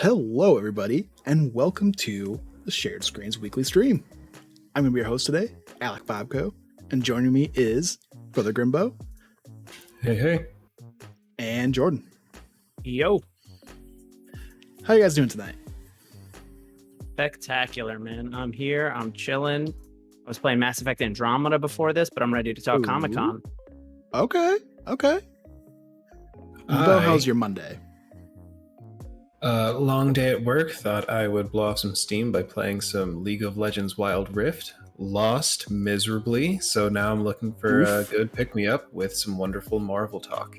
Hello, everybody, and welcome to the Shared Screens Weekly Stream. I'm going to be your host today, Alec Bobko, and joining me is Brother Grimbo. Hey. And Jordan. Yo. How you guys doing tonight? Spectacular, man. I'm here. I'm chilling. I was playing Mass Effect Andromeda before this, but I'm ready to talk Comic-Con. Okay. Bo, how's your Monday? Long day at work. Thought I would blow off some steam by playing some League of Legends Wild Rift. Lost miserably, so now I'm looking for a good pick-me-up with some wonderful Marvel talk.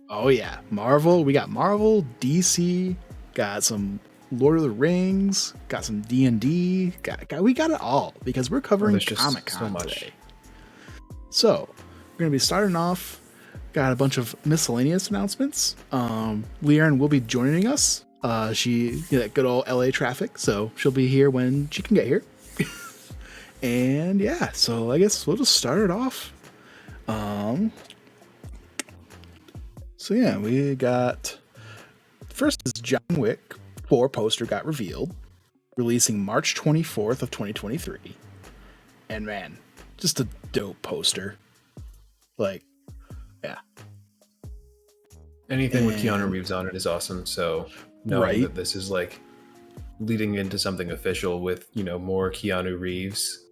Oh yeah, Marvel. We got Marvel, DC, got some Lord of the Rings, got some D&D. We got it all because we're covering Comic-Con today. So we're going to be starting off. Got a bunch of miscellaneous announcements. Leanne will be joining us. She good old LA traffic, so she'll be here when she can get here. And yeah, so I guess we'll just start it off. So yeah, we got first is John Wick 4 poster got revealed, releasing March 24th of 2023. And man, just a dope poster. Like, yeah. Anything with Keanu Reeves on it is awesome. So knowing that this is like leading into something official with, more Keanu Reeves,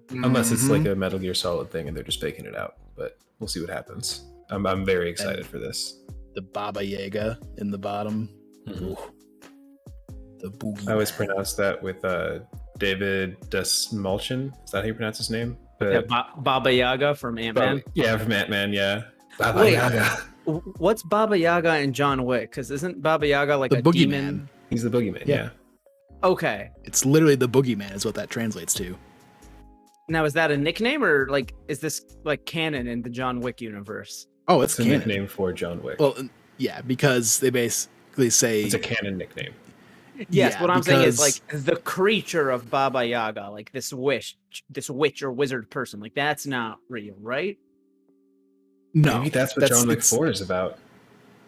unless it's like a Metal Gear Solid thing and they're just faking it out. But we'll see what happens. I'm very excited for this. The Baba Yaga in the bottom. Mm-hmm. The boogie. I always pronounce that with David Dastmalchian. Is that how you pronounce his name? But, Baba Yaga from Ant-Man? Yeah, from Ant-Man, yeah. Baba Yaga. What's Baba Yaga and John Wick? Because isn't Baba Yaga like the a boogeyman? Demon? He's the boogeyman, yeah. Okay. It's literally the boogeyman is what that translates to. Now, is that a nickname or is this like canon in the John Wick universe? Oh, it's a canon. Nickname for John Wick. Well, yeah, because they basically say... It's a canon nickname. Yes, what I'm saying is like the creature of Baba Yaga, like this witch or wizard person, like that's not real, right? No. Maybe that's what John Wick 4 is about.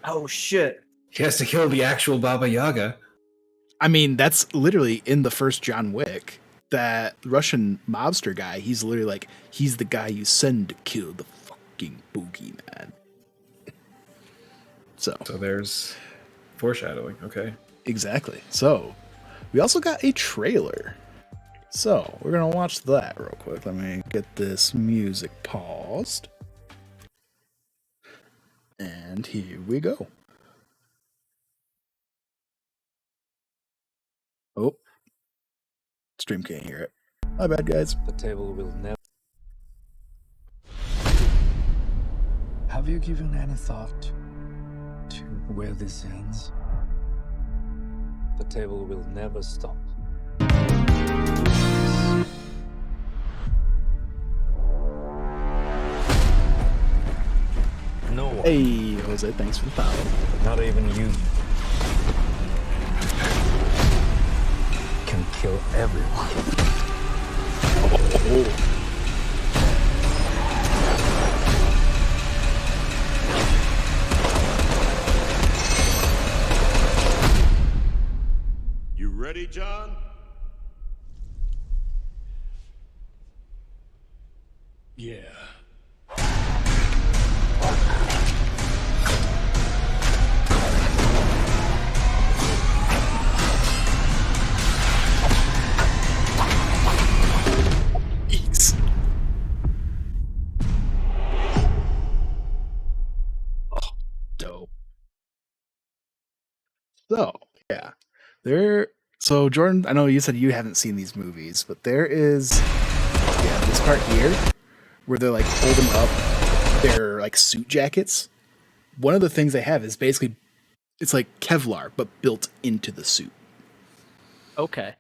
Oh, shit. He has to kill the actual Baba Yaga. I mean, that's literally in the first John Wick. That Russian mobster guy, he's literally like, he's the guy you send to kill the fucking boogeyman. So there's foreshadowing, okay. Exactly. So we also got a trailer. So we're going to watch that real quick. Let me get this music paused. And here we go. Oh. Stream can't hear it. My bad, guys. The table will never... Have you given any thought to where this ends? The table will never stop. No one. Hey, Jose, thanks for the follow. Not even you can kill everyone. Oh. You ready, John? Yeah. So, yeah. So, Jordan, I know you said you haven't seen these movies, but there is, this part here where they're like holding up their like suit jackets. One of the things they have is basically, it's like Kevlar, but built into the suit. Okay.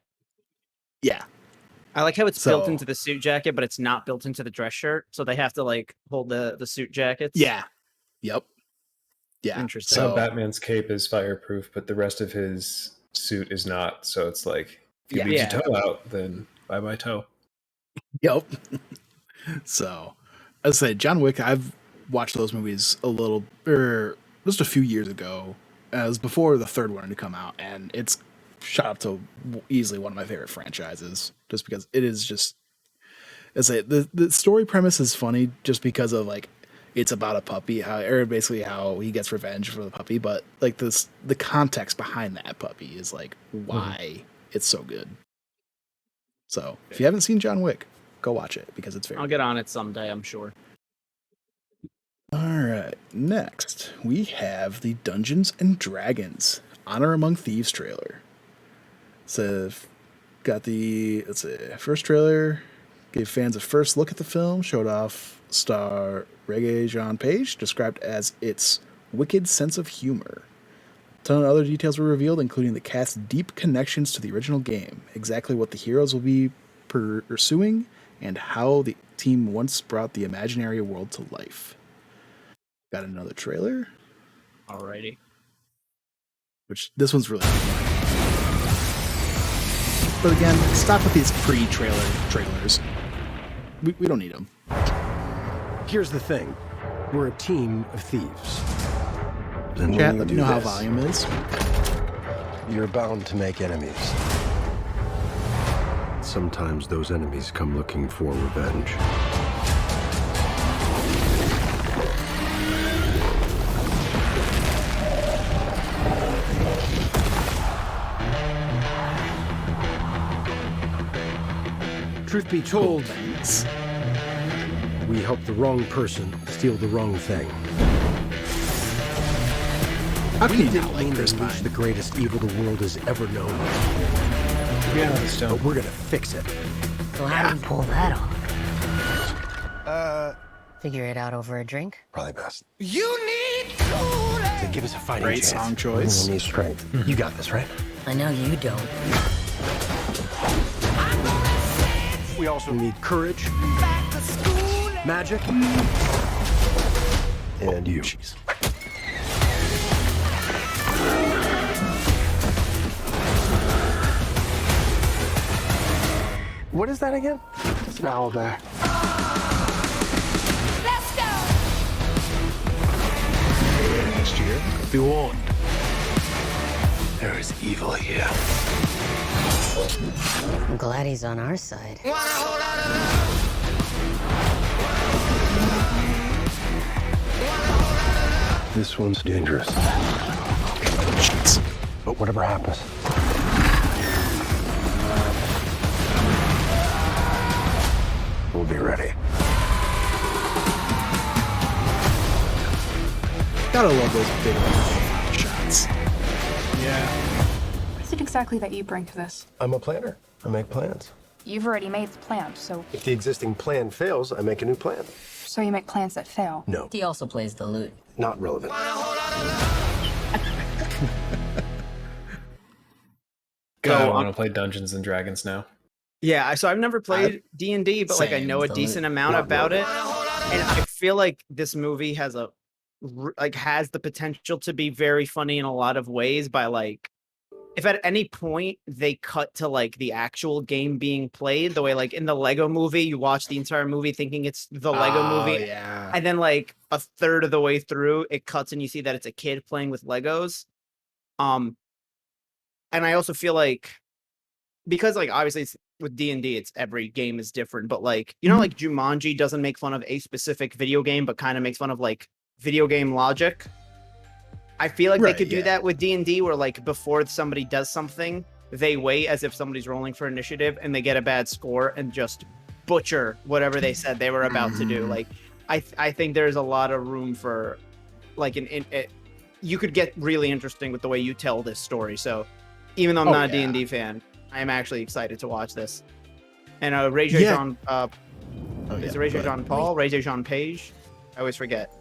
Yeah. I like how it's built into the suit jacket, but it's not built into the dress shirt. So they have to like hold the suit jackets. Yeah. Yep. Yeah. Interesting. So Batman's cape is fireproof, but the rest of his suit is not. So it's like, if you leave your toe out, then bye bye toe. Yep. So, as I said, John Wick, I've watched those movies just a few years ago. It was before the third one to come out, and it's shot up to easily one of my favorite franchises, just because it is just. The story premise is funny just because of like it's about a puppy, basically how he gets revenge for the puppy, but like the context behind that puppy is like why it's so good. So if you haven't seen John Wick, go watch it because it's very. I'll get on it someday, I'm sure. All right, next we have the Dungeons and Dragons Honor Among Thieves trailer. So got the first trailer. Gave fans a first look at the film, showed off star Regé-Jean Page, described as its wicked sense of humor. A ton of other details were revealed, including the cast's deep connections to the original game, exactly what the heroes will be pursuing, and how the team once brought the imaginary world to life. Got another trailer. Alrighty. Which, this one's really fun. But again, stop with these trailers. We don't need them. Here's the thing. We're a team of thieves. And Chat, let me know how volume is. You're bound to make enemies. Sometimes those enemies come looking for revenge. Truth be told, we help the wrong person steal the wrong thing. How can you didn't not like Chris unleash Pine? the greatest evil the world has ever known. Yeah, But we're gonna fix it. So how do you pull that off? Figure it out over a drink? Probably best. You need to give us a fighting Great chance. song choice. We need strength. You got this, right? I know you don't. We also need courage, magic, and you. Jeez. What is that again? It's an owl bear. Let's go! Next year, be warned. There is evil here. I'm glad he's on our side. This one's dangerous. Jeez. But whatever happens, we'll be ready. Gotta love those big shots. Yeah. What is it exactly that you bring to this? I'm a planner. I make plans. You've already made the plan, so If the existing plan fails, I make a new plan. you make plans that fail. No, He also plays the lute. not relevant. God, I want to play Dungeons and Dragons now. Yeah, so I've never played D&D, but like I know a decent amount about it, and I feel like this movie has the potential to be very funny in a lot of ways. By like, if at any point they cut to like the actual game being played, the way like in the Lego Movie, you watch the entire movie thinking it's the Lego Movie, Yeah. and then like a third of the way through, it cuts and you see that it's a kid playing with Legos. And I also feel like, because like obviously it's, with D&D, it's every game is different, but like, you know, like Jumanji doesn't make fun of a specific video game, but kind of makes fun of like video game logic. I feel like they could do that with D&D, where like before somebody does something, they wait as if somebody's rolling for initiative and they get a bad score and just butcher whatever they said they were about to do. Like, I think there's a lot of room for like you could get really interesting with the way you tell this story. So even though I'm not a D&D fan, I am actually excited to watch this. And Regé-Jean, is it Regé-Jean Paul? Regé-Jean Page? I always forget.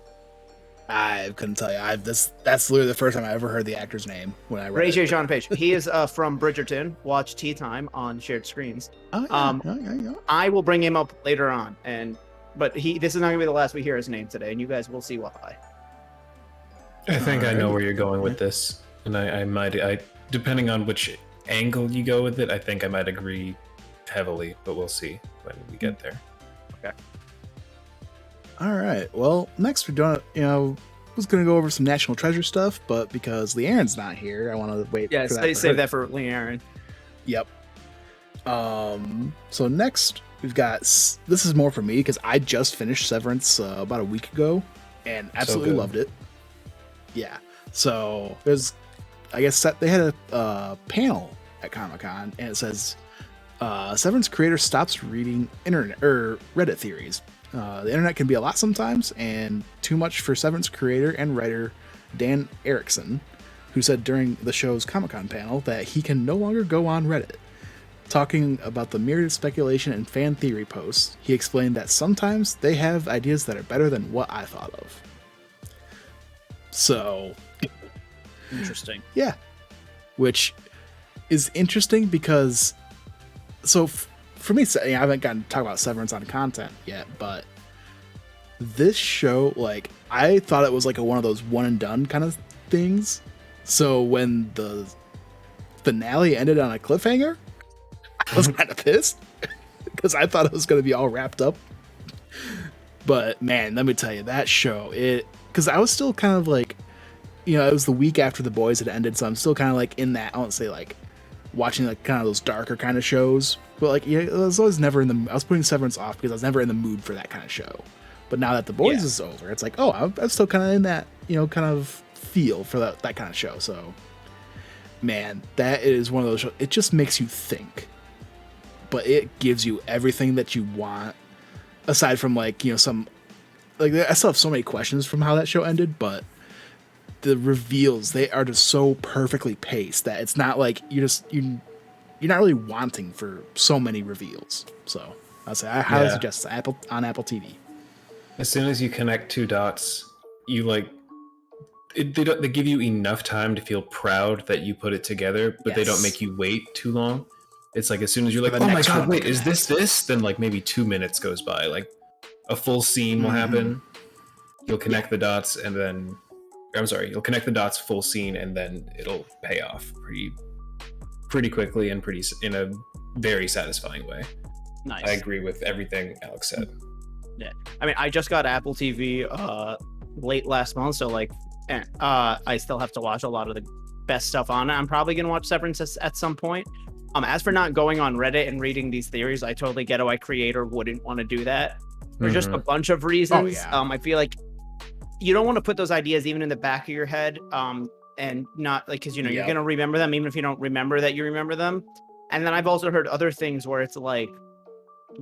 I couldn't tell you. That's literally the first time I ever heard the actor's name when I read Regé-Jean Page. He is from Bridgerton. Watch Tea Time on shared screens. Oh, yeah. I will bring him up later on, but this is not gonna be the last we hear his name today, and you guys will see why. I think I know where you're going with this, and I might, depending on which angle you go with it, I think I might agree heavily, but we'll see when we get there. Okay. All right. Well, next we're doing, was going to go over some National Treasure stuff, but because Le'Aaron's not here, I want to wait. Yeah, for that they for save her. that for Le'Aaron. Yep. So next we've got, this is more for me because I just finished Severance about a week ago and absolutely loved it. Yeah. So there's, I guess they had a panel at Comic-Con and it says Severance creator stops reading internet or Reddit theories. The internet can be a lot sometimes, and too much for Severance creator and writer Dan Erickson, who said during the show's Comic-Con panel that he can no longer go on Reddit. Talking about the myriad speculation and fan theory posts, he explained that sometimes they have ideas that are better than what I thought of. So, Interesting. yeah. Which is interesting because, so for me, I haven't gotten to talk about Severance on content yet, but this show, like, I thought it was like one of those one and done kind of things. So when the finale ended on a cliffhanger, I was kind of pissed because I thought it was going to be all wrapped up. But man, let me tell you, that show, because I was still kind of like, you know, it was the week after The Boys had ended, so I'm still kind of like in that, I won't say like watching like kind of those darker kind of shows, but like, yeah, I was always never I was putting Severance off because I was never in the mood for that kind of show. But now that The Boys is over, it's like, oh, I'm still kind of in that, you know, kind of feel for that kind of show. So man, that is one of those shows, it just makes you think, but it gives you everything that you want, aside from like, you know, some, like, I still have so many questions from how that show ended, but the reveals, they are just so perfectly paced that it's not like you're not really wanting for so many reveals. So I'll say I highly suggest on Apple TV. As soon as you connect two dots, you like they give you enough time to feel proud that you put it together, but they don't make you wait too long. It's like as soon as you're like, oh my god, wait, is this? Then like maybe 2 minutes goes by, like a full scene will happen. You'll connect the dots, and then you'll connect the dots, full scene, and then it'll pay off pretty quickly and in a very satisfying way. Nice. I agree with everything Alex said. Yeah, I mean, I just got Apple TV late last month, so like, I still have to watch a lot of the best stuff on it. I'm probably gonna watch Severance at some point. As for not going on Reddit and reading these theories, I totally get why creator wouldn't want to do that for just a bunch of reasons. I feel like you don't want to put those ideas even in the back of your head, and not like, because you know you're gonna remember them even if you don't remember that you remember them. And then I've also heard other things where it's like,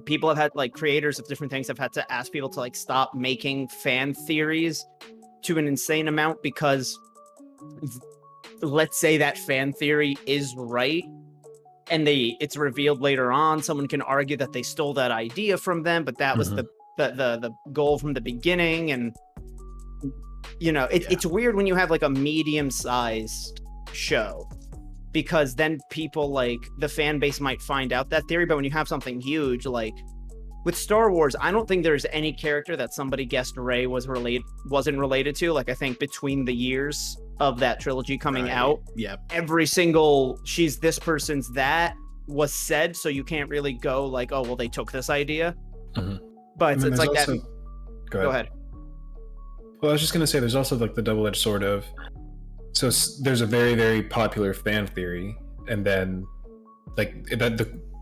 people have had, like, creators of different things have had to ask people to like stop making fan theories to an insane amount, because let's say that fan theory is right and it's revealed later on, someone can argue that they stole that idea from them, but that was the goal from the beginning. And you know, it's weird when you have like a medium-sized show, because then people, like, the fan base might find out that theory. But when you have something huge, like with Star Wars, I don't think there's any character that somebody guessed Rey wasn't related to. Like, I think between the years of that trilogy coming out, every single she's this person's that was said, so you can't really go like, oh well, they took this idea. But it's like also, that. Go ahead. Well, I was just gonna say, there's also like the double-edged sword of, so there's a very, very popular fan theory, and then like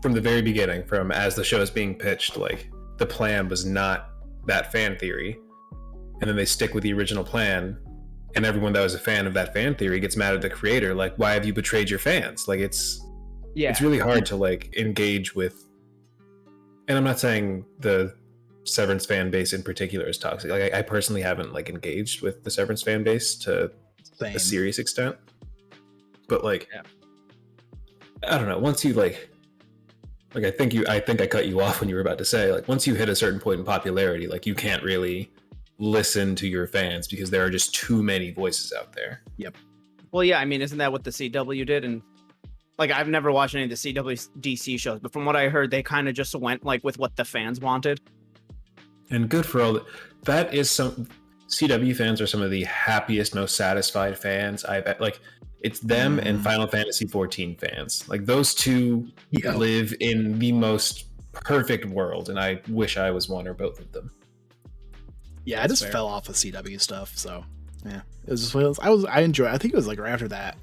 from the very beginning, from as the show is being pitched, like the plan was not that fan theory, and then they stick with the original plan, and everyone that was a fan of that fan theory gets mad at the creator, like, why have you betrayed your fans? Like, it's really hard to like engage with. And I'm not saying the Severance fan base in particular is toxic. Like, I personally haven't like engaged with the Severance fan base to a serious extent, but like, I don't know, once you like I think I cut you off when you were about to say, like, once you hit a certain point in popularity, like, you can't really listen to your fans because there are just too many voices out there. Well, yeah, I mean, isn't that what the CW did? And like, I've never watched any of the CW DC shows, but from what I heard, they kind of just went like with what the fans wanted. And good for all that is some CW fans are some of the happiest, most satisfied fans I've like. It's them and Final Fantasy 14 fans. Like, those two live in the most perfect world, and I wish I was one or both of them. Yeah, I just fell off of CW stuff, so Yeah, it was just I enjoyed. I think it was like right after that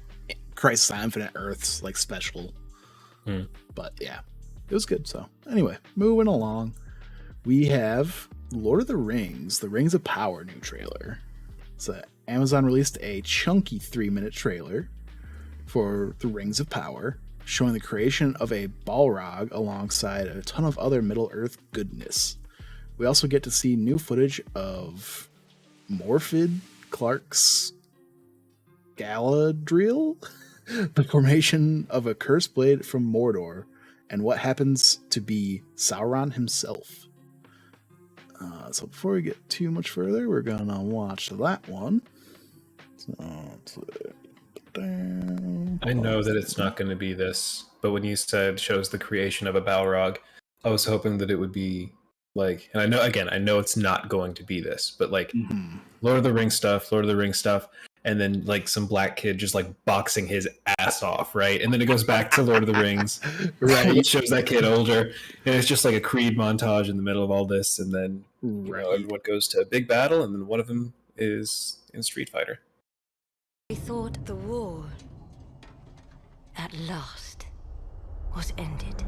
Crisis on Infinite Earths like special. But yeah, it was good. So anyway, moving along, we have Lord of the Rings of Power new trailer. So Amazon released a chunky 3-minute trailer for the Rings of Power, showing the creation of a Balrog alongside a ton of other Middle-earth goodness. We also get to see new footage of Morfydd Clark's Galadriel, the formation of a cursed blade from Mordor, and what happens to be Sauron himself. So before we get too much further, we're gonna watch that one. I know that it's not going to be this, but when you said shows the creation of a Balrog, I was hoping that it would be like, and I know it's not going to be this, but like Lord of the Rings stuff, and then like some black kid just like boxing his ass off, right? And then it goes back to Lord of the Rings, right? It shows that kid older, and it's just like a Creed montage in the middle of all this, and then everyone goes to a big battle, and then one of them is in Street Fighter. We thought the war, at last, was ended.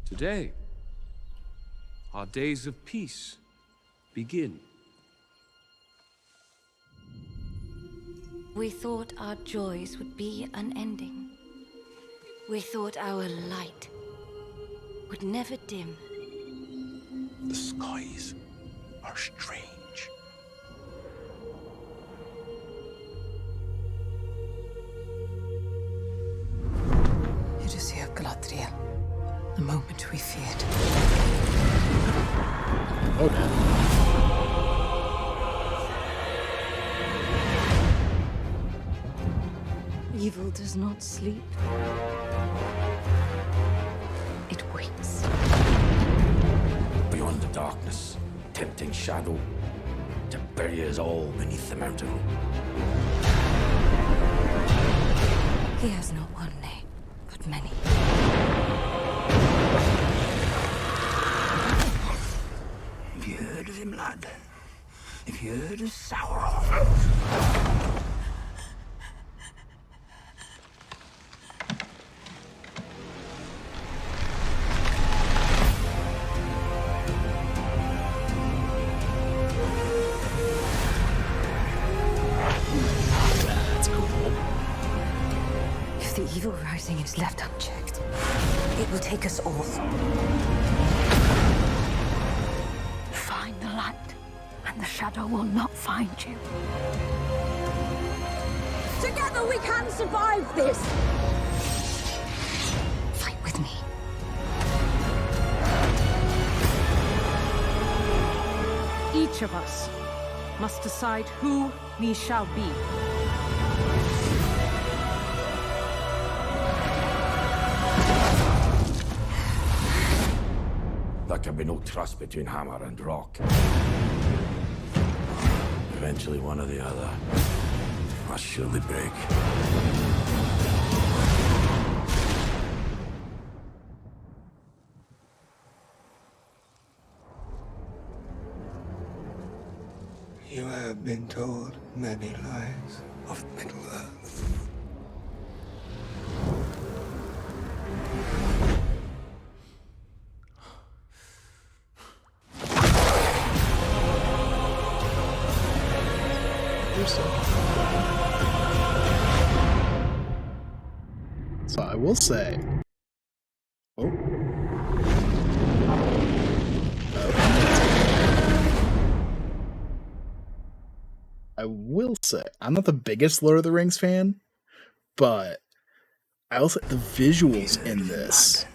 Today, our days of peace begin. We thought our joys would be unending. We thought our light would never dim. The skies are strange. It is here, Galadriel. The moment we feared. Okay. Evil does not sleep. It waits. Beyond the darkness, tempting shadow to bury us all beneath the mountain. He has not one name, but many. Have you heard of him, lad? Have you heard of Sauron? If the evil rising is left unchecked, it will take us all. Find the light, and the shadow will not find you. Together we can survive this! Fight with me. Each of us must decide who we shall be. There can be no trust between hammer and rock. Eventually, one or the other must surely break. You have been told many lies of Middle-earth. So I will say, I will say, I'm not the biggest Lord of the Rings fan, but I will say the visuals in this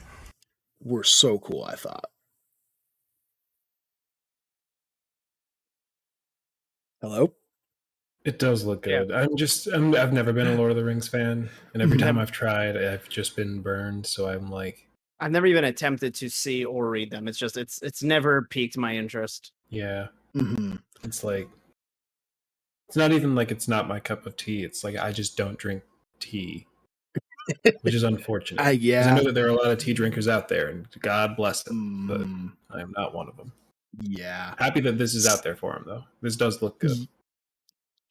were so cool, I thought. Hello? It does look good. Yeah. I've never been a Lord of the Rings fan, and every time I've tried, I've just been burned. So I'm like, I've never even attempted to see or read them. It's just it's never piqued my interest. Yeah, It's like, it's not even like it's not my cup of tea. It's like I just don't drink tea, which is unfortunate. Yeah, I know that there are a lot of tea drinkers out there, and God bless them, but I am not one of them. Yeah. Happy that this is out there for him, though. This does look good.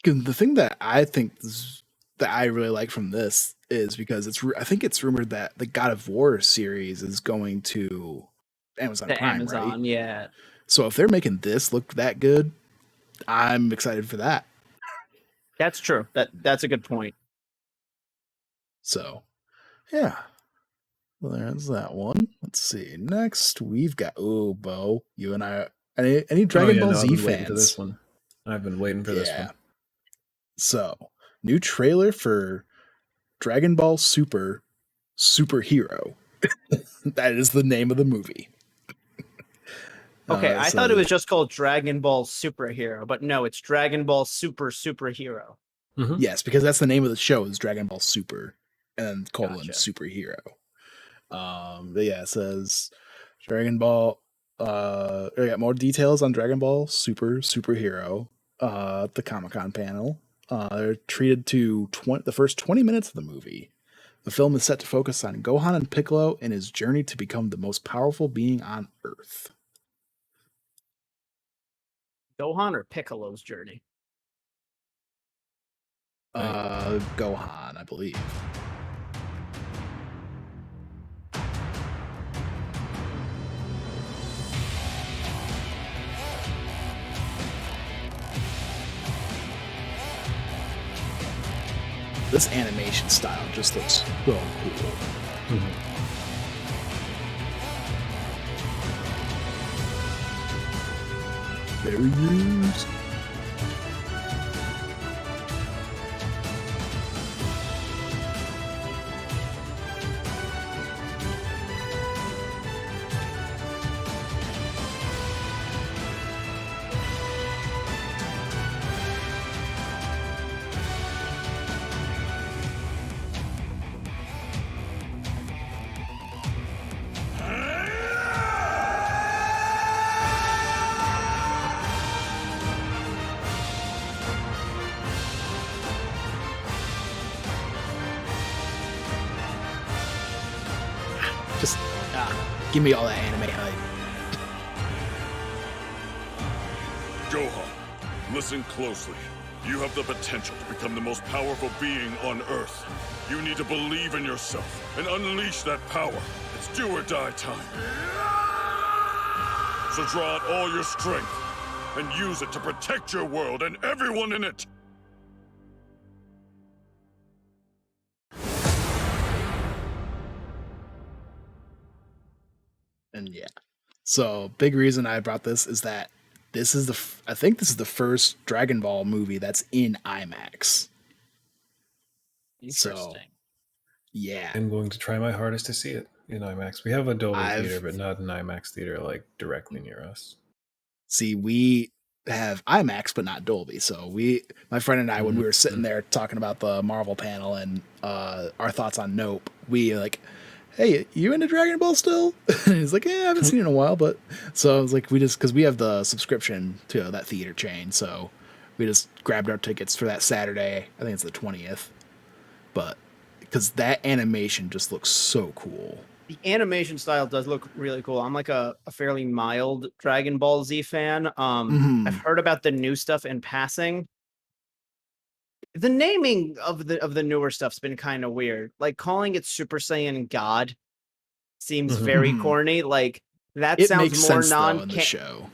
The thing that I think that I really like from this is because I think it's rumored that the God of War series is going to Amazon Prime, right? Yeah. So if they're making this look that good, I'm excited for that. That's true. That's a good point. So, yeah. Well, there's that one. Let's see. Next, we've got Bo. You and I. Any Dragon Ball Z fans? For this one. I've been waiting for this one. So, new trailer for Dragon Ball Super Superhero. That is the name of the movie. Okay, I thought it was just called Dragon Ball Superhero, but no, it's Dragon Ball Superhero. Mm-hmm. Yes, because that's the name of the show is Dragon Ball Super, and then Superhero. But yeah, it says Dragon Ball. We got more details on Dragon Ball Superhero. At the Comic-Con panel. They're treated to the first 20 minutes of the movie. The film is set to focus on Gohan and Piccolo and his journey to become the most powerful being on Earth. Gohan or Piccolo's journey? Gohan, I believe. This animation style just looks so cool. Mm-hmm. There he is. Just give me all that anime hype. Gohan, listen closely. You have the potential to become the most powerful being on Earth. You need to believe in yourself and unleash that power. It's do or die time. So draw out all your strength and use it to protect your world and everyone in it. And yeah, so big reason I brought this is that this is I think this is the first Dragon Ball movie that's in IMAX. Interesting. So, yeah, I'm going to try my hardest to see it in IMAX. We have a Dolby theater, but not an IMAX theater like directly near us. See, we have IMAX, but not Dolby. So my friend and I, when we were sitting there talking about the Marvel panel and our thoughts on Nope, we like, hey, you into Dragon Ball still? And he's like, yeah, I haven't seen it in a while, but so I was like, because we have the subscription to that theater chain, so we just grabbed our tickets for that Saturday. I think it's the 20th, but because that animation just looks so cool. The animation style does look really cool. I'm like a fairly mild Dragon Ball Z fan. I've heard about the new stuff in passing. The naming of the newer stuff's been kind of weird. Like calling it Super Saiyan God seems very corny. Like that it sounds makes more sense, though, in the show.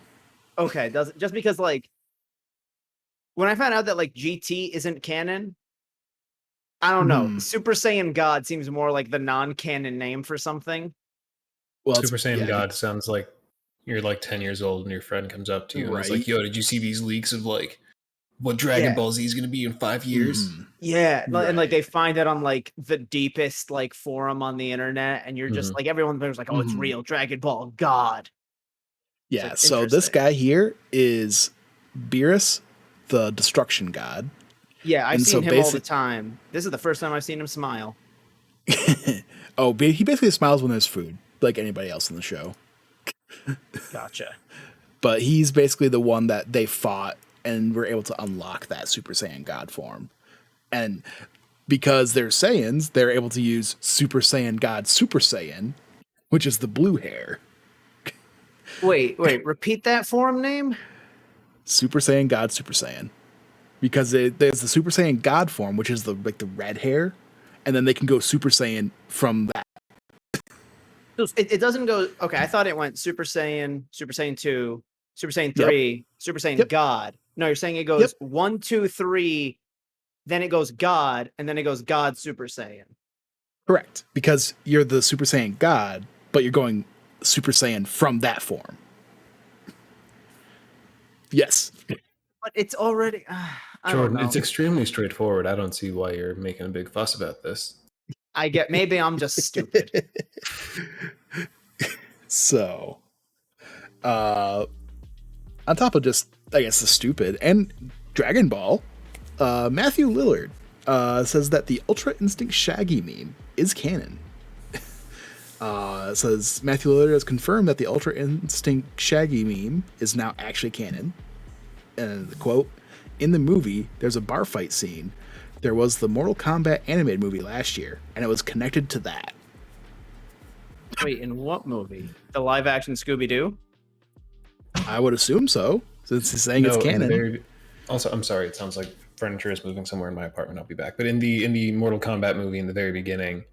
Okay, does it? Just because like when I found out that like GT isn't canon, I don't know. Super Saiyan God seems more like the non-canon name for something. Well, Super Saiyan God sounds like you're like 10 years old and your friend comes up to you and is like, yo, did you see these leaks of like what Dragon Ball Z is going to be in 5 years? Yeah. And like they find it on like the deepest like forum on the internet. And you're just like, everyone there's like, oh, it's real Dragon Ball God. Yeah. Like, so this guy here is Beerus, the destruction god. Yeah, I've seen him all the time. This is the first time I've seen him smile. Oh, he basically smiles when there's food, like anybody else in the show. Gotcha. But he's basically the one that they fought and were able to unlock that Super Saiyan God form. And because they're Saiyans, they're able to use Super Saiyan God Super Saiyan, which is the blue hair. Wait, repeat that form name? Super Saiyan God Super Saiyan. Because there's the Super Saiyan God form, which is the red hair, and then they can go Super Saiyan from that. It doesn't go. Okay, I thought it went Super Saiyan 2, Super Saiyan 3, Super Saiyan God. No, you're saying it goes 1, 2, 3, then it goes God, and then it goes God Super Saiyan. Correct, because you're the Super Saiyan God, but you're going Super Saiyan from that form. Yes. But it's already... Jordan, it's extremely straightforward. I don't see why you're making a big fuss about this. Maybe I'm just stupid. So, on top of just, I guess, the stupid and Dragon Ball, Matthew Lillard says that the Ultra Instinct Shaggy meme is canon. It says Matthew Lillard has confirmed that the Ultra Instinct Shaggy meme is now actually canon. And the quote, in the movie, there's a bar fight scene. There was the Mortal Kombat animated movie last year, and it was connected to that. Wait, in what movie? The live action Scooby-Doo? I would assume so, since he's saying it's canon. Also, I'm sorry, it sounds like furniture is moving somewhere in my apartment. I'll be back. But in the Mortal Kombat movie, in the very beginning,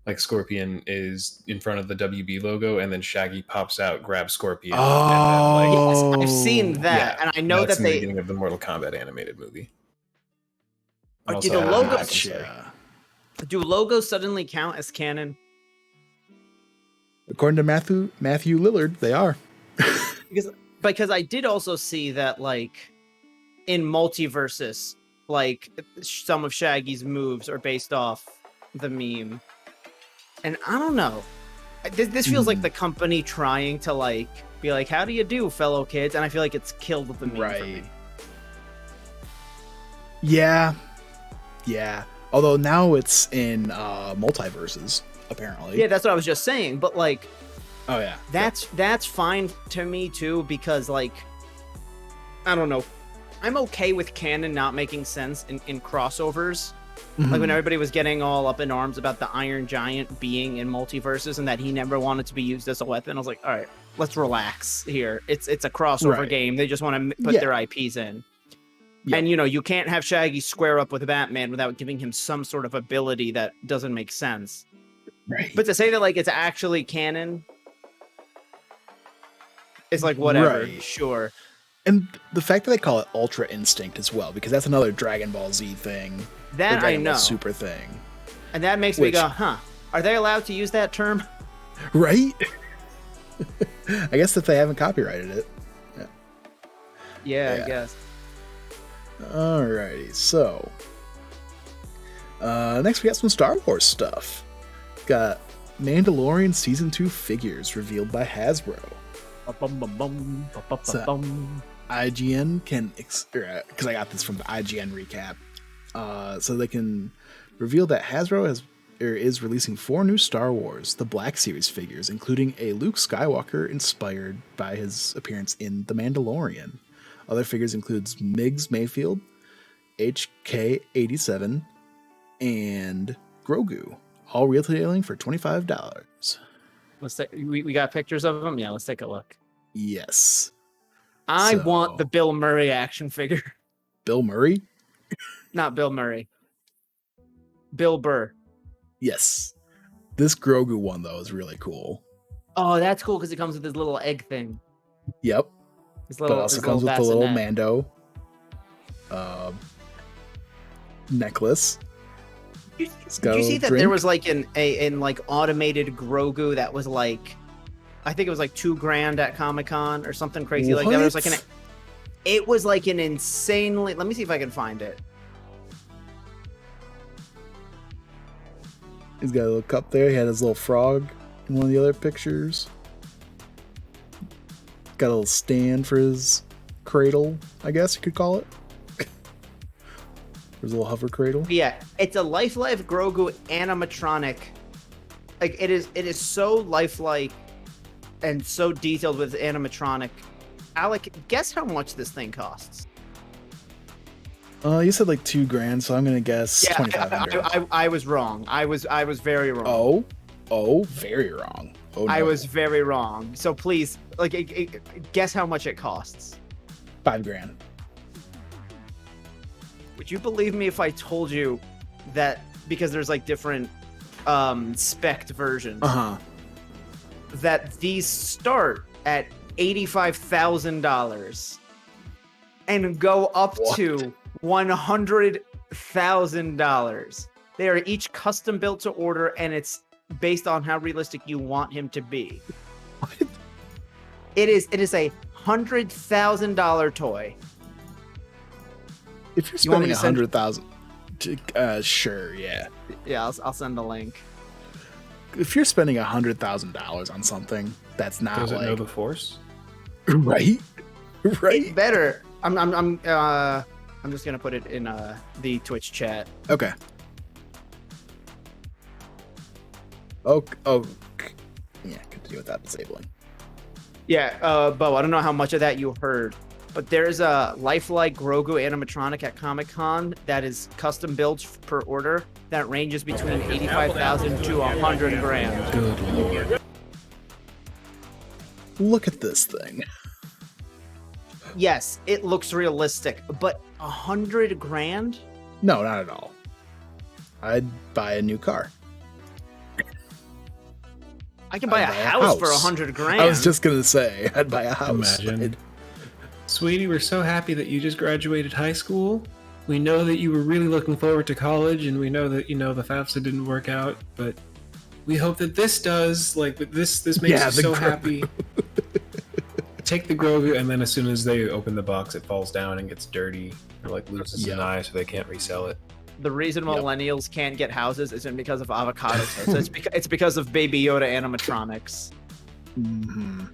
like Scorpion is in front of the WB logo, and then Shaggy pops out, grabs Scorpion. Yes, I've seen that, and I know that's that in the beginning of the Mortal Kombat animated movie. Do the logos? Do logos suddenly count as canon? According to Matthew Lillard, they are. because I did also see that, like, in Multiverses, like, some of Shaggy's moves are based off the meme. And I don't know. This feels like the company trying to, like, be like, how do you do, fellow kids? And I feel like it's killed the meme for me. Yeah. Although now it's in multiverses, apparently. Yeah, that's what I was just saying. But, like, oh yeah, that's fine to me too, because, like, I don't know, I'm okay with canon not making sense in crossovers. Like when everybody was getting all up in arms about the Iron Giant being in multiverses and that he never wanted to be used as a weapon. I was like, all right, let's relax here. It's a crossover game. They just want to put their IPs in. Yep. And, you know, you can't have Shaggy square up with Batman without giving him some sort of ability that doesn't make sense. Right. But to say that, like, it's actually canon, it's like, whatever, sure. And the fact that they call it Ultra Instinct as well, because that's another Dragon Ball Z thing. That I know. Super thing. And that makes me go, huh, are they allowed to use that term? Right? I guess if they haven't copyrighted it. Yeah, I guess. Alrighty, so next we got some Star Wars stuff. Got Mandalorian Season 2 figures revealed by Hasbro. So, IGN can, because I got this from the IGN recap, so they can reveal that Hasbro is releasing 4 new Star Wars The Black Series figures, including a Luke Skywalker inspired by his appearance in The Mandalorian. Other figures includes Migs Mayfield, HK-87, and Grogu, all retailing for $25. Let's take, we got pictures of them? Yeah, let's take a look. Yes. I want the Bill Murray action figure. Bill Murray? Not Bill Murray. Bill Burr. Yes. This Grogu one, though, is really cool. Oh, that's cool because it comes with this little egg thing. Yep. But also comes with the little Mando necklace. Did you see that there was like an automated Grogu that was like, I think it was like $2,000 at Comic-Con or something crazy like that. It was like an insanely, let me see if I can find it. He's got a little cup there. He had his little frog in one of the other pictures. Got a little stand for his cradle, I guess you could call it. There's a little hover cradle. Yeah, it's a lifelike Grogu animatronic. Like it is so lifelike and so detailed with animatronic. Alec, guess how much this thing costs? You said like $2,000, so I'm gonna guess $2,500. I was wrong. I was very wrong. Oh, very wrong. Oh, no. I was very wrong. So please, guess how much it costs. $5,000. Would you believe me if I told you that because there's like different spec'd versions, that these start at $85,000 and go up to $100,000. They are each custom built to order, and it's based on how realistic you want him to be. What? It is a $100,000 toy. If you're spending $100,000, sure, yeah. Yeah, I'll send a link. If you're spending $100,000 on something, that's not Does like it know the Force? Right. It's better. I'm just gonna put it in the Twitch chat. Okay. Oh, yeah. Continue without disabling. Yeah, Bo, I don't know how much of that you heard, but there's a lifelike Grogu animatronic at Comic-Con that is custom built per order that ranges between 85,000 to 100 grand. Good lord. Look at this thing. Yes, it looks realistic, but 100 grand? No, not at all. I'd buy a new car. I can buy a house for 100 grand. I was just gonna say, I'd buy a house. Imagine. Sweetie, we're so happy that you just graduated high school. We know that you were really looking forward to college, and we know that, the FAFSA didn't work out, but we hope that this does. Like, this makes us so happy. Take the Grogu, and then as soon as they open the box, it falls down and gets dirty, or loses an eye, so they can't resell it. The reason millennials can't get houses isn't because of avocado toast. It's because of Baby Yoda animatronics. Mm-hmm.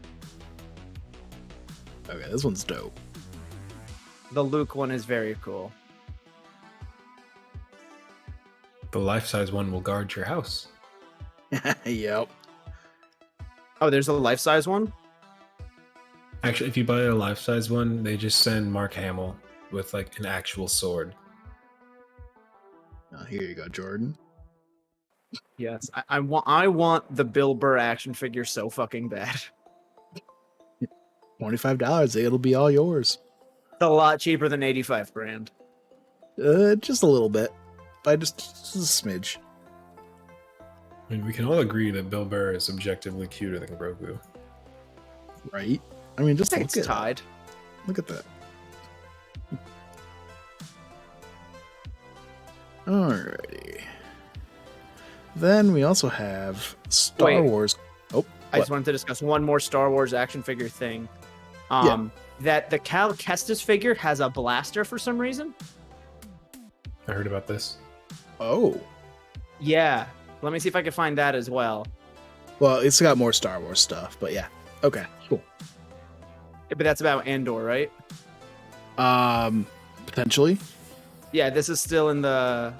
Okay, this one's dope. The Luke one is very cool. The life-size one will guard your house. Yep. Oh, there's a life-size one? Actually, if you buy a life-size one, they just send Mark Hamill with an actual sword. Oh, here you go, Jordan. Yes, I want the Bill Burr action figure so fucking bad. $25, it'll be all yours. It's a lot cheaper than 85 grand. Just a little bit. By just a smidge. I mean, we can all agree that Bill Burr is objectively cuter than Grogu. Right? I mean, just look it's at tied. Look at that. Alrighty. Then we also have Star Wars. Oh, I just wanted to discuss one more Star Wars action figure thing. That the Cal Kestis figure has a blaster for some reason. I heard about this. Oh. Yeah. Let me see if I can find that as well. Well, it's got more Star Wars stuff, but yeah. Okay, cool. But that's about Andor, right? Potentially. Yeah, this is still in the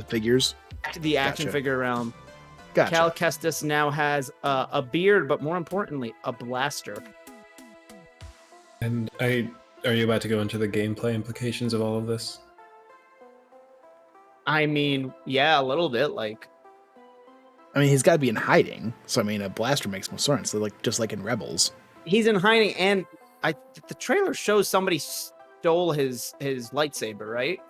figures. The action figure realm. Gotcha. Cal Kestis now has a beard, but more importantly, a blaster. And are you about to go into the gameplay implications of all of this? I mean, yeah, a little bit. I mean, he's got to be in hiding, so I mean, a blaster makes more sense. So, just like in Rebels, he's in hiding, and the trailer shows somebody stole his lightsaber, right?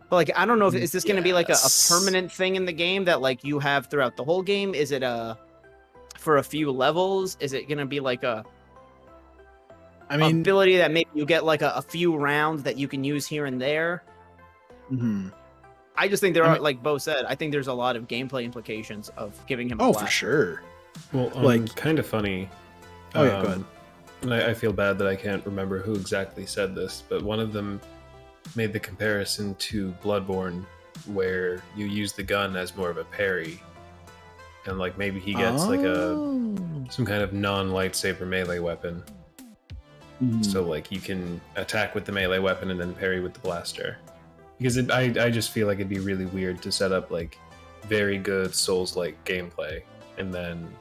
But I don't know if is this going to be a permanent thing in the game that you have throughout the whole game? Is it for a few levels? Is it going to be ability that maybe you get a few rounds that you can use here and there? Mm-hmm. I just think there are, like Bo said, I think there's a lot of gameplay implications of giving him a Oh, blaster. for sure. Well, kind of funny. Oh, yeah, go ahead. And I feel bad that I can't remember who exactly said this, but one of them made the comparison to Bloodborne, where you use the gun as more of a parry, and maybe he gets some kind of non-lightsaber melee weapon. So you can attack with the melee weapon and then parry with the blaster. Because I just feel like it'd be really weird to set up very good Souls-like gameplay, and then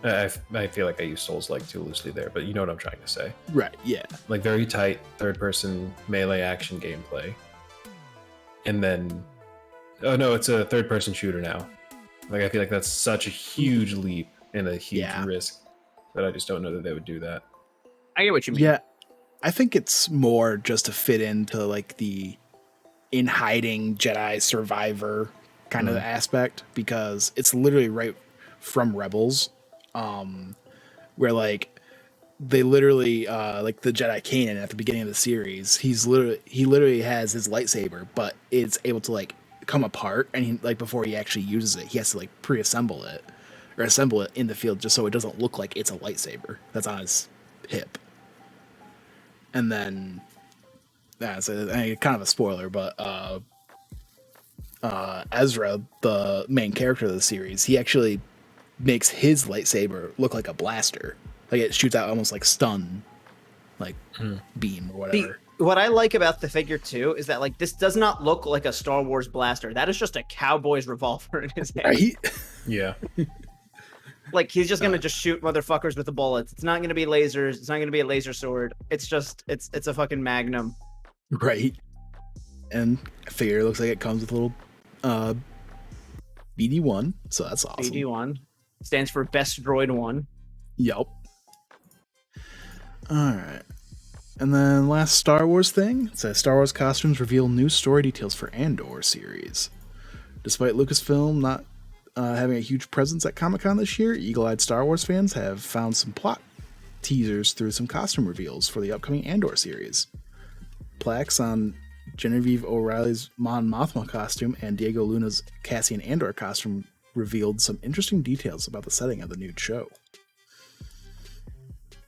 I feel like I use Souls-like too loosely there, but you know what I'm trying to say. Right, yeah. Very tight third-person melee action gameplay. And then... Oh no, it's a third-person shooter now. Like, I feel like that's such a huge leap and a huge risk that I just don't know that they would do that. I get what you mean. Yeah, I think it's more just to fit into like the in hiding Jedi survivor kind of aspect, because it's literally right from Rebels, where like they literally like the Jedi Kanan at the beginning of the series, he literally has his lightsaber, but it's able to like come apart, and he, like before he actually uses it, he has to like pre-assemble it or assemble it in the field just so it doesn't look like it's a lightsaber that's on his hip. And then that's kind of a spoiler, but Ezra, the main character of the series, he actually makes his lightsaber look like a blaster. Like it shoots out almost like stun, like beam or whatever. What I like about the figure too is that like this does not look like a Star Wars blaster. That is just a cowboy's revolver in his hand. Right? Yeah. Like he's just gonna just shoot motherfuckers with the bullets. It's not gonna be lasers. It's not gonna be a laser sword. It's just it's a fucking Magnum. Right. And I figure it looks like it comes with a little BD1, so that's awesome. BD1 stands for Best Droid 1. Yup. Alright. And then last Star Wars thing, it says Star Wars costumes reveal new story details for Andor series. Despite Lucasfilm not having a huge presence at Comic-Con this year, eagle-eyed Star Wars fans have found some plot teasers through some costume reveals for the upcoming Andor series. Plaques on Genevieve O'Reilly's Mon Mothma costume and Diego Luna's Cassian Andor costume revealed some interesting details about the setting of the new show.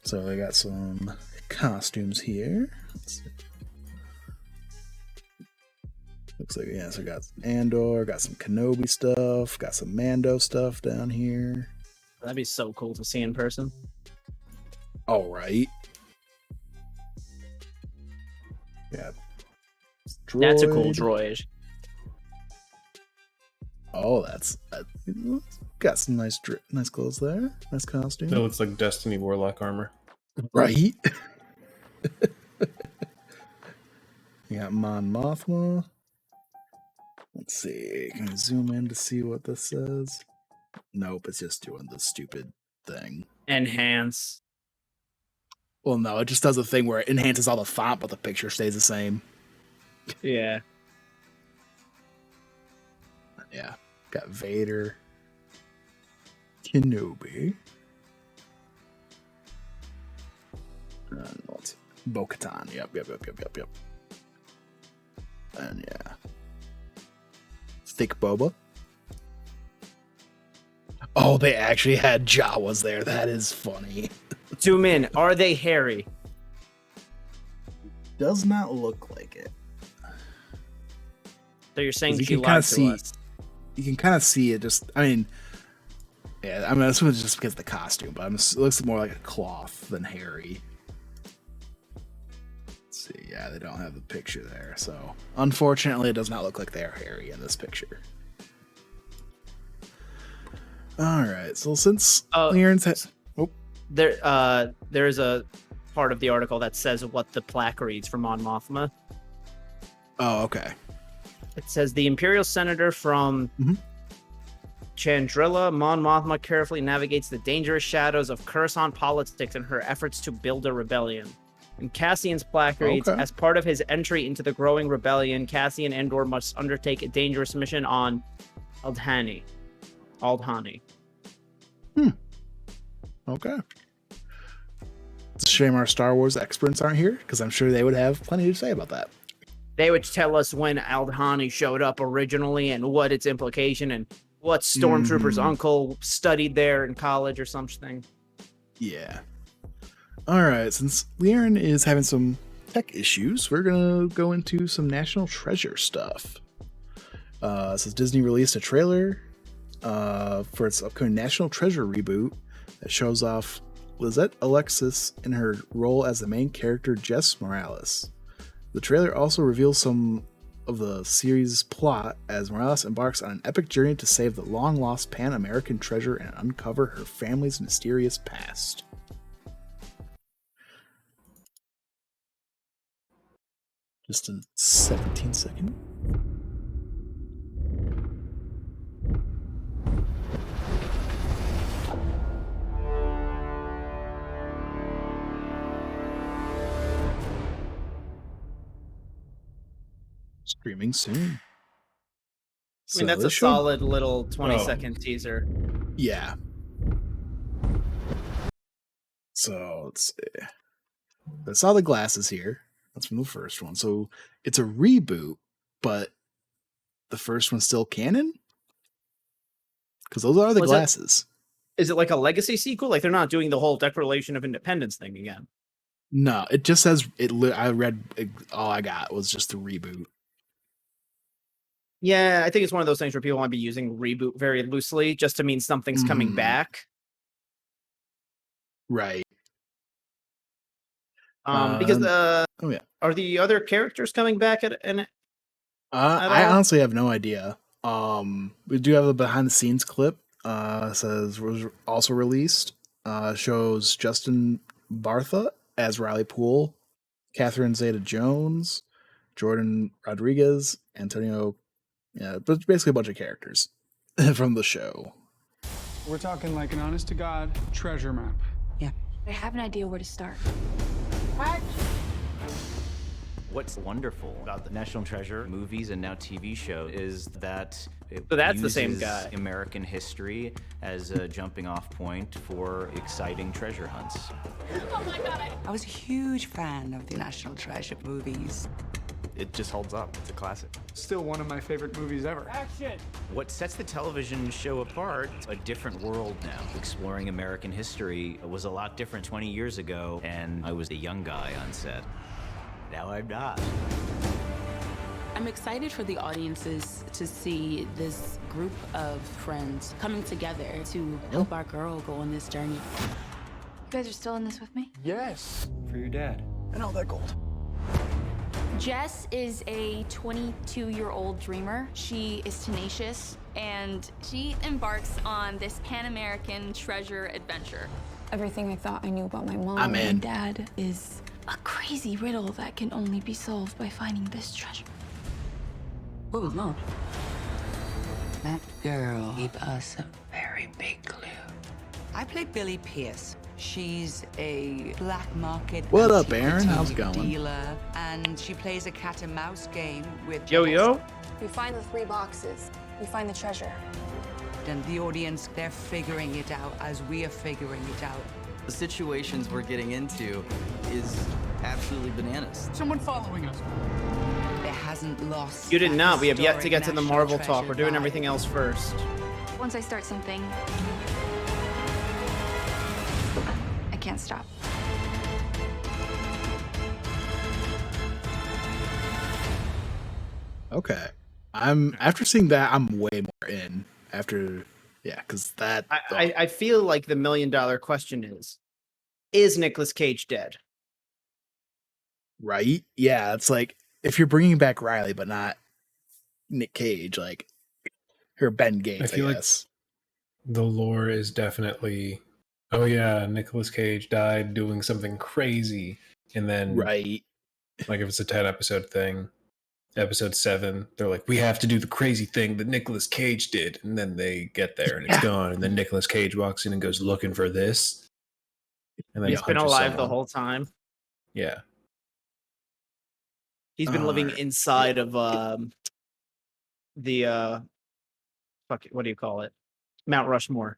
So they got some costumes here. Let's see. Looks like, yeah, so we got Andor, got some Kenobi stuff, got some Mando stuff down here. That'd be so cool to see in person. All right. Yeah. Droid. That's a cool droid. Oh, that's got some nice clothes there. Nice costume. It looks like Destiny Warlock armor. Right. You got Mon Mothma. Let's see. Can I zoom in to see what this says? Nope, it's just doing the stupid thing. Enhance. Well, no, it just does a thing where it enhances all the font, but the picture stays the same. Yeah. Yeah. Got Vader. Kenobi. And what's Bo-Katan. Yep. And yeah. Thick Boba. Oh, they actually had Jawas there. That is funny. Zoom in. Are they hairy? Does not look like it. So you're saying You she can kind lied of to see. us? You can kind of see it. Just, I mean, yeah. I mean, I assume it's just because of the costume, but it looks more like a cloth than hairy. Let's see. Yeah, they don't have the picture there, so unfortunately, it does not look like they are hairy in this picture. All right. So since Aaron's there's a part of the article that says what the plaque reads for Mon Mothma. Oh, okay. It says the Imperial Senator from Chandrilla, Mon Mothma carefully navigates the dangerous shadows of Coruscant politics in her efforts to build a rebellion. And Cassian's plaque reads, as part of his entry into the growing rebellion, Cassian Andor must undertake a dangerous mission on Aldhani. Okay. It's a shame our Star Wars experts aren't here, because I'm sure they would have plenty to say about that. They would tell us when Aldhani showed up originally and what its implication and what Stormtrooper's uncle studied there in college or something. Yeah. All right. Since Liaren is having some tech issues, we're going to go into some National Treasure stuff. Since Disney released a trailer for its upcoming National Treasure reboot that shows off Lizette Alexis in her role as the main character Jess Morales. The trailer also reveals some of the series' plot as Morales embarks on an epic journey to save the long-lost Pan-American treasure and uncover her family's mysterious past. Just a 17-second. Streaming soon. I mean, that's a solid little 20-second teaser. Yeah. So let's see. I saw the glasses here. That's from the first one. So it's a reboot, but the first one's still canon? Because those are the glasses. Is it like a legacy sequel? Like they're not doing the whole Declaration of Independence thing again? No, it just says it. I read all I got was just the reboot. Yeah, I think it's one of those things where people want to be using reboot very loosely just to mean something's coming back. Right. Because are the other characters coming back at I honestly have no idea. We do have a behind the scenes clip. Says was also released. Shows Justin Bartha as Riley Poole, Catherine Zeta-Jones, Jordan Rodriguez, Antonio. Yeah, but basically a bunch of characters from the show. We're talking like an honest-to-God treasure map. Yeah. I have an idea where to start. What's wonderful about the National Treasure movies and now TV show is that it that's the same uses guy. American history as a jumping off point for exciting treasure hunts. Oh my God, I was a huge fan of the National Treasure movies. It just holds up. It's a classic. Still one of my favorite movies ever. Action! What sets the television show apart, a different world now. Exploring American history was a lot different 20 years ago, and I was a young guy on set. Now I'm not. I'm excited for the audiences to see this group of friends coming together to help our girl go on this journey. You guys are still in this with me? Yes. For your dad. And all that gold. Jess is a 22-year-old dreamer. She is tenacious, and she embarks on this Pan-American treasure adventure. Everything I thought I knew about my mom I'm in. and dad is a crazy riddle that can only be solved by finding this treasure. Oh, no. That girl gave us a very big clue. I played Billy Pierce. She's a black market. What up, Aaron? How's it going? Dealer, and she plays a cat and mouse game with. Yo. We find the 3 boxes. We find the treasure. And the audience, they're figuring it out as we are figuring it out. The situations we're getting into is absolutely bananas. Someone following us. It hasn't lost. You did not. We have yet to get to the National Marvel talk. Treasure We're doing vibe. everything else first. Once I start something, I can't stop. Okay. After seeing that, I'm way more in. Because that. I feel like the $1 million question is Nicolas Cage dead? Right? Yeah, it's like if you're bringing back Riley, but not Nick Cage, like or Ben Gates, I guess. Like the lore is definitely, oh yeah, Nicolas Cage died doing something crazy, and then right, like if it's a 10-episode thing, episode 7, they're like, we have to do the crazy thing that Nicolas Cage did, and then they get there and it's gone, and then Nicolas Cage walks in and goes looking for this, and then he's been alive the whole time. Yeah. He's been living inside of the what do you call it? Mount Rushmore.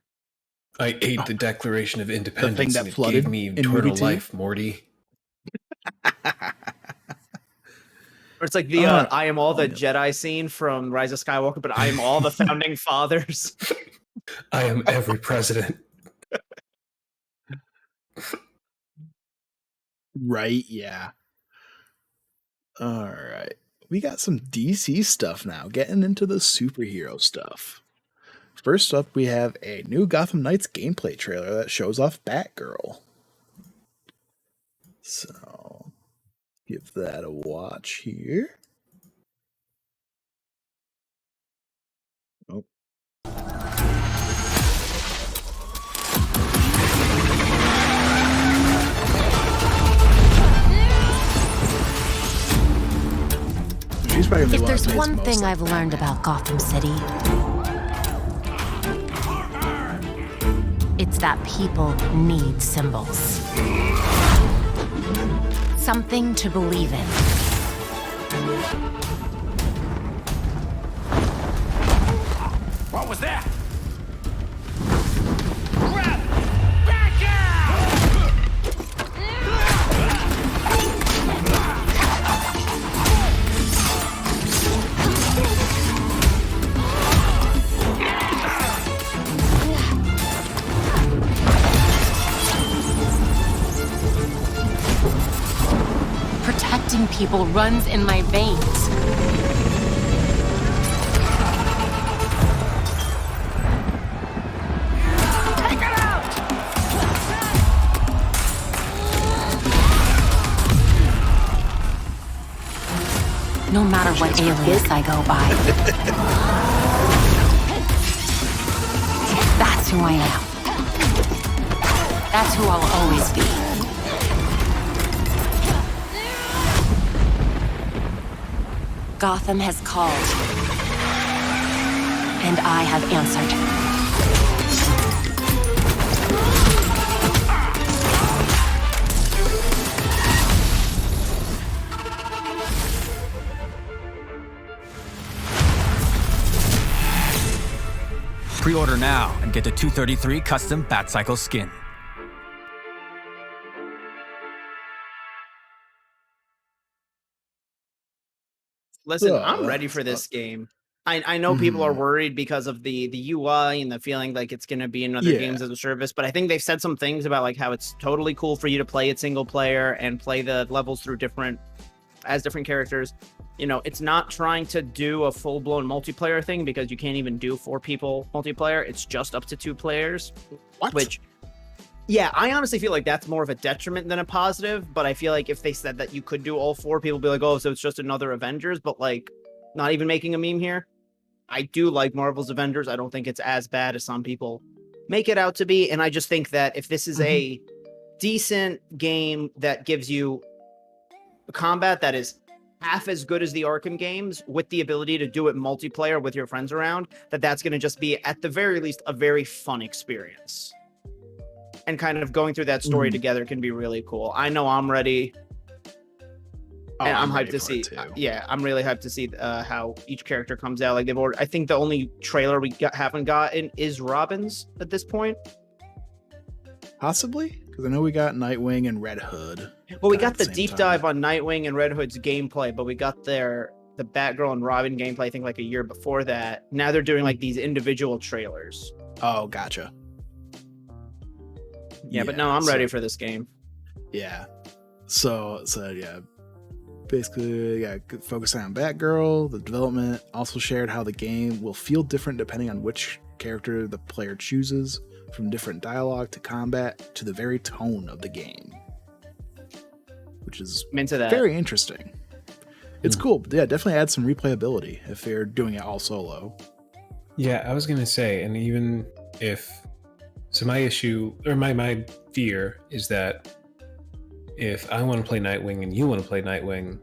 I ate the Declaration of Independence. The thing that and it flooded gave me in eternal movie 2? life, Morty. Or it's like the I am all the Jedi scene from Rise of Skywalker, but I am all the founding fathers. I am every president. Right, yeah. All right. We got some DC stuff now, getting into the superhero stuff. First up, we have a new Gotham Knights gameplay trailer that shows off Batgirl. So, give that a watch here. Oh. If there's one thing I've learned about Gotham City, it's that people need symbols. Something to believe in. was that? Protecting people runs in my veins. No matter what alias I go by. That's who I am. That's who I'll always be. Gotham has called, and I have answered. Pre-order now and get the 233 custom Batcycle skin. Listen, I'm ready for this game. I know people are worried because of the UI and the feeling like it's going to be another games as a service, but I think they've said some things about like how it's totally cool for you to play it single player and play the levels through different characters. You know, it's not trying to do a full-blown multiplayer thing because you can't even do 4 people multiplayer. It's just up to 2 players. What? Which, yeah, I honestly feel like that's more of a detriment than a positive, but I feel like if they said that you could do all 4, people would be like, oh, so it's just another Avengers, but like, not even making a meme here. I do like Marvel's Avengers. I don't think it's as bad as some people make it out to be, and I just think that if this is a decent game that gives you a combat that is half as good as the Arkham games with the ability to do it multiplayer with your friends around, that's going to just be, at the very least, a very fun experience. And kind of going through that story together can be really cool. I know I'm ready. And I'm hyped to see. Yeah, I'm really hyped to see how each character comes out. Like I think the only trailer we haven't gotten is Robin's at this point. Possibly, because I know we got Nightwing and Red Hood. Well, we got the deep dive on Nightwing and Red Hood's gameplay, but we got the Batgirl and Robin gameplay, I think, like a year before that. Now they're doing like these individual trailers. Oh, gotcha. Yeah, but no, I'm ready for this game. Yeah. So yeah. Basically, focusing on Batgirl, the development also shared how the game will feel different depending on which character the player chooses, from different dialogue to combat to the very tone of the game. Which is very interesting. It's cool. Yeah, definitely add some replayability if you're doing it all solo. Yeah, I was going to say, and even if... So my issue, or my fear is that if I want to play Nightwing and you want to play Nightwing,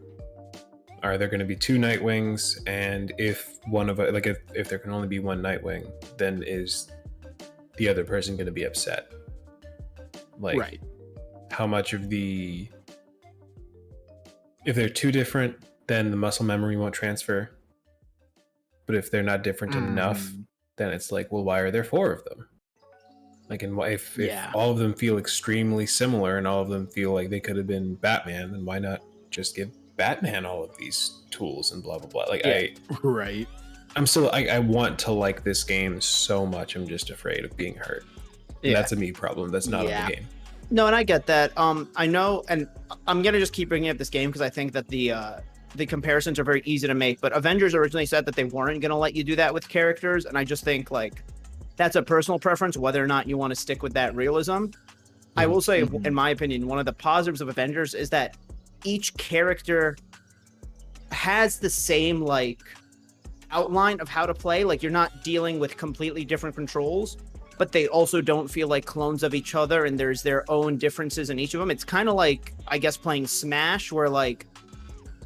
are there going to be 2 Nightwings? And if one of like if there can only be one Nightwing, then is the other person going to be upset? Like, how much of the... If they're too different, then the muscle memory won't transfer. But if they're not different enough, then it's like, well, why are there 4 of them? Like, and if all of them feel extremely similar and all of them feel like they could have been Batman, then why not just give Batman all of these tools and blah, blah, blah. Like, I'm still, I want to like this game so much. I'm just afraid of being hurt. And that's a me problem. That's not on the game. No, and I get that. I know, and I'm going to just keep bringing up this game because I think that the comparisons are very easy to make. But Avengers originally said that they weren't going to let you do that with characters. And I just think, like, that's a personal preference, whether or not you want to stick with that realism. I will say, in my opinion, one of the positives of Avengers is that each character has the same, like, outline of how to play. Like, you're not dealing with completely different controls, but they also don't feel like clones of each other, and there's their own differences in each of them. It's kind of like, I guess, playing Smash, where, like,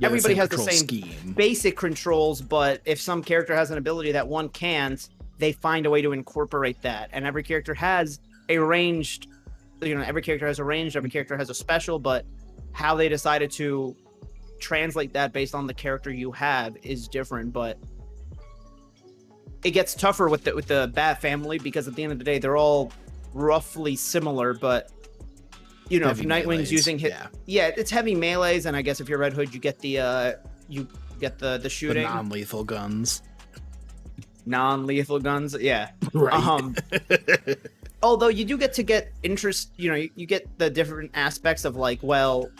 everybody has the same basic controls, but if some character has an ability that one can't, they find a way to incorporate that. And every character has a ranged, every character has a special, but how they decided to translate that based on the character you have is different. But it gets tougher with the Bat family, because at the end of the day, they're all roughly similar, but you know, heavy if Nightwing's melees. Using hit, yeah, it's heavy melees, and I guess if you're Red Hood, you get the shooting, the non-lethal guns. Non-lethal guns, yeah. Right. Although you do get interest, you know, you get the different aspects of like, well,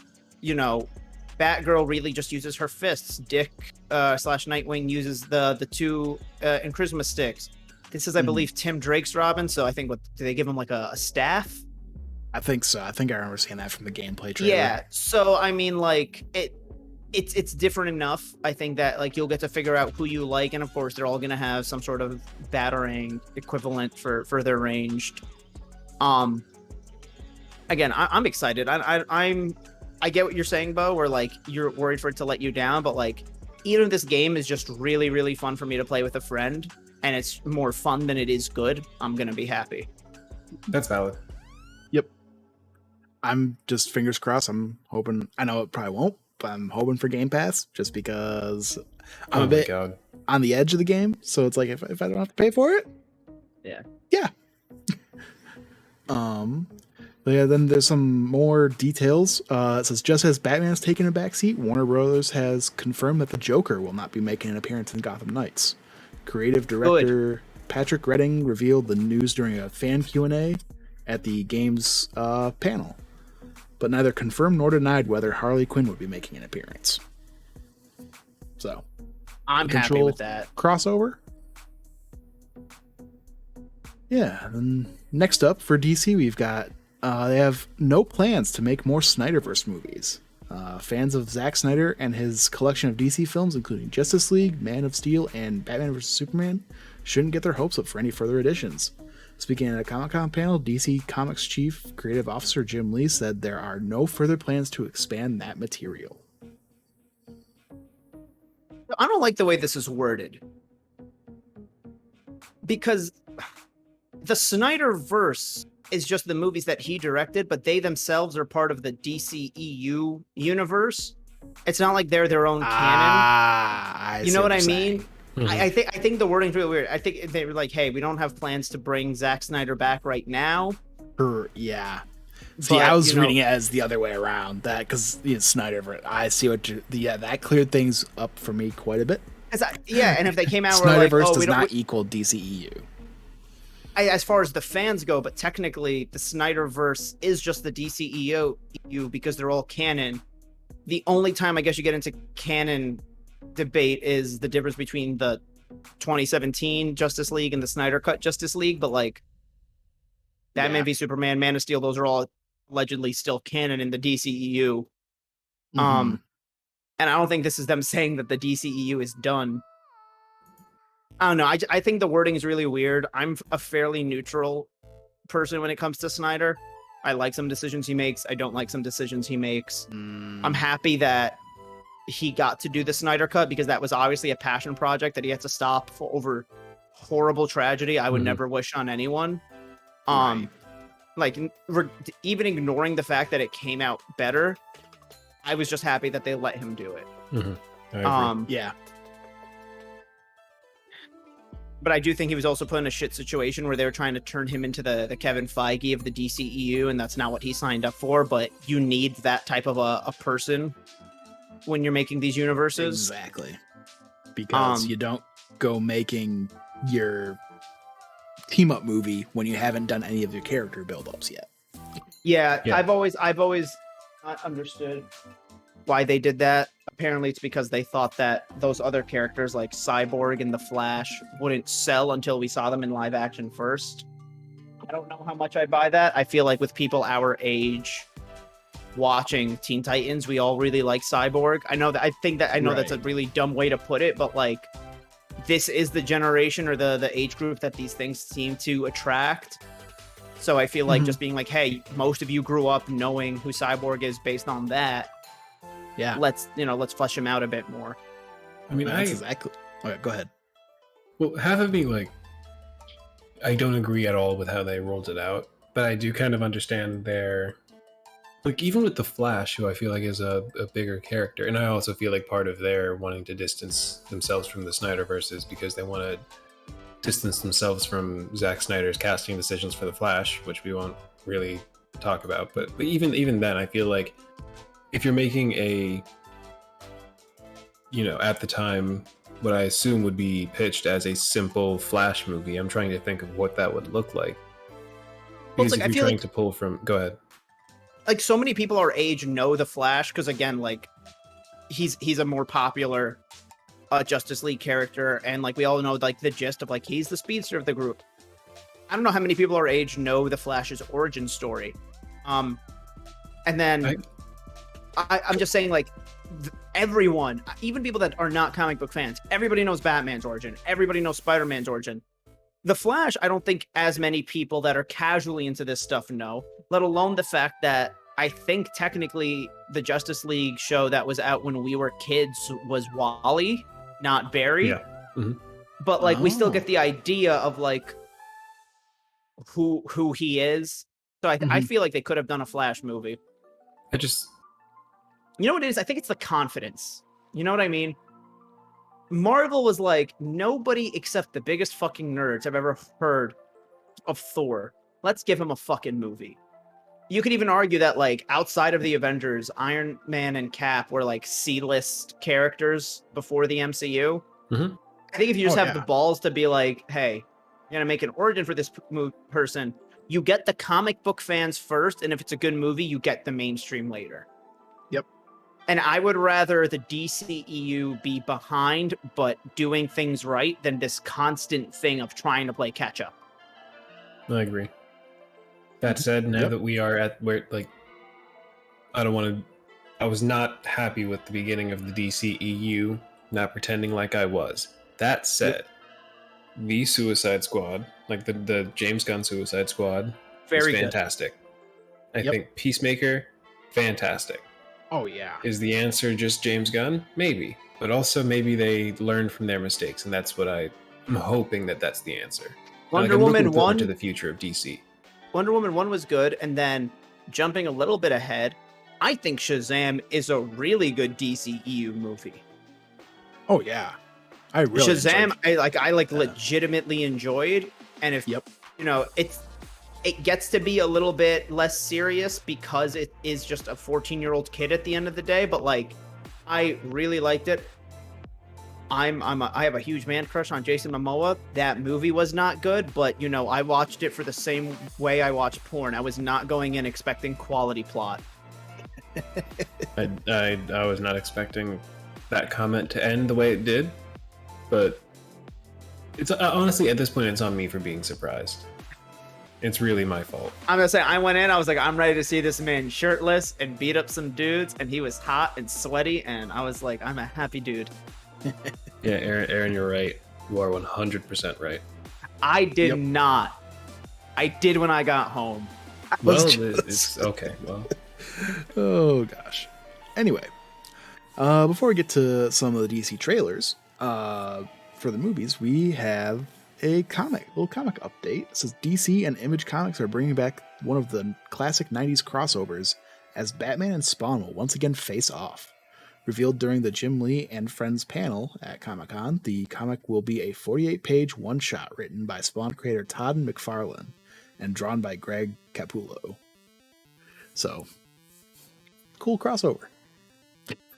you know, Batgirl really just uses her fists. Dick / Nightwing uses the two Charisma sticks. This is, I believe, Tim Drake's Robin. So I think do they give him like a staff? I think so. I think I remember seeing that from the gameplay trailer. Yeah. So I mean, like it's different enough. I think that like you'll get to figure out who you like, and of course they're all gonna have some sort of batarang equivalent for their ranged. Again, I'm excited. I get what you're saying, Bo, where like you're worried for it to let you down, but like even if this game is just really, really fun for me to play with a friend, and it's more fun than it is good, I'm gonna be happy. That's valid. Yep. I'm just fingers crossed. I'm hoping. I know it probably won't, but I'm hoping for Game Pass just because I'm a bit on the edge of the game. So it's like if I don't have to pay for it, yeah. But yeah, then there's some more details. It says, just as Batman has taken a backseat, Warner Bros. Has confirmed that the Joker will not be making an appearance in Gotham Knights. Creative director Patrick Redding revealed the news during a fan Q&A at the game's panel, but neither confirmed nor denied whether Harley Quinn would be making an appearance. So, I'm happy with that. Crossover? Yeah, then next up for DC, we've got they have no plans to make more Snyderverse movies. Fans of Zack Snyder and his collection of DC films, including Justice League, Man of Steel, and Batman vs. Superman, shouldn't get their hopes up for any further additions. Speaking at a Comic-Con panel, DC Comics Chief Creative Officer Jim Lee said there are no further plans to expand that material. I don't like the way this is worded, because the Snyderverse is just the movies that he directed, but they themselves are part of the DCEU universe. It's not like they're their own canon. You know what I mean? Mm-hmm. I think the wording's really weird. I think they were like, hey, we don't have plans to bring Zack Snyder back right now. Yeah. See, I was reading it as the other way around. That because Snyder, I see what that cleared things up for me quite a bit. And if they came out, Snyderverse does not equal DCEU. As far as the fans go, but technically the Snyderverse is just the DCEU because they're all canon. The only time I guess you get into canon debate is the difference between the 2017 Justice League and the Snyder Cut Justice League, but like Batman v Superman, Man of Steel, those are all allegedly still canon in the DCEU. And I don't think this is them saying that the DCEU is done. I don't know. I think the wording is really weird. I'm a fairly neutral person when it comes to Snyder. I like some decisions he makes. I don't like some decisions he makes. I'm happy that he got to do the Snyder Cut because that was obviously a passion project that he had to stop for over horrible tragedy I would never wish on anyone. Like even ignoring the fact that it came out better, I was just happy that they let him do it. Yeah. But I do think he was also put in a shit situation where they were trying to turn him into the Kevin Feige of the DCEU, and that's not what he signed up for. But you need that type of a person when you're making these universes. Exactly. Because you don't go making your team-up movie when you haven't done any of your character build-ups yet. Yeah. I've always not understood why they did that. Apparently it's because they thought that those other characters like Cyborg and the Flash wouldn't sell until we saw them in live action first. I don't know how much I buy that. I feel like with people our age watching Teen Titans, we all really like Cyborg. I know that's a really dumb way to put it, but like this is the generation or the age group that these things seem to attract. So I feel like just being like, hey, most of you grew up knowing who Cyborg is based on that. Yeah. Let's flesh him out a bit more. I mean, that's exactly. Okay, go ahead. Well, half of me, like, I don't agree at all with how they rolled it out, but I do kind of understand their, like, even with the Flash, who I feel like is a bigger character, and I also feel like part of their wanting to distance themselves from the Snyderverse is because they want to distance themselves from Zack Snyder's casting decisions for The Flash, which we won't really talk about. But even then, I feel like if you're making a, at the time, what I assume would be pitched as a simple Flash movie, I'm trying to think of what that would look like. Because if you're trying to pull from... Go ahead. Like, so many people our age know The Flash, because, again, like, he's a more popular Justice League character, and, like, we all know, like, the gist of, like, he's the speedster of the group. I don't know how many people our age know The Flash's origin story. And then... I'm just saying, like, everyone, even people that are not comic book fans, everybody knows Batman's origin. Everybody knows Spider-Man's origin. The Flash, I don't think as many people that are casually into this stuff know, let alone the fact that I think technically the Justice League show that was out when we were kids was Wally, not Barry. Yeah. Mm-hmm. But, like, we still get the idea of, like, who he is. So I feel like they could have done a Flash movie. You know what it is? I think it's the confidence. You know what I mean? Marvel was like, nobody except the biggest fucking nerds have ever heard of Thor. Let's give him a fucking movie. You could even argue that, like, outside of the Avengers, Iron Man and Cap were, like, C-list characters before the MCU. Mm-hmm. I think if you just have the balls to be like, hey, you're going to make an origin for this person, you get the comic book fans first, and if it's a good movie, you get the mainstream later. Yep. And I would rather the DCEU be behind, but doing things right, than this constant thing of trying to play catch up. I agree. That said, now that we are at where, like, I was not happy with the beginning of the DCEU, not pretending like I was. That said, the Suicide Squad, like the James Gunn Suicide Squad, very is fantastic. I think Peacemaker, fantastic. Oh, yeah. Is the answer just James Gunn? Maybe. But also maybe they learned from their mistakes, and that's what I'm hoping that's the answer. Wonder Woman 1 to the future of DC. Wonder Woman 1 was good, and then jumping a little bit ahead, I think Shazam is a really good DCEU movie. Oh, yeah. I really Shazam, I legitimately enjoyed, and if it gets to be a little bit less serious because it is just a 14-year-old kid at the end of the day, but, like, I really liked it. I have a huge man crush on Jason Momoa. That movie was not good, but, I watched it for the same way I watch porn. I was not going in expecting quality plot. I was not expecting that comment to end the way it did, but it's honestly, at this point, it's on me for being surprised. It's really my fault. I'm gonna say, I went in, I was like, I'm ready to see this man shirtless and beat up some dudes, and he was hot and sweaty, and I was like, I'm a happy dude. Yeah, Aaron, you're right. You are 100% right. I did not. I did when I got home. It's okay. Well, oh gosh. Anyway, before we get to some of the DC trailers, for the movies, we have a little comic update. It says DC and Image Comics are bringing back one of the classic 90s crossovers as Batman and Spawn will once again face off. Revealed during the Jim Lee and Friends panel at Comic-Con, the comic will be a 48-page one-shot written by Spawn creator Todd McFarlane and drawn by Greg Capullo. So, cool crossover.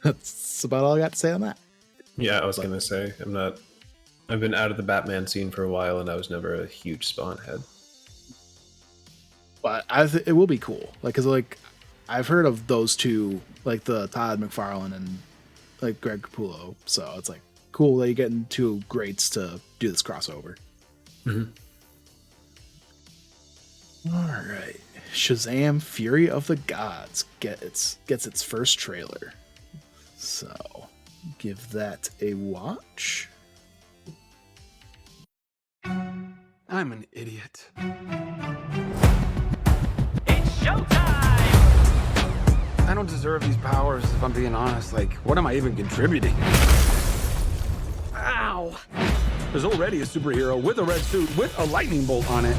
That's about all I got to say on that. Yeah, I was going to say, I've been out of the Batman scene for a while, and I was never a huge Spawn head. But it will be cool. Because I've heard of those two, like the Todd McFarlane and like Greg Capullo. So it's like cool that you're getting two greats to do this crossover. Mm-hmm. All right. Shazam! Fury of the Gods gets its first trailer. So give that a watch. I'm an idiot. It's showtime! I don't deserve these powers, if I'm being honest. Like, what am I even contributing? Ow! There's already a superhero with a red suit with a lightning bolt on it.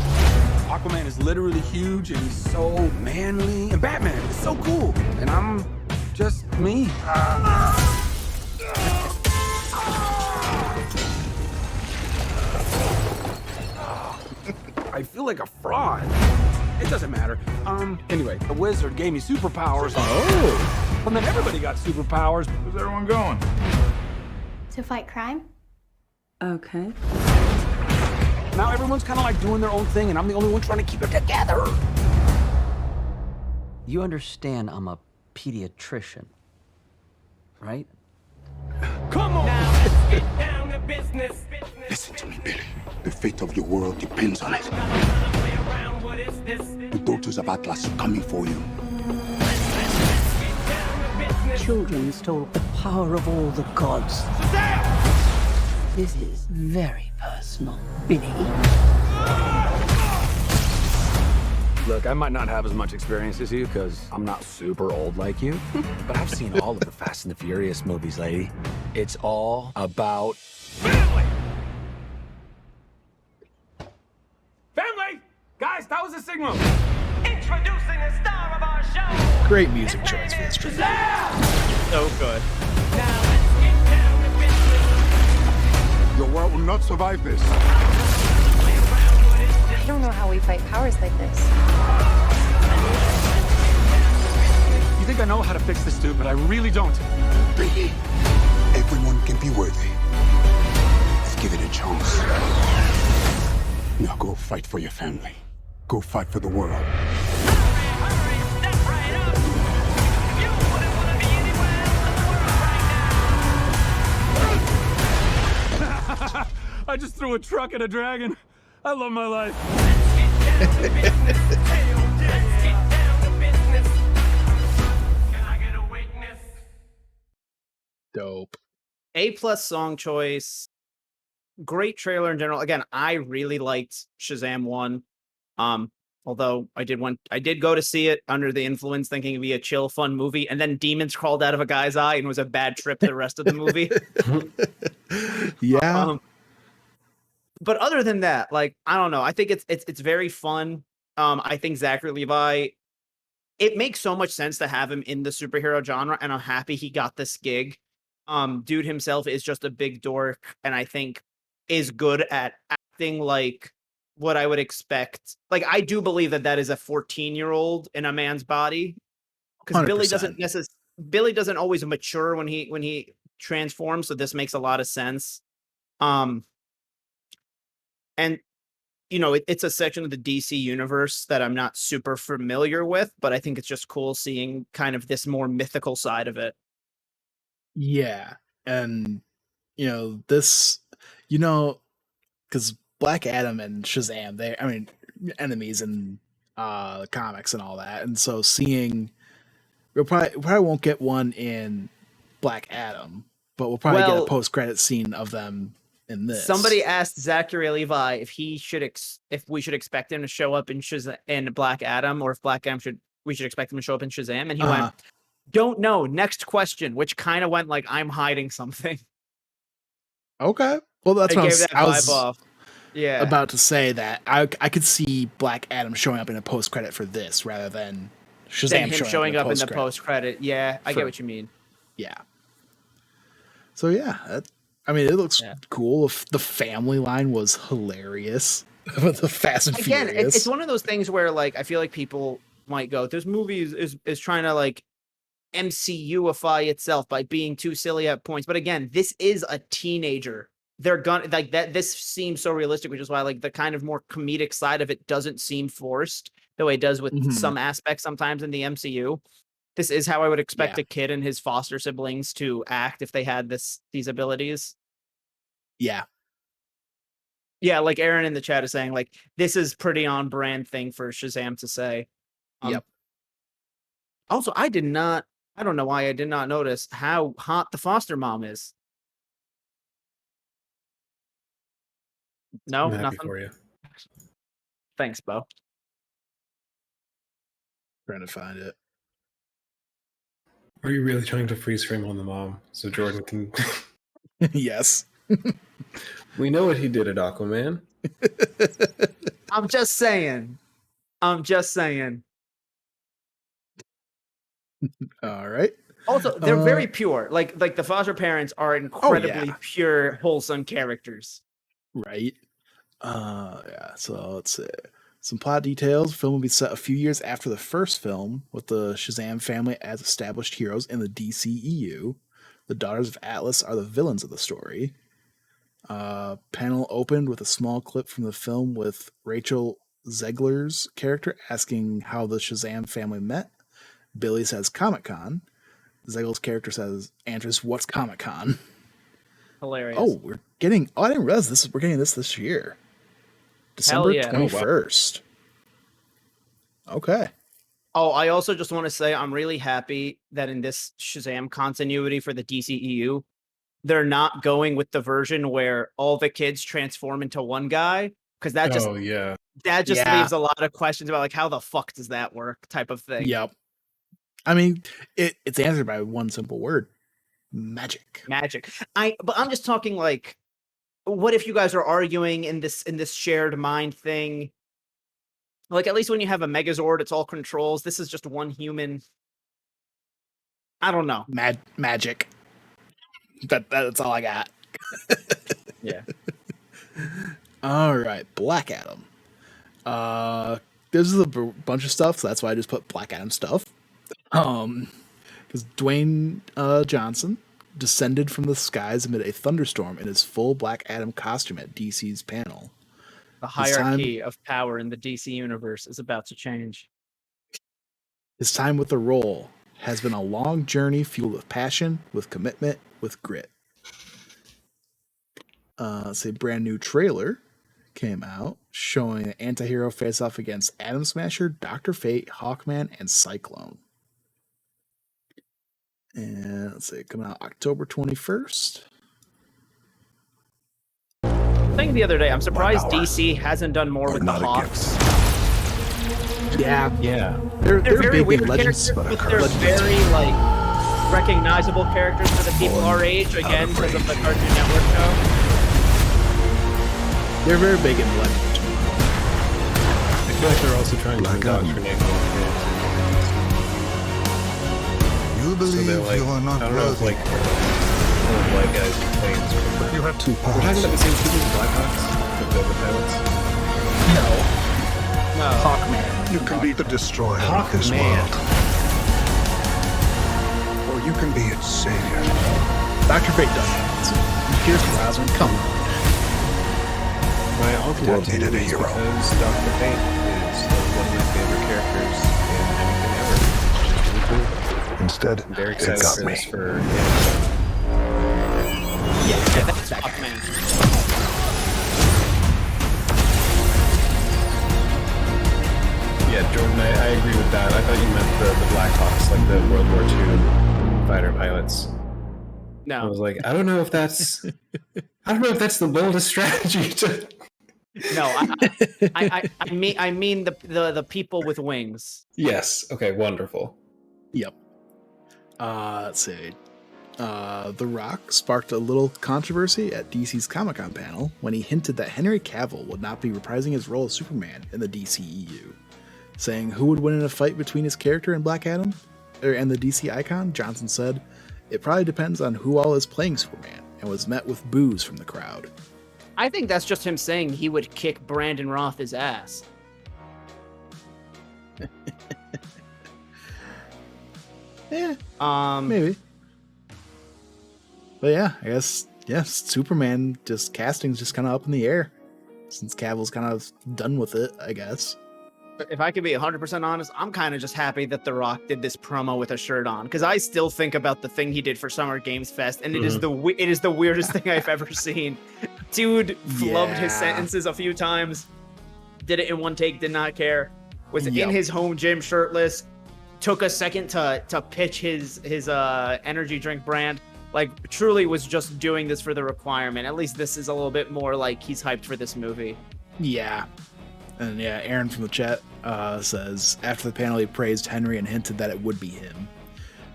Aquaman is literally huge and he's so manly. And Batman is so cool. And I'm just me. I feel like a fraud. It doesn't matter. Anyway, the wizard gave me superpowers. Oh. And then everybody got superpowers. Where's everyone going? To fight crime? Okay. Now everyone's kind of like doing their own thing, and I'm the only one trying to keep it together. You understand I'm a pediatrician, right? Come on! Now let's get down to business. Listen to me, Billy. The fate of your world depends on it. The daughters of Atlas are coming for you. Children stole the power of all the gods. This is very personal, Billy. Look, I might not have as much experience as you, because I'm not super old like you. But I've seen all of the Fast and the Furious movies, lady. It's all about family! Family! Guys, that was a signal! Introducing the star of our show. Great music choice for this trailer. So good. Your world will not survive this. I don't know how we fight powers like this. You think I know how to fix this dude, but I really don't. Billy, everyone can be worthy. Let's give it a chance. Now go fight for your family. Go fight for the world. I just threw a truck at a dragon. I love my life. Dope. A+ song choice. Great trailer in general. Again, I really liked Shazam 1. Although I did go to see it under the influence, thinking it'd be a chill, fun movie, and then demons crawled out of a guy's eye and was a bad trip the rest of the movie. Yeah. But other than that, like, I don't know. I think it's very fun. I think Zachary Levi, it makes so much sense to have him in the superhero genre, and I'm happy he got this gig. Dude himself is just a big dork, and I think is good at acting like what I would expect. Like, I do believe that is a 14-year-old in a man's body, because Billy doesn't always mature when he transforms. So this makes a lot of sense. And you know, it's a section of the DC universe that I'm not super familiar with, but I think it's just cool seeing kind of this more mythical side of it. Yeah. And, you know, this, you know, because Black Adam and Shazam, enemies in the comics and all that. And so seeing, we probably won't get one in Black Adam, but we'll probably get a post-credit scene of them in this. Somebody asked Zachary Levi if we should expect him to show up in Black Adam, or if we should expect him to show up in Shazam, and he went, "Don't know. Next question," which kind of went like, I'm hiding something. Okay, well that's what I was about to say, that I could see Black Adam showing up in a post credit for this rather than Shazam showing up in the post credit. Yeah, I get what you mean. Yeah. So yeah. It looks cool. The family line was hilarious. The Fast and Furious. It's one of those things where, like, I feel like people might go, this movie is trying to, like, MCU-ify itself by being too silly at points. But again, this is a teenager. They're gonna, like, that. This seems so realistic, which is why, like, the kind of more comedic side of it doesn't seem forced the way it does with some aspects sometimes in the MCU. This is how I would expect a kid and his foster siblings to act if they had these abilities. Yeah. Yeah, like Aaron in the chat is saying, like, this is pretty on brand thing for Shazam to say. Yep. Also, I don't know why I did not notice how hot the foster mom is. No, nothing for you. Thanks, Bo. Trying to find it. Are you really trying to freeze frame on the mom so Jordan can? Yes. We know what he did at Aquaman. I'm just saying. All right. Also, they're very pure. Like the foster parents are incredibly pure, wholesome characters. Right. So let's see. Some plot details. The film will be set a few years after the first film, with the Shazam family as established heroes in the DCEU. The Daughters of Atlas are the villains of the story. Panel opened with a small clip from the film with Rachel Zegler's character asking how the Shazam family met. Billy says Comic-Con. Zegler's character answers, "What's Comic-Con?" Hilarious. Oh, I didn't realize we're getting this year. December 21st. Okay. Oh, I also just want to say I'm really happy that in this Shazam continuity for the DCEU, they're not going with the version where all the kids transform into one guy, because that just leaves a lot of questions about like how the fuck does that work type of thing. Yep. I mean, it's answered by one simple word: magic. But I'm just talking like, what if you guys are arguing in this shared mind thing? Like, at least when you have a Megazord, it's all controls. This is just one human. I don't know. Magic. That's all I got. Yeah. All right, Black Adam. This is a bunch of stuff, so that's why I just put Black Adam stuff. Because Dwayne Johnson descended from the skies amid a thunderstorm in his full Black Adam costume at DC's panel. The hierarchy of power in the DC universe is about to change. His time with the role has been a long journey fueled with passion, with commitment, with grit. A brand new trailer came out showing an anti-hero face-off against Atom Smasher, Dr. Fate, Hawkman, and Cyclone. And let's see, coming out October 21st. Saying the other day, I'm surprised DC hasn't done more with the Hawks. Yeah. They're very big weird in Legends, characters, but they're very like recognizable characters for the people our age. Again, because of the Cartoon Network show. They're very big in Legends. I feel like they're also trying to indoctrinate more kids. You believe you are not worthy. Like white guys playing sort of. You have two We're talking about the same people as Blackhawks, the pilots. No. Hawkman. You can be the destroyer of this world. Or you can be its savior. Dr. Fate does it. Here's Rousman. Come on. My ultimate needed a hero. Because Dr. Fate is one of my favorite characters in anything ever. Really cool. Instead, I'm very excited got for me. this for That's Hawkman. Yeah, Jordan, I agree with that. I thought you meant the Blackhawks, like the World War II fighter pilots. No. I was like, I don't know if that's the boldest strategy to. No, I mean the people with wings. Yes. Okay. Wonderful. Yep. Let's see. The Rock sparked a little controversy at DC's Comic-Con panel when he hinted that Henry Cavill would not be reprising his role as Superman in the DCEU. Saying who would win in a fight between his character and Black Adam and the DC icon, Johnson said, "It probably depends on who all is playing Superman," and was met with boos from the crowd. I think that's just him saying he would kick Brandon Roth's ass. Yeah. Maybe. But yeah, I guess Superman casting's just kind of up in the air since Cavill's kind of done with it, I guess. If I could be 100% honest, I'm kind of just happy that The Rock did this promo with a shirt on, because I still think about the thing he did for Summer Games Fest, and it is the weirdest thing I've ever seen. Dude flubbed his sentences a few times, did it in one take, did not care. Was in his home gym shirtless, took a second to pitch his energy drink brand. Like, truly was just doing this for the requirement. At least this is a little bit more like he's hyped for this movie. Yeah. And yeah, Aaron from the chat says, after the panel, he praised Henry and hinted that it would be him.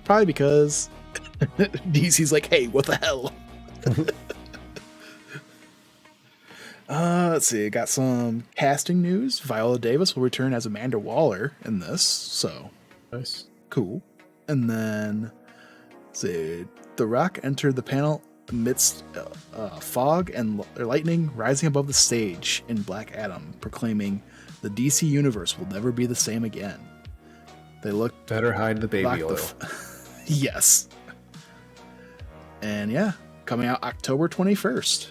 Probably because DC's like, hey, what the hell? Let's see, got some casting news. Viola Davis will return as Amanda Waller in this, so nice. Cool. And then, let's see, The Rock entered the panel amidst fog and lightning rising above the stage in Black Adam, proclaiming the DC universe will never be the same again. They look better hide the baby oil. Yes. And yeah, coming out October 21st.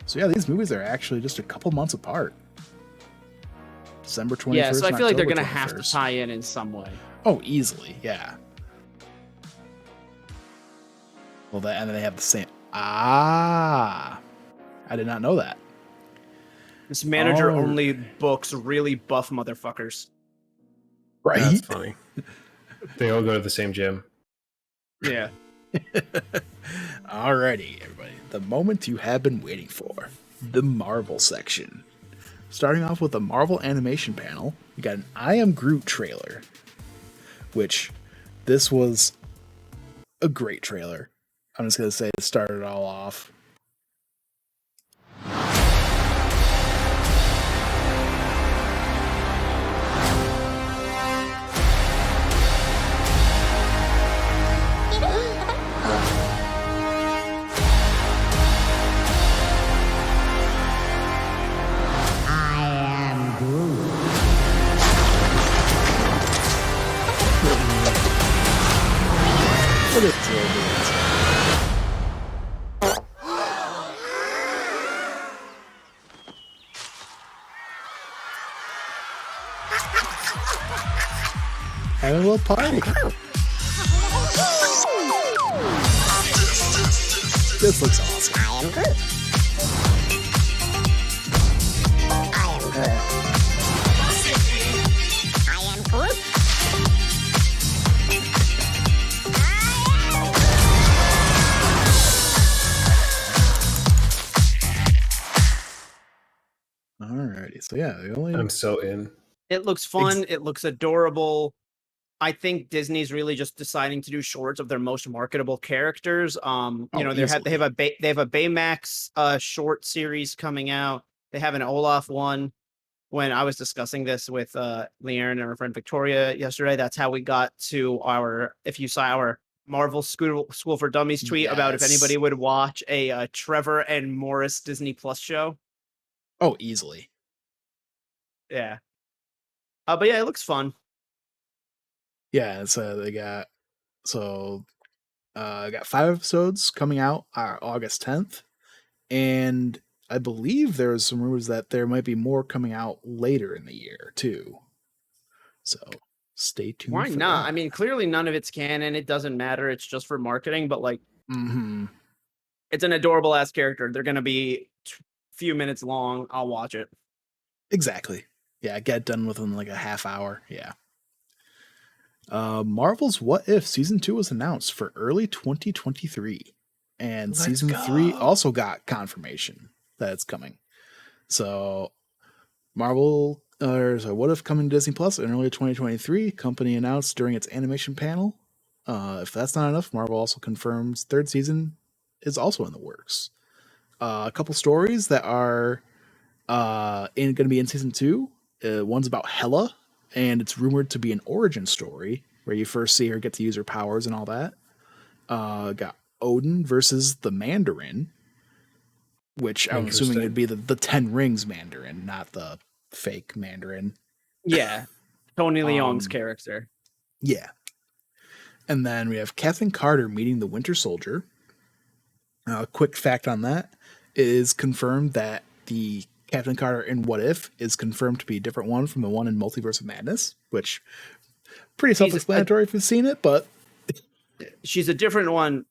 So yeah, these movies are actually just a couple months apart. December 21st. Yeah, so I feel like they're going to 21st. have to tie in some way. Oh, easily, yeah. Well, and then they have the same. I did not know that. This manager only books really buff motherfuckers. Right? That's funny. They all go to the same gym. Yeah. Alrighty, everybody. The moment you have been waiting for. The Marvel section. Starting off with the Marvel animation panel, we got an I Am Groot trailer. Which, this was a great trailer. I'm just going to say it started it all off. Look at this little dude. Having a little party. This looks awesome. I am Groot. I am Groot. I am Groot. Alrighty, so yeah, I'm so in. It looks fun. It looks adorable. I think Disney's really just deciding to do shorts of their most marketable characters. You know, they have a Baymax short series coming out. They have an Olaf one. When I was discussing this with Leanne and our friend Victoria yesterday, that's how we got to our. If you saw our Marvel School for Dummies tweet about if anybody would watch a Trevor and Morris Disney Plus show. Oh, easily. Yeah. But yeah, it looks fun. Yeah, so they got got 5 episodes coming out August 10th, and I believe there's some rumors that there might be more coming out later in the year too. So stay tuned. Why for not? that. I mean, clearly none of it's canon. It doesn't matter. It's just for marketing. But like, it's an adorable ass character. They're gonna be few minutes long. I'll watch it. Exactly. Yeah, get it done within like a half hour. Yeah. Marvel's What If Season 2 was announced for early 2023. And Season 3 also got confirmation that it's coming. So What If coming to Disney Plus in early 2023, company announced during its animation panel. If that's not enough, Marvel also confirms 3rd season is also in the works. A couple stories that are going to be in Season 2. One's about Hela, and it's rumored to be an origin story where you first see her get to use her powers and all that. Got Odin versus the Mandarin, which I'm assuming would be the 10 Rings Mandarin, not the fake Mandarin. Yeah. Tony Leung's character. Yeah. And then we have Captain Carter meeting the Winter Soldier. Quick fact on that is confirmed that the Captain Carter in What If is confirmed to be a different one from the one in Multiverse of Madness, which pretty self-explanatory if you've seen it, but she's a different one,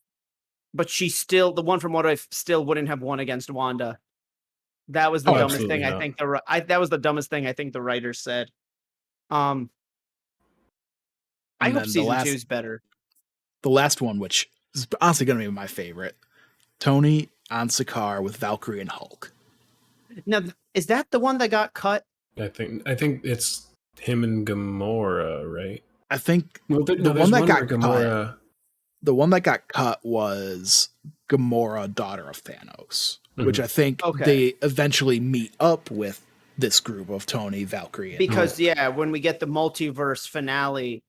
but she's still the one from What If still wouldn't have won against Wanda. That was the dumbest thing. Not. I think that was the dumbest thing I think the writers said. I hope season 2 is better. The last one, which is honestly going to be my favorite, Tony on Sakaar with Valkyrie and Hulk. Now, is that the one that got cut? I think it's him and Gamora, right? I think the one that got cut. The one that got cut was Gamora, daughter of Thanos, which I think they eventually meet up with this group of Tony, Valkyrie, and because when we get the multiverse finale,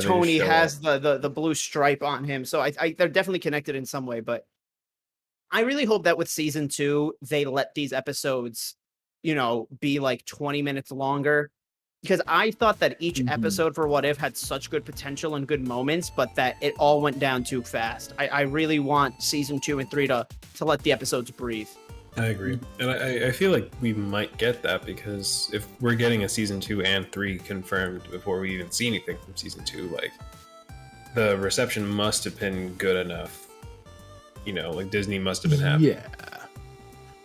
Tony has the blue stripe on him, so I they're definitely connected in some way. But I really hope that with season 2, they let these episodes, be like 20 minutes longer. Because I thought that each episode for What If had such good potential and good moments, but that it all went down too fast. I really want season 2 and 3 to let the episodes breathe. I agree. And I feel like we might get that, because if we're getting a season 2 and 3 confirmed before we even see anything from season 2, like, the reception must have been good enough. Like, Disney must have been happy. Yeah.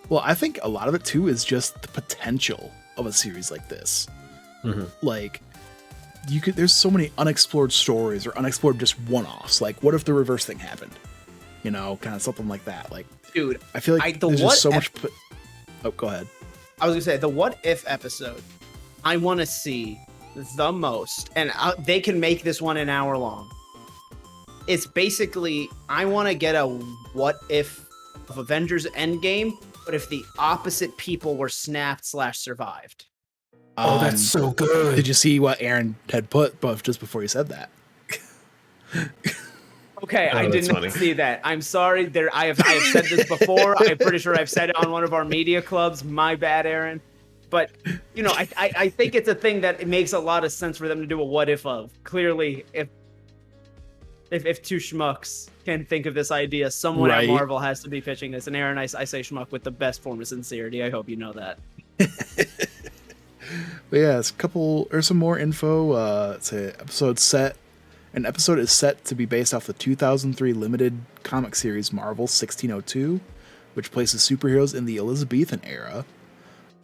Well, I think a lot of it too is just the potential of a series like this. Like, there's so many unexplored stories or unexplored just one-offs. Like, what if the reverse thing happened? Kind of something like that. Like, dude, I feel like there's just so much. Oh, go ahead. I was gonna say the What If episode. I want to see the most, and they can make this one an hour long. It's basically, I want to get a what if of Avengers Endgame, but if the opposite people were snapped/survived. Oh, that's so good. Did you see what Aaron had put just before you said that? Okay, I did not see that. I'm sorry. I have said this before. I'm pretty sure I've said it on one of our media clubs. My bad, Aaron. But I think it's a thing that it makes a lot of sense for them to do a what if of. Clearly, if two schmucks can think of this idea, someone at Marvel has to be pitching this. And Aaron, I say schmuck with the best form of sincerity. I hope you know that. But yeah, there's some more info. It's an episode is set to be based off the 2003 limited comic series Marvel 1602, which places superheroes in the Elizabethan era.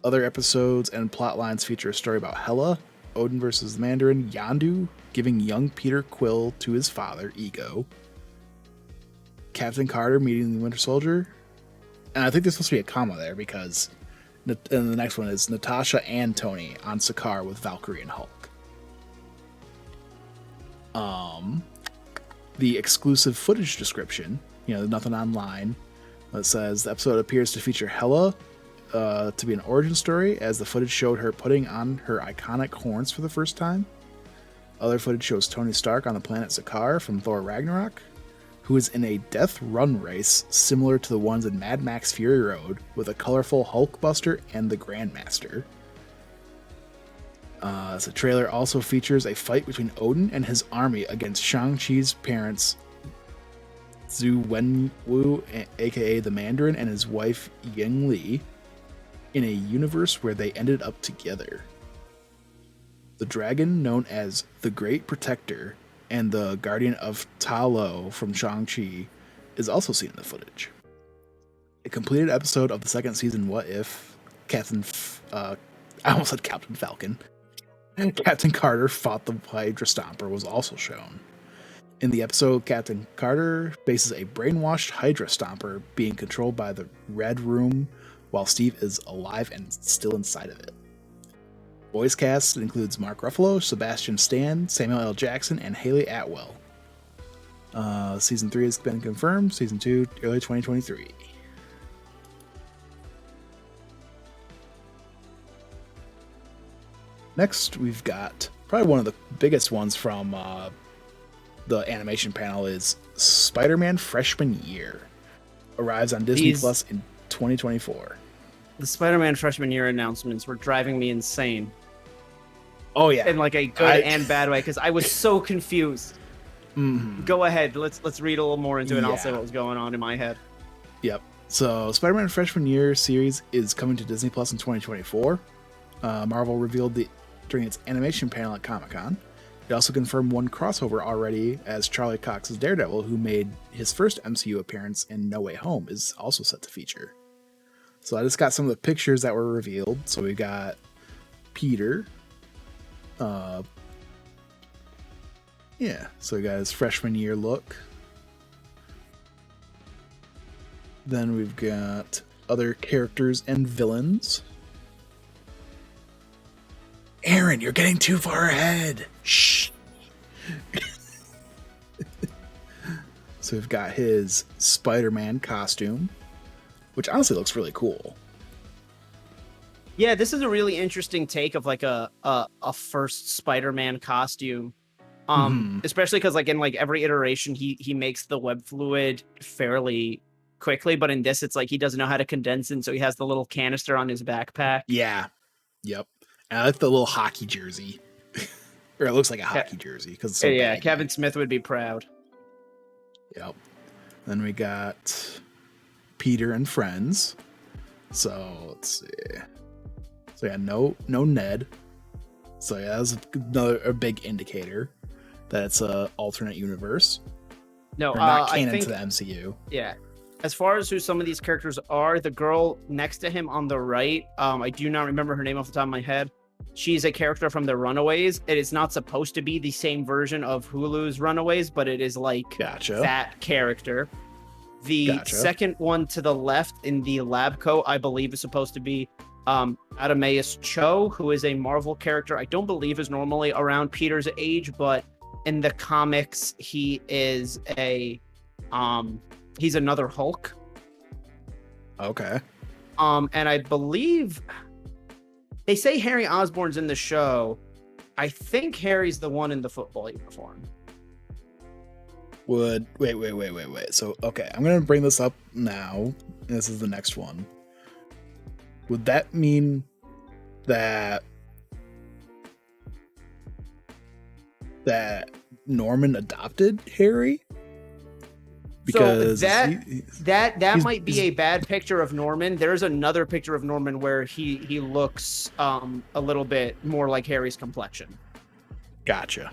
Other episodes and plot lines feature a story about Hela, Odin versus the Mandarin, Yondu giving young Peter Quill to his father, Ego, Captain Carter meeting the Winter Soldier, and I think there's supposed to be a comma there because and the next one is Natasha and Tony on Sakaar with Valkyrie and Hulk. The exclusive footage description, nothing online, that says the episode appears to feature Hela to be an origin story, as the footage showed her putting on her iconic horns for the first time. Other footage shows Tony Stark on the planet Sakaar from Thor Ragnarok, who is in a death run race similar to the ones in Mad Max Fury Road with a colorful Hulkbuster and the Grandmaster. The trailer also features a fight between Odin and his army against Shang-Chi's parents, Zhu Wenwu, aka the Mandarin, and his wife Ying Li, in a universe where they ended up together. The dragon, known as the Great Protector and the Guardian of Ta Lo from Shang-Chi, is also seen in the footage. A completed episode of the second season What If I almost said Captain Falcon. Captain Carter fought the Hydra Stomper was also shown. In the episode, Captain Carter faces a brainwashed Hydra Stomper being controlled by the Red Room while Steve is alive and still inside of it. Voice cast includes Mark Ruffalo, Sebastian Stan, Samuel L. Jackson, and Haley Atwell. Season 3 has been confirmed. Season 2, early 2023. Next, we've got probably one of the biggest ones from the animation panel is Spider-Man Freshman Year. Arrives on Disney Plus in 2024. The Spider-Man Freshman Year announcements were driving me insane. Oh yeah, in like a good and bad way, because I was so confused. Go ahead, let's read a little more into it, and I'll say what was going on in my head. Yep. So, Spider-Man Freshman Year series is coming to Disney Plus in 2024. Marvel revealed during its animation panel at Comic-Con. It also confirmed one crossover already, as Charlie Cox's Daredevil, who made his first MCU appearance in No Way Home, is also set to feature. So I just got some of the pictures that were revealed. So we got Peter. So we got his freshman year look. Then we've got other characters and villains. Aaron, you're getting too far ahead. Shh. So we've got his Spider-Man costume, which honestly looks really cool. Yeah, this is a really interesting take of like a first Spider-Man costume. Especially because like in like every iteration he makes the web fluid fairly quickly, but in this, it's like he doesn't know how to condense it, so he has the little canister on his backpack. Yeah. Yep. And I like the little hockey jersey. Or it looks like a hockey jersey because it's so baggy. Kevin Smith would be proud. Yep. Then we got Peter and friends. So let's see. So yeah, no Ned. So yeah, that's a big indicator that it's a alternate universe. No, or not canon I think, to the MCU. Yeah. As far as who some of these characters are, the girl next to him on the right, I do not remember her name off the top of my head. She's a character from the Runaways. It is not supposed to be the same version of Hulu's Runaways, but it is like that character. The second one to the left in the lab coat, I believe, is supposed to be Adameus Cho, who is a Marvel character. I don't believe is normally around Peter's age, but in the comics, he is he's another Hulk. Okay. And I believe they say Harry Osborn's in the show. I think Harry's the one in the football uniform. Wait. So, okay, I'm going to bring this up now. This is the next one. Would that mean that Norman adopted Harry? Because so that might be a bad picture of Norman. There's another picture of Norman where he looks a little bit more like Harry's complexion. Gotcha.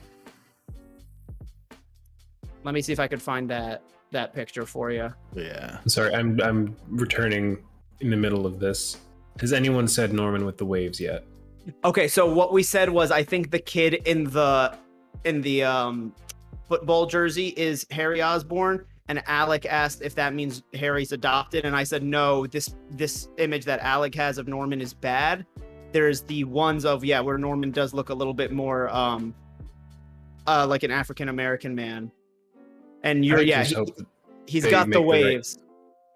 Let me see if I could find that picture for you. Yeah. Sorry, I'm returning in the middle of this. Has anyone said Norman with the waves yet? Okay, so what we said was I think the kid in the football jersey is Harry Osborn, and Alec asked if that means Harry's adopted, and I said no. This image that Alec has of Norman is bad. There's the ones of where Norman does look a little bit more like an African American man, and he's got the waves.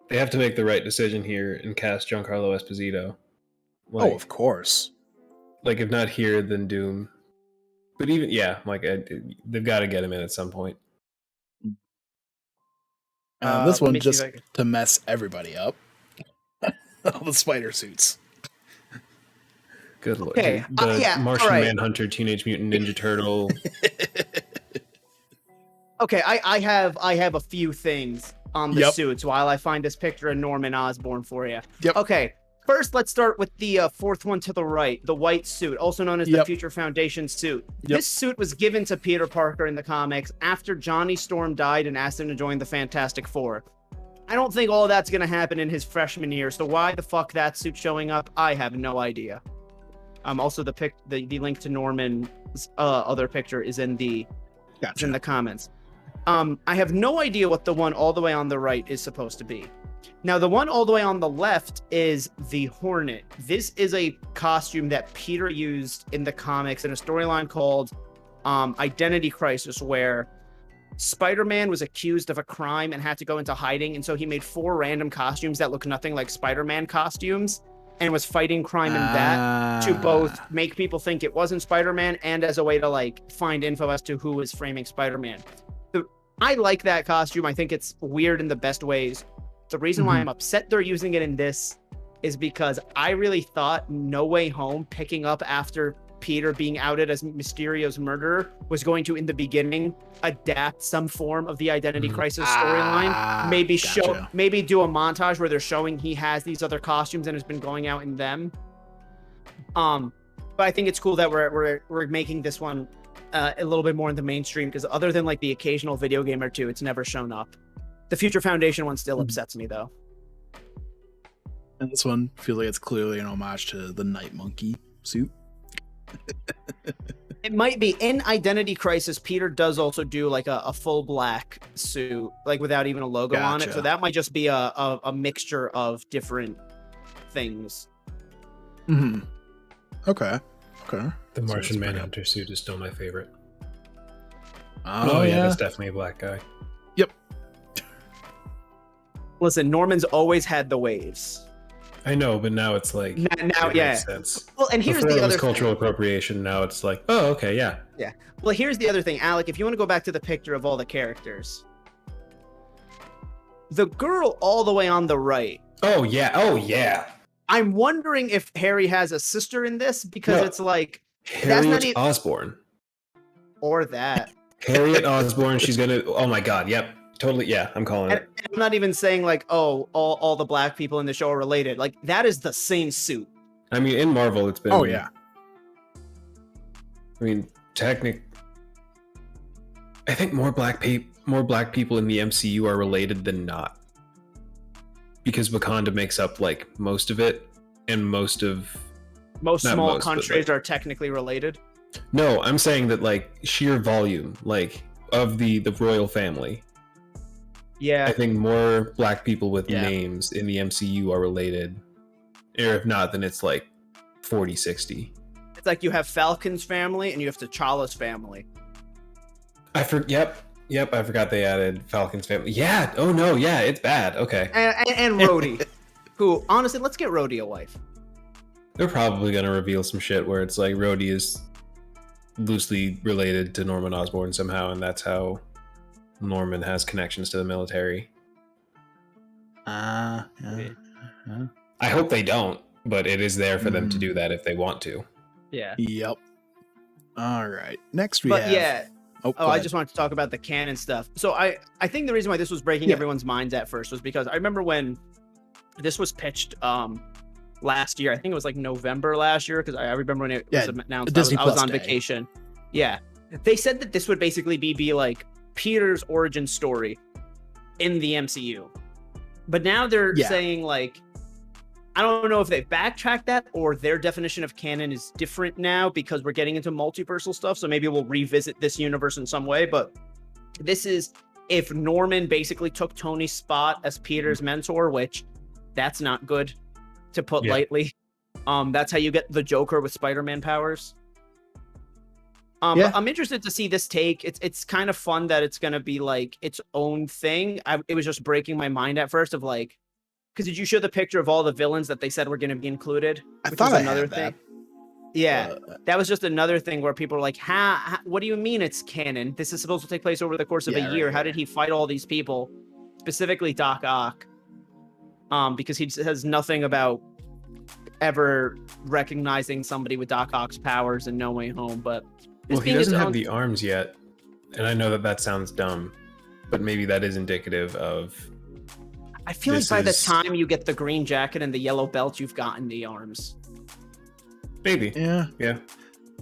They have to make the right decision here and cast Giancarlo Esposito. Like, of course. Like, if not here, then Doom. But even, they've got to get him in at some point. This one just to mess everybody up. All the spider suits. Good lord. Okay. The Martian Manhunter, Teenage Mutant Ninja Turtle. Okay, I have a few things on the suits while I find this picture of Norman Osborn for you. Yep. Okay, first let's start with the fourth one to the right, the white suit, also known as the Future Foundation suit. This suit was given to Peter Parker in the comics after Johnny Storm died and asked him to join the Fantastic Four. I don't think all of that's going to happen in his freshman year, so why the fuck that suit showing up, I have no idea. Also, the link to Norman's other picture is in the comments. I have no idea what the one all the way on the right is supposed to be. Now, the one all the way on the left is the Hornet. This is a costume that Peter used in the comics in a storyline called Identity Crisis, where Spider-Man was accused of a crime and had to go into hiding, and so he made 4 random costumes that look nothing like Spider-Man costumes and was fighting crime in that to both make people think it wasn't Spider-Man and as a way to find info as to who was framing Spider-Man. I like that costume. I think it's weird in the best ways. The reason why I'm upset they're using it in this is because I really thought No Way Home, picking up after Peter being outed as Mysterio's murderer, was going to, in the beginning, adapt some form of the Identity Crisis storyline. Maybe do a montage where they're showing he has these other costumes and has been going out in them. But I think it's cool that we're making this one a little bit more in the mainstream, because other than the occasional video game or two, it's never shown up. The Future Foundation one still upsets me though. And this one feels like it's clearly an homage to the Night Monkey suit. It might be. In Identity Crisis, Peter does also do a full black suit, without even a logo on it. So that might just be a mixture of different things. Okay. The Martian Manhunter suit is still my favorite. Oh yeah, that's definitely a black guy. Yep. Listen, Norman's always had the waves. I know, but now it's makes sense. Well, and here's Before the it was other cultural appropriation. Now it's oh, okay, yeah. Yeah. Well, here's the other thing, Alec. If you want to go back to the picture of all the characters, the girl all the way on the right. Oh yeah. I'm wondering if Harry has a sister in this because it's like that's not Harriet Osborn. Or that. Harriet Osborn. She's gonna. Oh my god. Yep. Totally. Yeah. I'm calling it. And I'm not even saying like, oh, all the black people in the show are related. Like that is the same suit. I mean, in Marvel, it's been. Oh yeah. I mean, I think more black people in the MCU are related than not, because Wakanda makes up like most of it, and most small countries are technically related. No, I'm saying that like sheer volume, like of the royal family. Yeah, I think more black people with names in the MCU are related, or if not, then it's like 40-60. It's like you have Falcon's family and you have T'Challa's family. Yep, I forgot they added Falcon's family. Yeah, oh no, yeah, it's bad. Okay. And Rhodey, who, honestly, let's get Rhodey a wife. They're probably going to reveal some shit where it's like Rhodey is loosely related to Norman Osborn somehow, and that's how Norman has connections to the military. Yeah. I hope they don't, but it is there for them to do that if they want to. Yeah. Yep. All right. Next we have... Yeah. I just wanted to talk about the canon stuff. So I think the reason why this was breaking everyone's minds at first was because I remember when this was pitched last year. I think it was like November last year, because I remember when it was announced. I was on vacation. Yeah. They said that this would basically be like Peter's origin story in the MCU. But now they're saying like, I don't know if they backtracked that or their definition of canon is different now because we're getting into multiversal stuff. So maybe we'll revisit this universe in some way. But this is if Norman basically took Tony's spot as Peter's mentor, which that's not good to put lightly. That's how you get the Joker with Spider-Man powers. But I'm interested to see this take. It's kind of fun that it's going to be like its own thing. It was just breaking my mind at first of like, because did you show the picture of all the villains that they said were going to be included? I thought I had thing. that. Yeah, that was just another thing where people were like, what do you mean it's canon? This is supposed to take place over the course of a year. Right, How did he fight all these people? Specifically Doc Ock. Because he has nothing about ever recognizing somebody with Doc Ock's powers in No Way Home. But he doesn't have the arms yet. And I know that sounds dumb, but maybe that is indicative of... I feel like by the time you get the green jacket and the yellow belt, you've gotten the arms. Maybe. Yeah.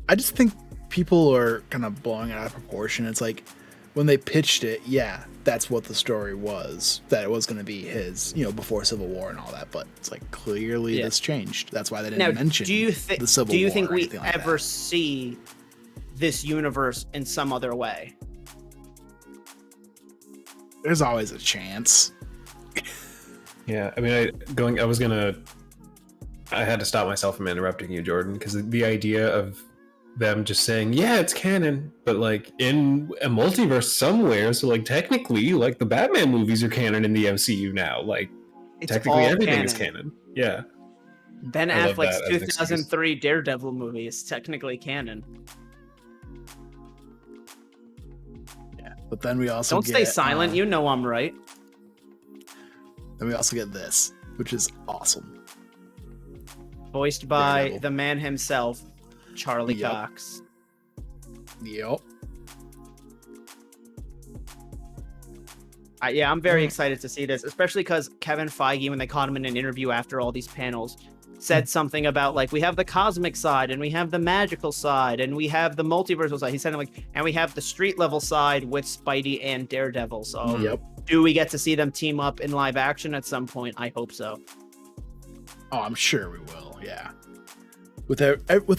I just think people are kind of blowing it out of proportion. It's like when they pitched it, that's what the story was. That it was going to be his, before Civil War and all that. But it's like clearly this changed. That's why they didn't mention the Civil War. Do you think we like ever see this universe in some other way? There's always a chance. Yeah, I mean, I had to stop myself from interrupting you, Jordan, because the idea of them just saying, it's canon, but like in a multiverse somewhere, so like technically, like the Batman movies are canon in the MCU now. Like it's technically everything is canon. Yeah. Ben Affleck's 2003 Daredevil movie is technically canon. Yeah, but then we also don't stay silent. You know I'm right. Then we also get this, which is awesome. Voiced by the man himself, Charlie Cox. Yep. I'm very excited to see this, especially because Kevin Feige, when they caught him in an interview after all these panels, said something about like, we have the cosmic side and we have the magical side and we have the multiversal side. He said like, and we have the street level side with Spidey and Daredevil. So do we get to see them team up in live action at some point? I hope so. Oh, I'm sure we will. Yeah. With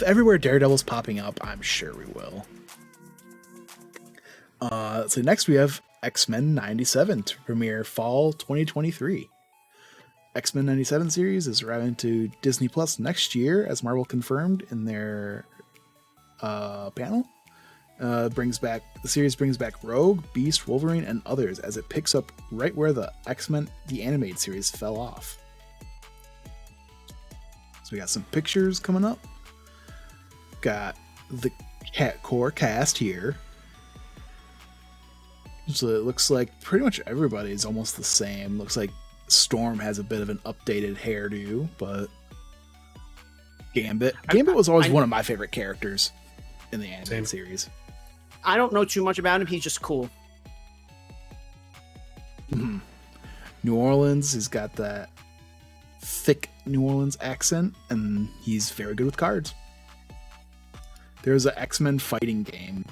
everywhere Daredevil's popping up, I'm sure we will. So next we have X-Men 97 to premiere fall 2023. X-Men 97 series is arriving to Disney Plus next year, as Marvel confirmed in their panel. The series brings back Rogue, Beast, Wolverine, and others as it picks up right where the X-Men the animated series fell off. So we got some pictures coming up. Got the core cast here. So it looks like pretty much everybody is almost the same. Looks like Storm has a bit of an updated hairdo, but Gambit was always one of my favorite characters in the animated series. I don't know too much about him. He's just cool. Mm-hmm. New Orleans, he's got that thick New Orleans accent, and he's very good with cards. There's an X-Men fighting game,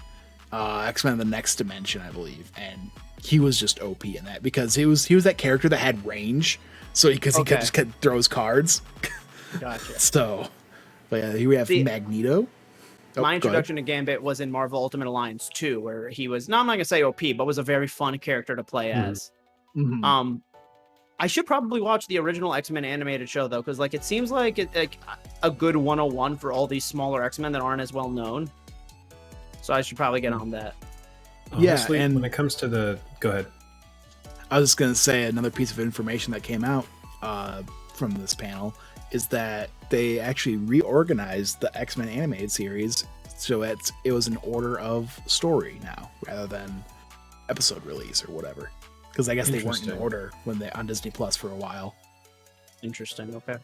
X-Men the Next Dimension, I believe, and he was just OP in that because he was that character that had range, so he just throws cards. Gotcha. So, but yeah, here we have Magneto. My introduction to Gambit was in Marvel Ultimate Alliance 2, where he was, no, I'm not going to say OP, but was a very fun character to play as. Mm-hmm. I should probably watch the original X-Men animated show, though, because it seems like a good 101 for all these smaller X-Men that aren't as well known. So I should probably get on that. Honestly, and when it comes to go ahead. I was just going to say another piece of information that came out from this panel is that they actually reorganized the X-Men animated series so it was an order of story now rather than episode release or whatever, because I guess they weren't in order when they on Disney Plus for a while. Interesting. Okay.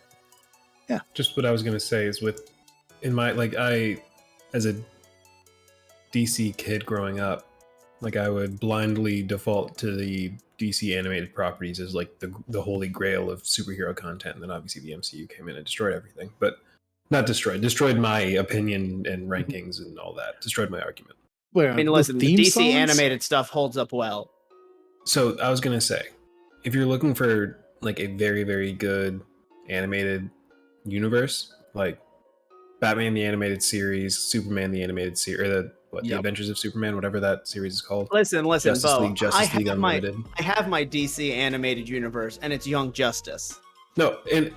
Yeah. Just what I was going to say is I as a DC kid growing up, I would blindly default to the DC animated properties as the holy grail of superhero content, and then obviously the MCU came in and destroyed everything. But not destroyed my opinion and rankings and all that. Destroyed my argument. I mean, listen, the DC animated stuff holds up well. So I was gonna say, if you're looking for a very, very good animated universe, like Batman the animated series, Superman the animated series, or the Adventures of Superman, whatever that series is called. Listen, Justice Bo. League Unlimited. I have my DC animated universe, and it's Young Justice. No, and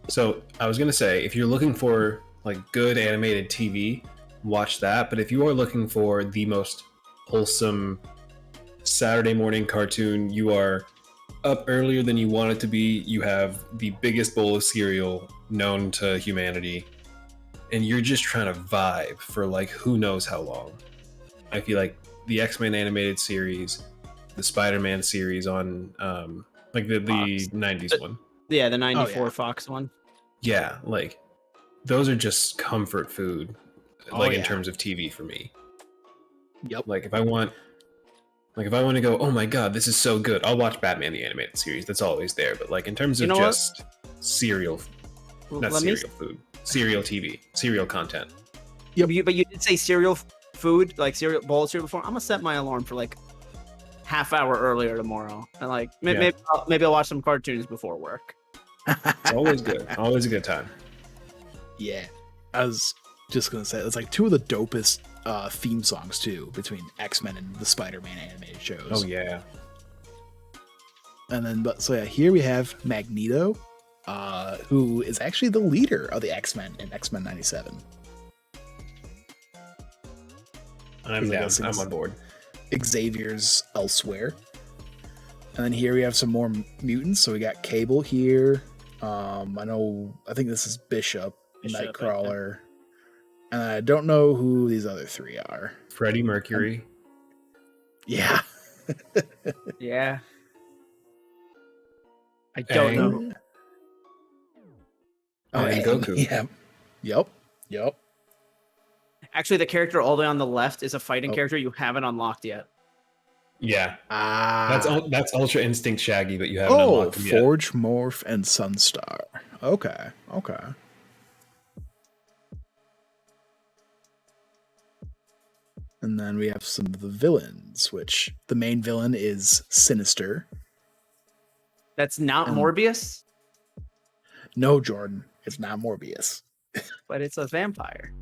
so I was gonna say, if you're looking for good animated TV, watch that. But if you are looking for the most wholesome Saturday morning cartoon, you are up earlier than you want it to be. You have the biggest bowl of cereal known to humanity, and you're just trying to vibe for who knows how long. I feel like the X-Men animated series, the Spider-Man series on the 90s one. Yeah, the 94 Fox one. Yeah, those are just comfort food in terms of TV for me. Yep. If I want to go, oh my god, this is so good, I'll watch Batman the animated series. That's always there. But in terms of just cereal food, cereal TV, cereal content. Yeah, but you did say cereal food, cereal bowl of cereal before. I'm gonna set my alarm for half hour earlier tomorrow, and maybe I'll watch some cartoons before work. It's always good. Always a good time. Yeah, I was just gonna say it's two of the dopest theme songs too between X-Men and the Spider-Man animated shows. Oh yeah. And then, here we have Magneto, who is actually the leader of the X-Men in X-Men 97. I'm down. I'm on board. Xavier's elsewhere. And then here we have some more mutants. So we got Cable here. I think this is Bishop Nightcrawler. And I don't know who these other three are. Freddie Mercury. Yeah. Yeah. I don't know. And Goku. Yeah. Yep. Actually, the character all the way on the left is a fighting character you haven't unlocked yet. Yeah. That's Ultra Instinct Shaggy, but you haven't unlocked him yet. Forge, Morph, and Sunstar. Okay. And then we have some of the villains, which the main villain is Sinister. That's not Morbius? No, Jordan. It's not Morbius. But it's a vampire.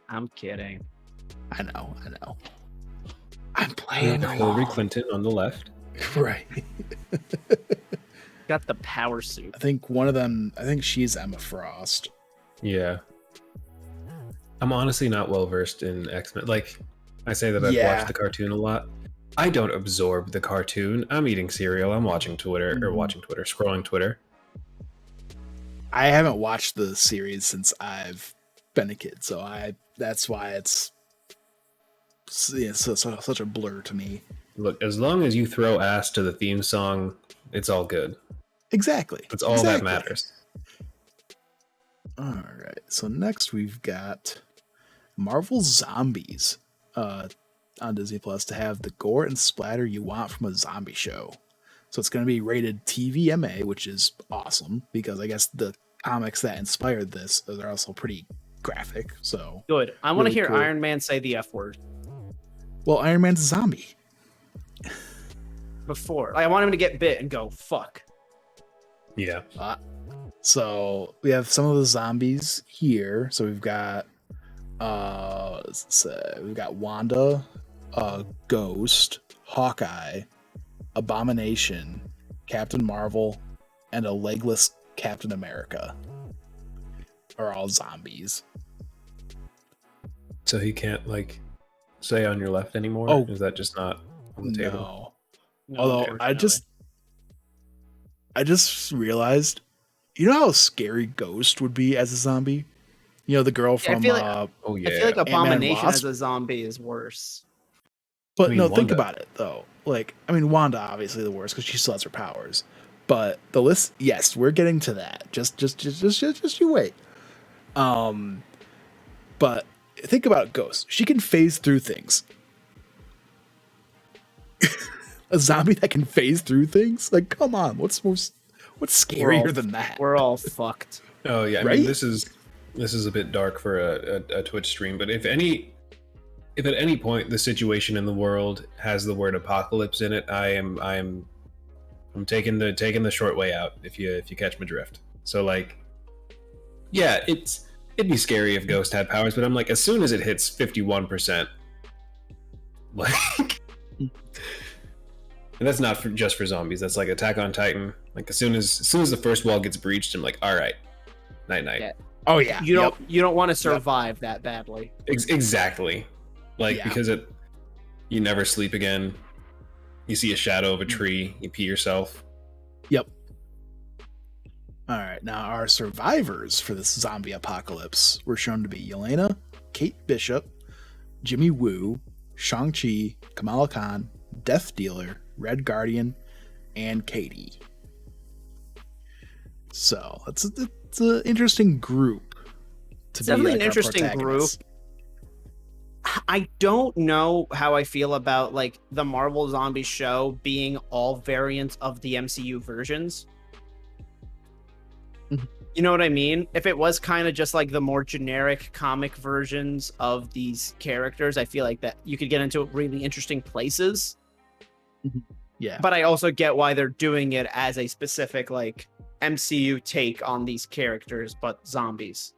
I'm kidding. I know. I'm playing Hillary Clinton on the left. Right. Got the power suit. I think one of them, she's Emma Frost. Yeah. I'm honestly not well versed in X-Men. I say that I've watched the cartoon a lot. I don't absorb the cartoon. I'm eating cereal. I'm watching Twitter, scrolling Twitter. I haven't watched the series since I've been a kid, so that's why it's such a blur to me. Look, as long as you throw ass to the theme song, it's all good. Exactly. That's all that matters. All right. So next we've got Marvel Zombies on Disney Plus to have the gore and splatter you want from a zombie show. So it's going to be rated TVMA, which is awesome because I guess the comics that inspired this are also pretty graphic. So good. I want to hear cool. Iron Man say the F word. Well, Iron Man's a zombie. Before, I want him to get bit and go fuck. Yeah. So we have some of the zombies here. So we've got Wanda, Ghost, Hawkeye, Abomination, Captain Marvel, and a legless Captain America are all zombies. So he can't like say on your left anymore? Oh, is that just not on the table? No, although I just realized, you know how scary Ghost would be as a zombie? You know, the girl from I feel like Abomination as a zombie is worse. But think about it though. Like, I mean, Wanda obviously the worst because she still has her powers. But the list, yes, we're getting to that. Just you wait. But think about Ghost. She can phase through things. A zombie that can phase through things? Like, come on, what's scarier than that? We're all fucked. Oh yeah, right? I mean, this is a bit dark for a Twitch stream, but if at any point the situation in the world has the word apocalypse in it, I'm taking the short way out if you catch my drift. So like, yeah, it'd be scary if Ghost had powers, but I'm like, as soon as it hits 51%, like, and that's not just for zombies. That's like Attack on Titan. Like as soon as the first wall gets breached, I'm like, all right, night. Yeah. Oh yeah, you don't want to survive that badly. Exactly, like because you never sleep again. You see a shadow of a tree, you pee yourself. Yep. All right, now our survivors for this zombie apocalypse were shown to be Yelena, Kate Bishop, Jimmy Woo, Shang-Chi, Kamala Khan, Death Dealer, Red Guardian, and Katie. So it's an interesting group. It's definitely an interesting group. I don't know how I feel about like the Marvel Zombie show being all variants of the MCU versions. You know what I mean? If it was kind of just like the more generic comic versions of these characters, I feel like that you could get into really interesting places. Yeah. But I also get why they're doing it as a specific like MCU take on these characters, but zombies.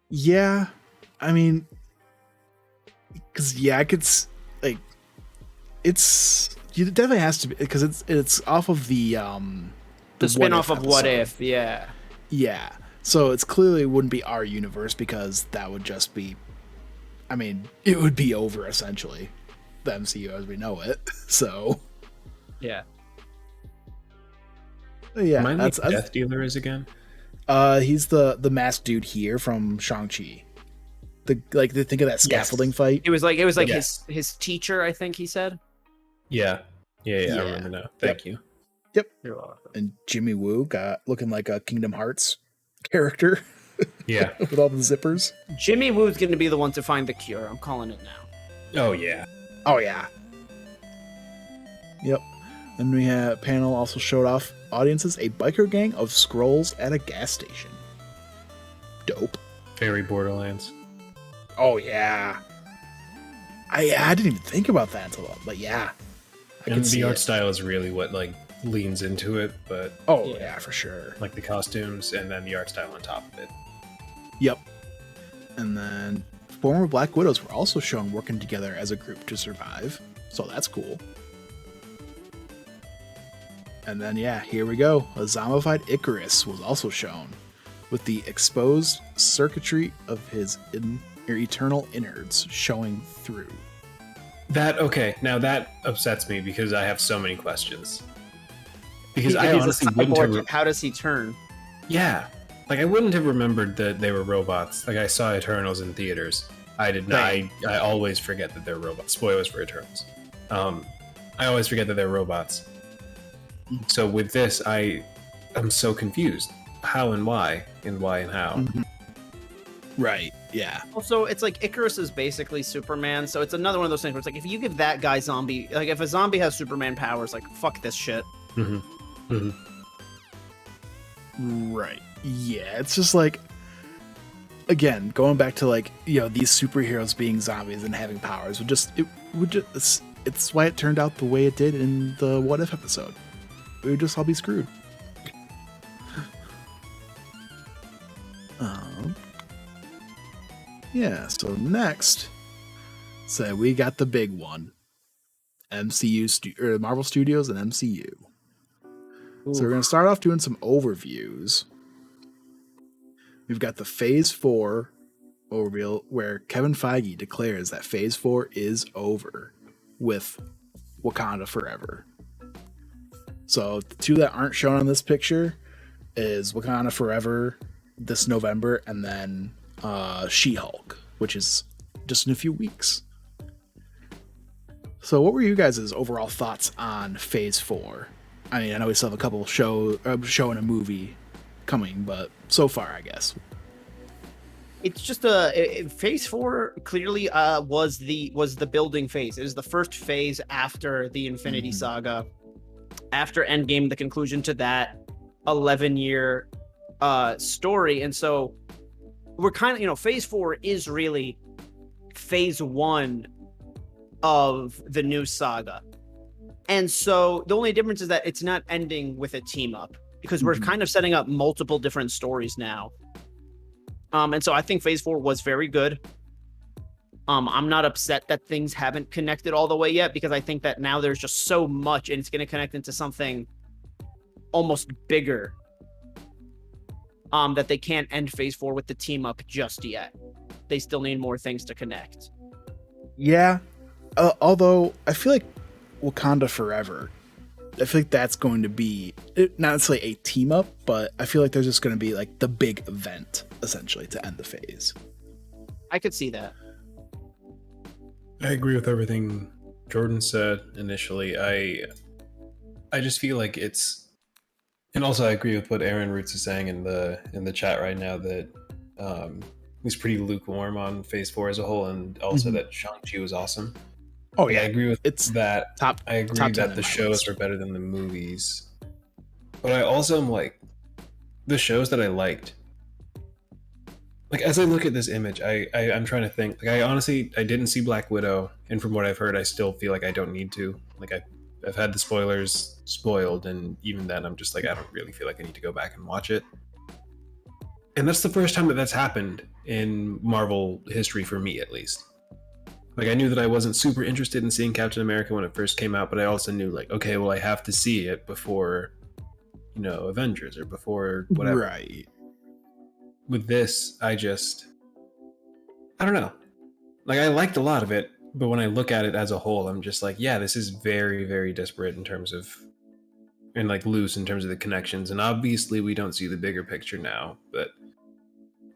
Yeah. I mean, because I could like, it definitely has to be because it's off of the spin-off of What If, yeah. So it's clearly wouldn't be our universe because that would just be, I mean, it would be over essentially, the MCU as we know it. So yeah. That's Death Dealer is again. He's the masked dude here from Shang-Chi. They think of that scaffolding fight. It was like his teacher, I think he said. Yeah. I remember now. Thank you. Yep. You're welcome. And Jimmy Woo got looking like a Kingdom Hearts character. Yeah. With all the zippers. Jimmy Woo's going to be the one to find the cure. I'm calling it now. Oh yeah. Yep. And we had panel also showed off audiences a biker gang of Skrulls at a gas station. Dope. Very Borderlands. Oh yeah. I didn't even think about that until, but yeah. And the art style is really what like leans into it, but yeah, for sure. Like the costumes and then the art style on top of it. Yep. And then former Black Widows were also shown working together as a group to survive, so that's cool. And then here we go. A zombified Icarus was also shown with the exposed circuitry of his eternal innards showing through. Now that upsets me because I have so many questions. Because I honestly wouldn't. How does he turn? Yeah, Like, I wouldn't have remembered that they were robots. Like, I saw Eternals in theaters. I did not. I always forget that they're robots. Spoilers for Eternals. I always forget that they're robots. So with this, I'm so confused. How and why, and why and how. Mm-hmm. Right, yeah. Also, it's like Icarus is basically Superman, so it's another one of those things where it's like, if you give that guy zombie... Like, if a zombie has Superman powers, like, fuck this shit. Mm-hmm. Mm-hmm. Right. Yeah, it's just like... Again, going back to, like, you know, these superheroes being zombies and having powers it's why it turned out the way it did in the What If episode. We would just all be screwed. Yeah, so next, we got the big one. Marvel Studios and MCU. Ooh. So we're going to start off doing some overviews. We've got the Phase 4 overview where Kevin Feige declares that Phase 4 is over with Wakanda Forever. So the two that aren't shown on this picture is Wakanda Forever this November, and then She-Hulk, which is just in a few weeks. So what were you guys' overall thoughts on Phase 4? I mean, I know we still have a couple show and a movie coming, but so far, I guess. It's just Phase 4 clearly was the building phase. It was the first phase after the Infinity Saga, after Endgame, the conclusion to that 11-year story. And so we're kind of, Phase 4 is really Phase 1 of the new saga. And so the only difference is that it's not ending with a team up, because we're kind of setting up multiple different stories now. And so I think Phase 4 was very good. I'm not upset that things haven't connected all the way yet, because I think that now there's just so much, and it's going to connect into something almost bigger, that they can't end Phase 4 with the team up just yet. They still need more things to connect. Yeah. Although I feel like Wakanda Forever, I feel like that's going to be not necessarily a team up, but I feel like there's just going to be like the big event essentially to end the phase. I could see that. I agree with everything Jordan said initially. I just feel like it's, and also I agree with what Aaron Roots is saying in the chat right now, that he's pretty lukewarm on Phase 4 as a whole, and also that Shang-Chi was awesome. Oh yeah, I agree with that. I agree that the shows list are better than the movies, but I also am like, the shows that I liked. Like, as I look at this image, I'm trying to think. Like, I didn't see Black Widow, and from what I've heard, I still feel like I don't need to. Like, I've had the spoilers spoiled, and even then, I'm just like, I don't really feel like I need to go back and watch it. And that's the first time that that's happened in Marvel history for me, at least. Like, I knew that I wasn't super interested in seeing Captain America when it first came out, but I also knew, like, okay, well, I have to see it before, Avengers or before whatever. Right. With this, I don't know. Like, I liked a lot of it, but when I look at it as a whole, I'm just like, yeah, this is very, very disparate in terms of, and like loose in terms of the connections. And obviously we don't see the bigger picture now, but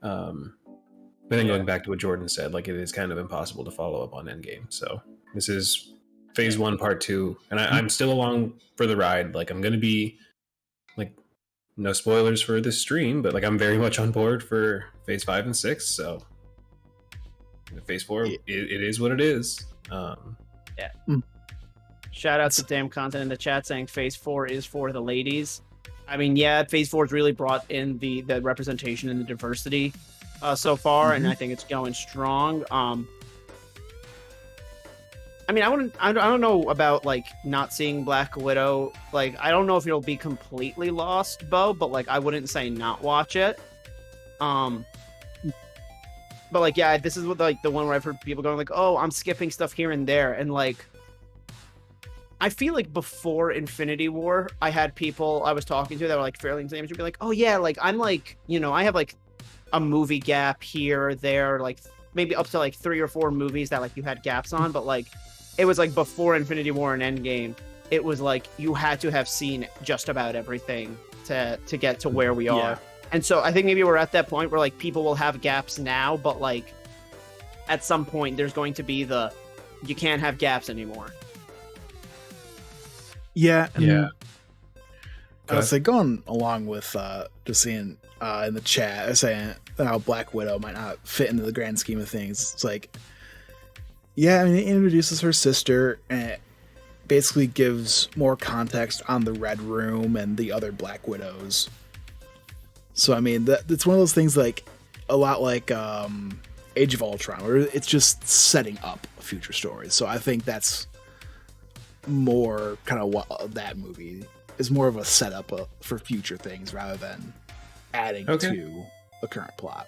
then going back to what Jordan said, like, it is kind of impossible to follow up on Endgame. So this is Phase 1, Part 2, and I'm still along for the ride. Like, I'm going to be, like, no spoilers for this stream, but, like, I'm very much on board for Phase 5 and 6, so Phase 4, it is what it is. Yeah. Shout out to Damn Content in the chat saying Phase 4 is for the ladies. I mean, yeah, Phase 4 has really brought in the representation and the diversity so far, and I think it's going strong. I mean, I don't know about, like, not seeing Black Widow. Like, I don't know if you'll be completely lost, Bo, but, like, I wouldn't say not watch it. But, like, yeah, this is what, like, the one where I've heard people going, like, oh, I'm skipping stuff here and there, and, like, I feel like before Infinity War, I had people I was talking to that were, like, fairly into the image, would be like, oh, yeah, like, I'm, like, I have, like, a movie gap here or there, like, maybe up to, like, 3 or 4 movies that, like, you had gaps on, but, like, it was, like, before Infinity War and Endgame, it was, like, you had to have seen just about everything to get to where we are. And so I think maybe we're at that point where like people will have gaps now, but like at some point there's going to be you can't have gaps anymore. Yeah. Yeah. I was like going along with just seeing in the chat saying how Black Widow might not fit into the grand scheme of things. It's like, yeah, I mean, it introduces her sister and it basically gives more context on the Red Room and the other Black Widows. So I mean, it's one of those things like a lot like Age of Ultron, where it's just setting up future stories. So I think that's more kind of what that movie is, more of a setup for future things rather than adding to the current plot.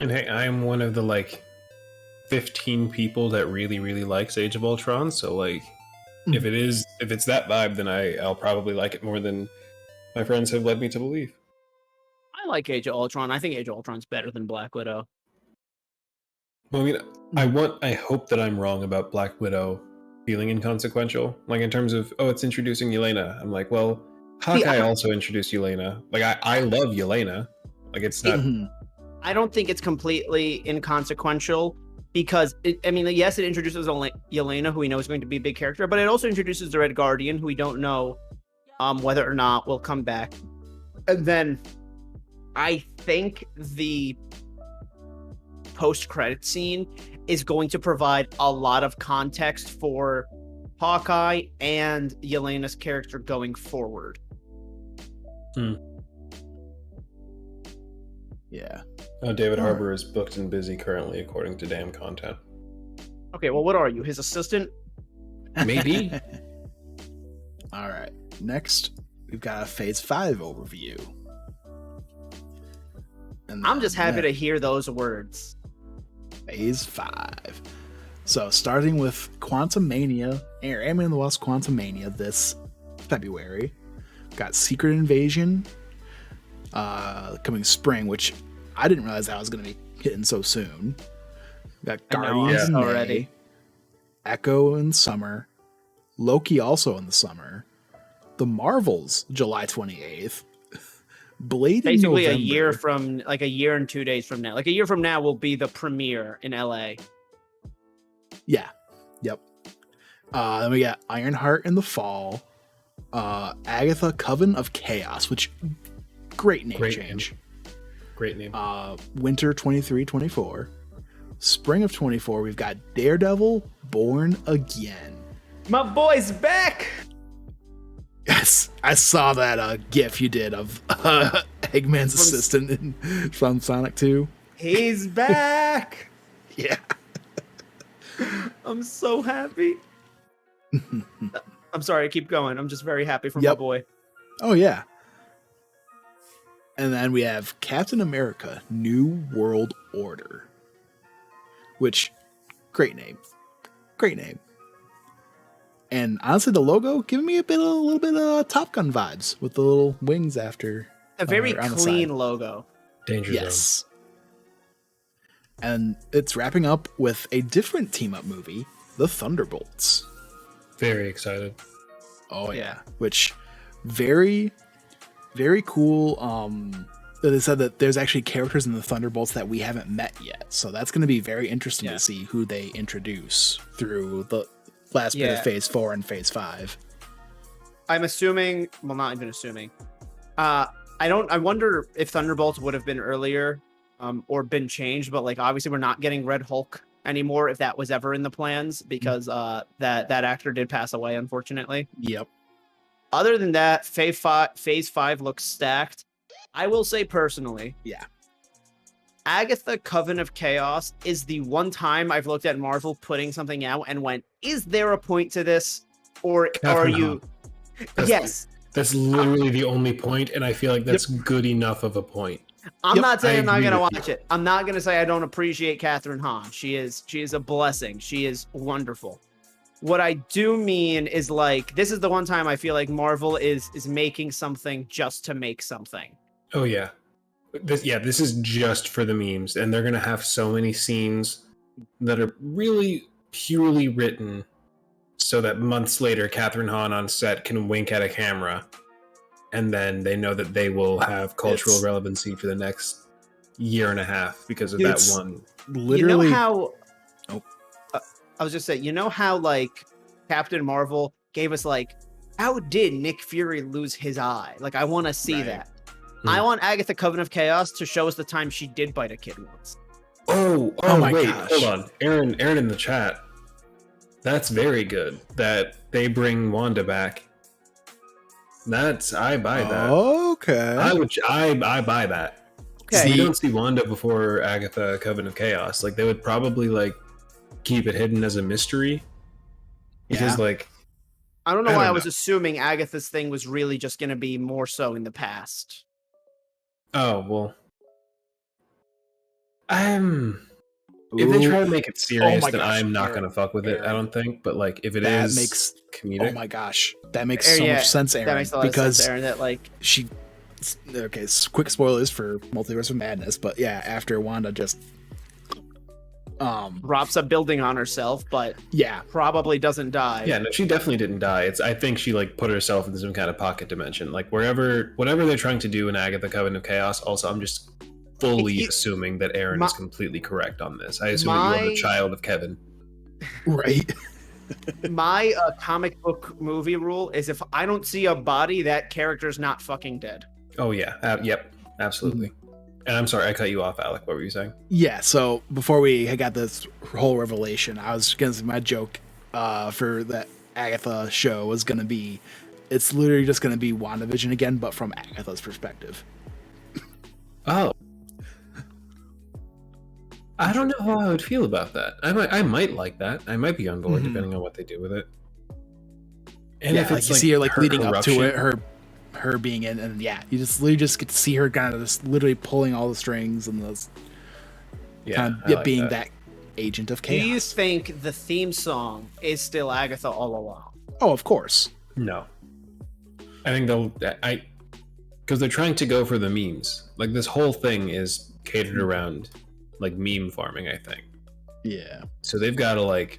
And hey, I am one of the like 15 people that really, really likes Age of Ultron. So like, if it's that vibe, then I'll probably like it more than my friends have led me to believe. I like Age of Ultron. I think Age of Ultron's better than Black Widow. Well, I mean, I hope that I'm wrong about Black Widow feeling inconsequential. Like in terms of, it's introducing Yelena. I'm like, well, Hawkeye also introduced Yelena. Like I love Yelena. Like it's not. I don't think it's completely inconsequential because yes, it introduces Yelena, who we know is going to be a big character, but it also introduces the Red Guardian, who we don't know whether or not will come back. And then I think the post-credit scene is going to provide a lot of context for Hawkeye and Yelena's character going forward. Yeah. David Harbour is booked and busy currently, according to Damn Content. Okay, well, what are you? His assistant? Maybe. All right. Next, we've got a Phase 5 overview. And I'm just happy to hear those words. Phase 5. So, starting with Quantumania, or Ant-Man and the Wasp Quantumania this February. Got Secret Invasion coming spring, which I didn't realize that was going to be hitting so soon. Got Guardians in May, already. Echo in summer. Loki also in the summer. The Marvels, July 28th. Blade basically in a year and 2 days from now. Like a year from now will be the premiere in LA. Yeah. Yep. Then we got Ironheart in the fall. Agatha Coven of Chaos, which great name change. Great name. Winter 23-24. Spring of 24, we've got Daredevil Born Again. My boy's back. Yes, I saw that GIF you did of Eggman's assistant from Sonic 2. He's back. Yeah. I'm so happy. I'm sorry, keep going. I'm just very happy for my boy. Oh, yeah. And then we have Captain America New World Order. Which, great name. Great name. And honestly, the logo giving me a little bit of Top Gun vibes with the little wings after. A very clean logo. Danger Zone. Yes. And it's wrapping up with a different team-up movie, The Thunderbolts. Very excited. Oh, yeah. Which, very, very cool. They said that there's actually characters in the Thunderbolts that we haven't met yet. So that's going to be very interesting to see who they introduce through the last bit of Phase 4 and Phase 5. I'm assuming, well, not even assuming. I wonder if Thunderbolts would have been earlier or been changed, but like obviously we're not getting Red Hulk anymore if that was ever in the plans because that actor did pass away, unfortunately. Yep. Other than that, Phase 5 looks stacked. I will say personally, Agatha Coven of Chaos is the one time I've looked at Marvel putting something out and went, is there a point to this? Or are you... Yes. That's literally the only point, and I feel like that's good enough of a point. I'm not saying I'm not going to watch it. I'm not going to say I don't appreciate Catherine Hahn. She is a blessing. She is wonderful. What I do mean is like, this is the one time I feel like Marvel is making something just to make something. Oh, yeah. This is just for the memes, and they're going to have so many scenes that are really purely written so that months later, Catherine Hahn on set can wink at a camera and then they know that they will have cultural relevancy for the next year and a half because of that one. Literally, you know how? I was just saying, you know how like Captain Marvel gave us like, how did Nick Fury lose his eye? Like, I want to see that. I want Agatha Coven of Chaos to show us the time she did bite a kid once. Oh my wait, gosh. Hold on. Aaron in the chat. That's very good that they bring Wanda back. I buy that. Okay. I buy that. Okay. We don't see Wanda before Agatha Coven of Chaos. Like, they would probably like keep it hidden as a mystery. Because like I don't know why I was assuming Agatha's thing was really just going to be more so in the past. Oh, well. If they try to make it serious, then I'm not going to fuck with it, I don't think. But, like, if it is comedic... Oh, my gosh. That makes so much sense, Aaron. That makes a lot of sense, Aaron. That, like... Okay, quick spoilers for Multiverse of Madness, but yeah, after Wanda just... Props a building on herself, but probably doesn't die. Yeah, no, she definitely didn't die. I think she like put herself into some kind of pocket dimension. Like whatever they're trying to do in Agatha Coven of Chaos. Also, I'm just fully assuming that Aaron is completely correct on this. I assume that you are the child of Kevin. Right. My comic book movie rule is if I don't see a body, that character's not fucking dead. Oh yeah. Yep. Absolutely. And I'm sorry, I cut you off, Alec. What were you saying? Yeah, so before we got this whole revelation, I was going to say my joke for that Agatha show was going to be, it's literally just going to be WandaVision again, but from Agatha's perspective. Oh. I don't know how I would feel about that. I might like that. I might be on board depending on what they do with it. And if it's like you see her like leading up to it, her being in, and you just literally just get to see her kind of just literally pulling all the strings and those kind of like being that agent of chaos. Do you think the theme song is still Agatha all along? Oh, of course. No. I think because they're trying to go for the memes. Like this whole thing is catered around like meme farming, I think. Yeah. So they've got to like.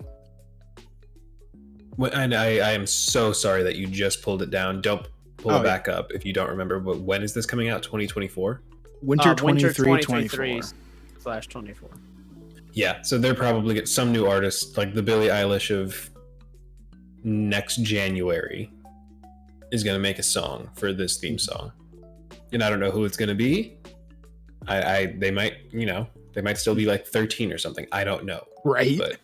And I am so sorry that you just pulled it down. Don't pull it back up if you don't remember. But when is this coming out? 2024? Winter 2023/24. Yeah, so they're probably get some new artist like the Billie Eilish of next January is going to make a song for this theme song, and I don't know who it's going to be. They might, they might still be like 13 or something. I don't know. Right. But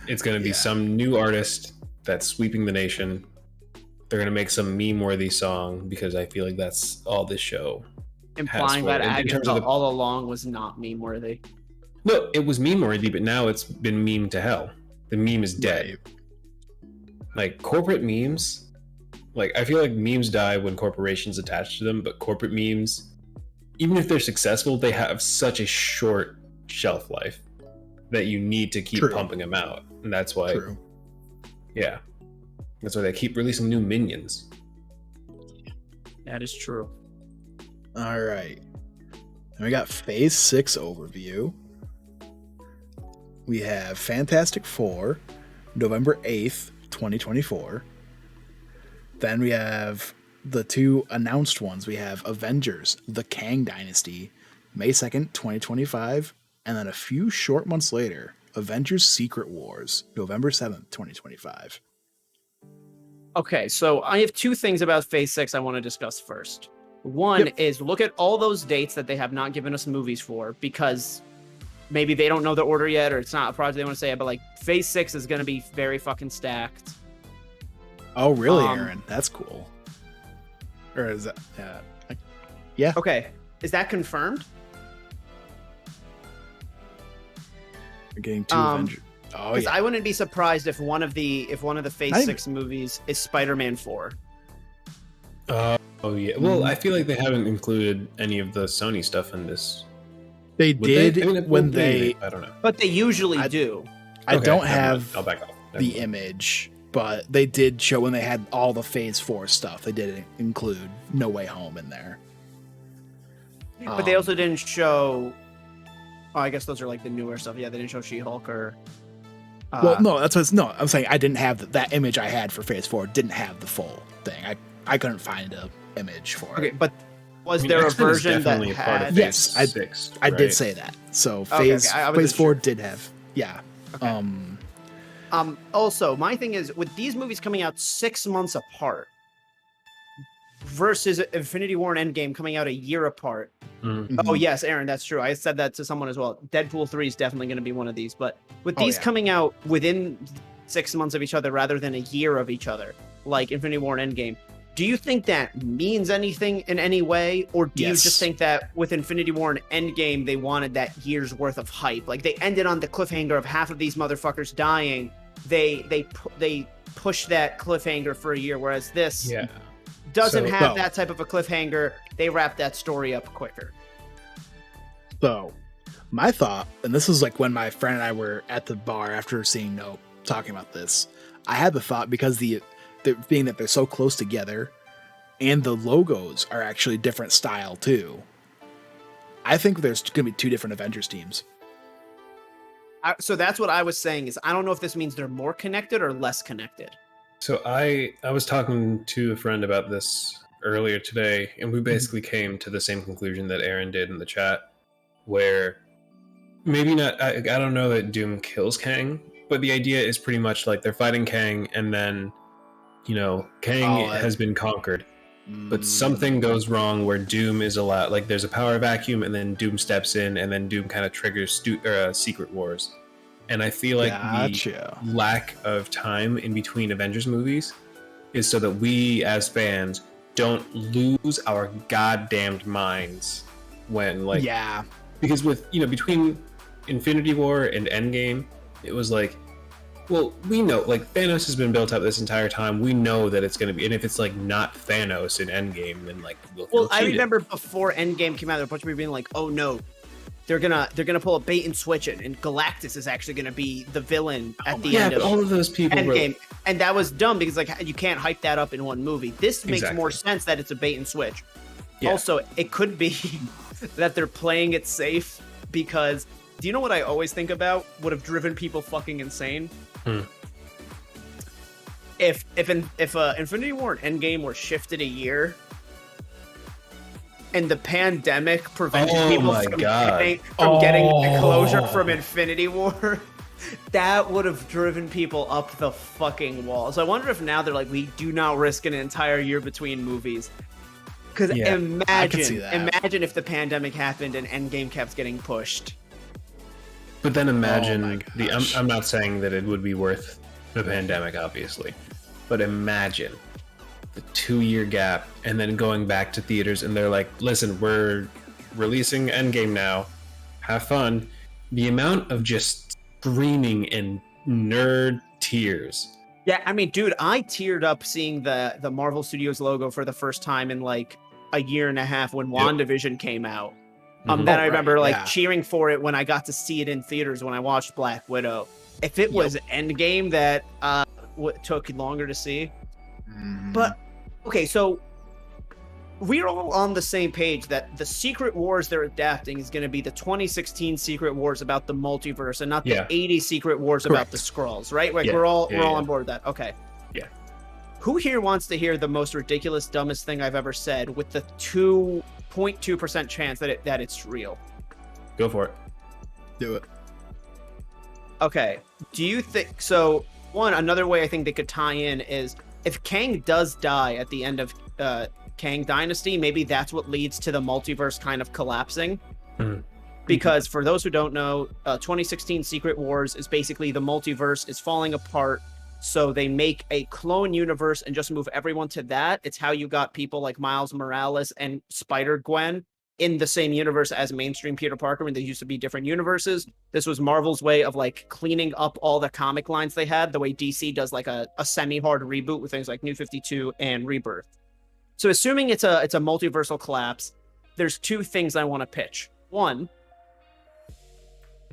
it's going to be some new artist that's sweeping the nation. They're going to make some meme-worthy song because I feel like that's all this show implying that Agatha all along was not meme-worthy. No, it was meme-worthy, but now it's been meme to hell. The meme is dead. Like, corporate memes, like, I feel like memes die when corporations attach to them, but corporate memes, even if they're successful, they have such a short shelf life that you need to keep pumping them out. And that's why, that's why they keep releasing new minions. That is true. All right. And we got Phase 6 overview. We have Fantastic Four, November 8th, 2024. Then we have the two announced ones. We have Avengers, The Kang Dynasty, May 2nd, 2025. And then a few short months later, Avengers Secret Wars, November 7th, 2025. Okay, so I have two things about Phase 6 I want to discuss first. One is look at all those dates that they have not given us movies for, because maybe they don't know the order yet, or it's not a project they want to say, but like Phase 6 is going to be very fucking stacked. Oh, really, Aaron? That's cool. Or is that... yeah. Okay, is that confirmed? We're getting two Avengers. Oh, because I wouldn't be surprised if one of the Phase 6 movies is Spider-Man 4. Oh yeah. Well, I feel like they haven't included any of the Sony stuff in this. They did when they. I don't know. But they usually do. I don't have I'll back off. the image, but they did show when they had all the Phase 4 stuff. They did include No Way Home in there. But they also didn't show. Oh, I guess those are like the newer stuff. Yeah, they didn't show She-Hulk or. Well, no, that's what. I'm saying I didn't have that image I had for Phase 4. Didn't have the full thing. I couldn't find a image for Okay, it. but was there a version that had? Yes, I did say that. So Phase 4 did have, yeah. Okay. Also, my thing is with these movies coming out 6 months apart versus Infinity War and Endgame coming out a year apart. Mm-hmm. Oh yes, Aaron, that's true. I said that to someone as well. Deadpool 3 is definitely going to be one of these, but with these coming out within 6 months of each other rather than a year of each other, like Infinity War and Endgame, do you think that means anything in any way, or do you just think that with Infinity War and Endgame they wanted that year's worth of hype? Like they ended on the cliffhanger of half of these motherfuckers dying. They pushed that cliffhanger for a year, whereas this doesn't have that type of a cliffhanger. They wrap that story up quicker. So, my thought, and this is like when my friend and I were at the bar after seeing Nope talking about this, I had the thought because being that they're so close together and the logos are actually different style too. I think there's going to be 2 different Avengers teams. So that's what I was saying is I don't know if this means they're more connected or less connected. So I was talking to a friend about this earlier today, and we basically came to the same conclusion that Aaron did in the chat, where maybe not, I don't know that Doom kills Kang, but the idea is pretty much like they're fighting Kang, and then, you know, Kang has been conquered, but something goes wrong where Doom is allowed, like there's a power vacuum, and then Doom steps in, and then Doom kind of triggers Secret Wars. And I feel like the lack of time in between Avengers movies is so that we as fans don't lose our goddamned minds when because with, you know, between Infinity War and Endgame, it was like, well, we know, like, Thanos has been built up this entire time. We know that it's going to be, and if it's like not Thanos in Endgame, then like we'll I remember before Endgame came out, there were a bunch of people being like, "Oh no, they're gonna pull a bait and switch it, and Galactus is actually gonna be the villain at the end of all of those people Endgame." And that was dumb because like you can't hype that up in one movie. This makes more sense that it's a bait and switch. Yeah. Also, it could be that they're playing it safe because do you know what I always think about would have driven people fucking insane? If Infinity War and Endgame were shifted a year and the pandemic prevented people from getting the closure from Infinity War, that would have driven people up the fucking wall. So I wonder if now they're like, we do not risk an entire year between movies. Because imagine if the pandemic happened and Endgame kept getting pushed. But then imagine I'm not saying that it would be worth the pandemic, obviously, but imagine the 2-year gap and then going back to theaters and they're like, listen, we're releasing Endgame now. Have fun. The amount of just screaming and nerd tears. Yeah, I mean, dude, I teared up seeing the Marvel Studios logo for the first time in like a year and a half when WandaVision came out. Then I remember cheering for it when I got to see it in theaters when I watched Black Widow. If it was Endgame that took longer to see. But, okay, so we're all on the same page that the Secret Wars they're adapting is going to be the 2016 Secret Wars about the multiverse and not the 80s Secret Wars about the Skrulls, right? Like we're all on board with that. Okay. Yeah. Who here wants to hear the most ridiculous, dumbest thing I've ever said with the 2.2% chance that it's real? Go for it. Do it. Okay. Do you think so? Another way I think they could tie in is if Kang does die at the end of Kang Dynasty, maybe that's what leads to the multiverse kind of collapsing. Because for those who don't know, 2016 Secret Wars is basically the multiverse is falling apart. So they make a clone universe and just move everyone to that. It's how you got people like Miles Morales and Spider-Gwen in the same universe as mainstream Peter Parker when they used to be different universes. This was Marvel's way of like cleaning up all the comic lines they had, the way DC does like a semi-hard reboot with things like New 52 and Rebirth. So assuming it's a multiversal collapse, there's 2 things I want to pitch. One,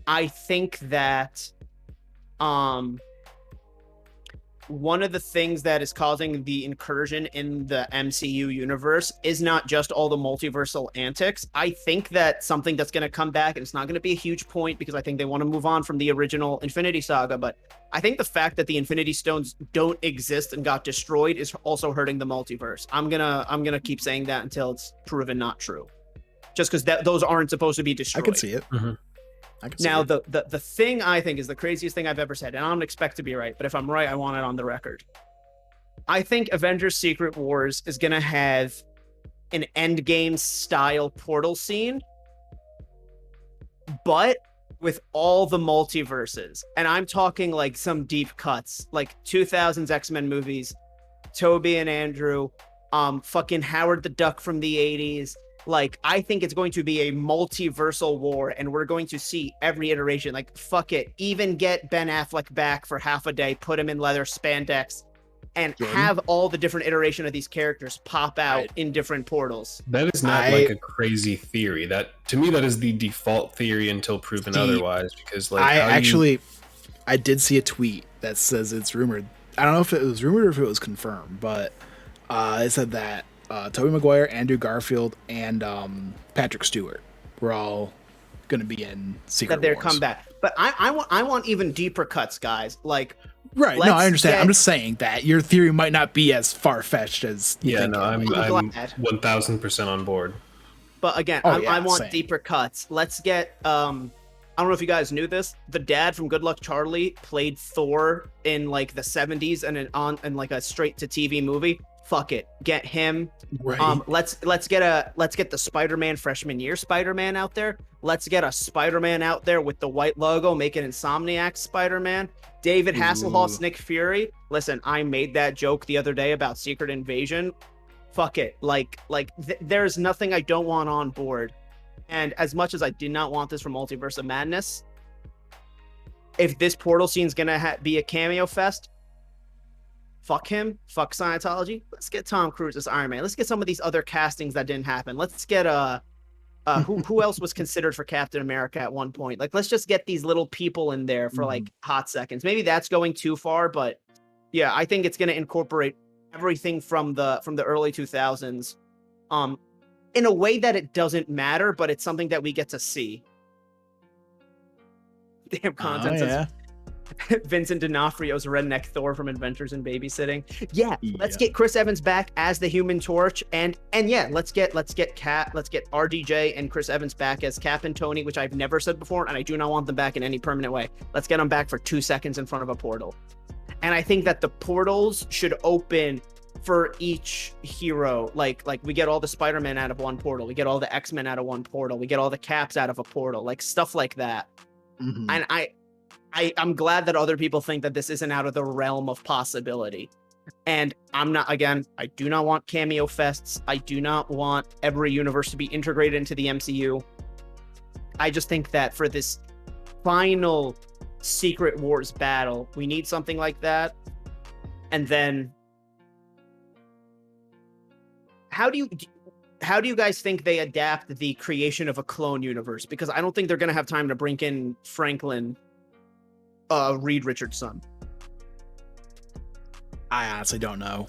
I think that one of the things that is causing the incursion in the MCU universe is not just all the multiversal antics. I think that something that's going to come back, and it's not going to be a huge point because I think they want to move on from the original Infinity Saga, but I think the fact that the Infinity Stones don't exist and got destroyed is also hurting the multiverse. I'm gonna keep saying that until it's proven not true. Just because those aren't supposed to be destroyed. I can see it. Mm-hmm. Now, the thing I think is the craziest thing I've ever said, and I don't expect to be right, but if I'm right, I want it on the record. I think Avengers Secret Wars is going to have an Endgame style portal scene, but with all the multiverses. And I'm talking like some deep cuts, like 2000s X-Men movies, Toby and Andrew, fucking Howard the Duck from the 80s. Like, I think it's going to be a multiversal war, and we're going to see every iteration. Like, fuck it. Even get Ben Affleck back for half a day, put him in leather spandex, and have all the different iteration of these characters pop out in different portals. That is not like a crazy theory. That, to me, that is the default theory until proven otherwise. Because, like, I did see a tweet that says it's rumored. I don't know if it was rumored or if it was confirmed, but it said that Tobey Maguire, Andrew Garfield, and Patrick Stewart were all going to be in Secret Wars. That they're come back. But I want even deeper cuts, guys. Like, right? No, I understand. I'm just saying that your theory might not be as far fetched as you think. I'm 1000% on board. But again, I want deeper cuts. Let's get. I don't know if you guys knew this. The dad from Good Luck Charlie played Thor in like the 70s and like a straight to TV movie. Fuck it, get him. Right. Let's get the Spider-Man freshman year Spider-Man out there. Let's get a Spider-Man out there with the white logo, make an Insomniac Spider-Man. David Hasselhoff's Nick Fury. Listen, I made that joke the other day about Secret Invasion. Fuck it, there's nothing I don't want on board. And as much as I did not want this from Multiverse of Madness, if this portal scene's gonna be a cameo fest, fuck him, fuck Scientology. Let's get Tom Cruise as Iron Man. Let's get some of these other castings that didn't happen. Let's get who else was considered for Captain America at one point? Like, let's just get these little people in there for like hot seconds. Maybe that's going too far, but yeah, I think it's going to incorporate everything from the early 2000s, in a way that it doesn't matter, but it's something that we get to see. Damn content says Vincent D'Onofrio's redneck Thor from Adventures in Babysitting. Let's get Chris Evans back as the Human Torch, and let's get RDJ and Chris Evans back as Cap and Tony, which I've never said before, and I do not want them back in any permanent way. Let's get them back for 2 seconds in front of a portal. And I think that the portals should open for each hero. Like we get all the Spider-Man out of one portal, we get all the X-Men out of one portal, we get all the Caps out of a portal, like stuff like that. And I'm glad that other people think that this isn't out of the realm of possibility. And I do not want cameo fests. I do not want every universe to be integrated into the MCU. I just think that for this final Secret Wars battle, we need something like that. And then how do you guys think they adapt the creation of a clone universe? Because I don't think they're going to have time to bring in Franklin Reed Richards' son. I honestly don't know.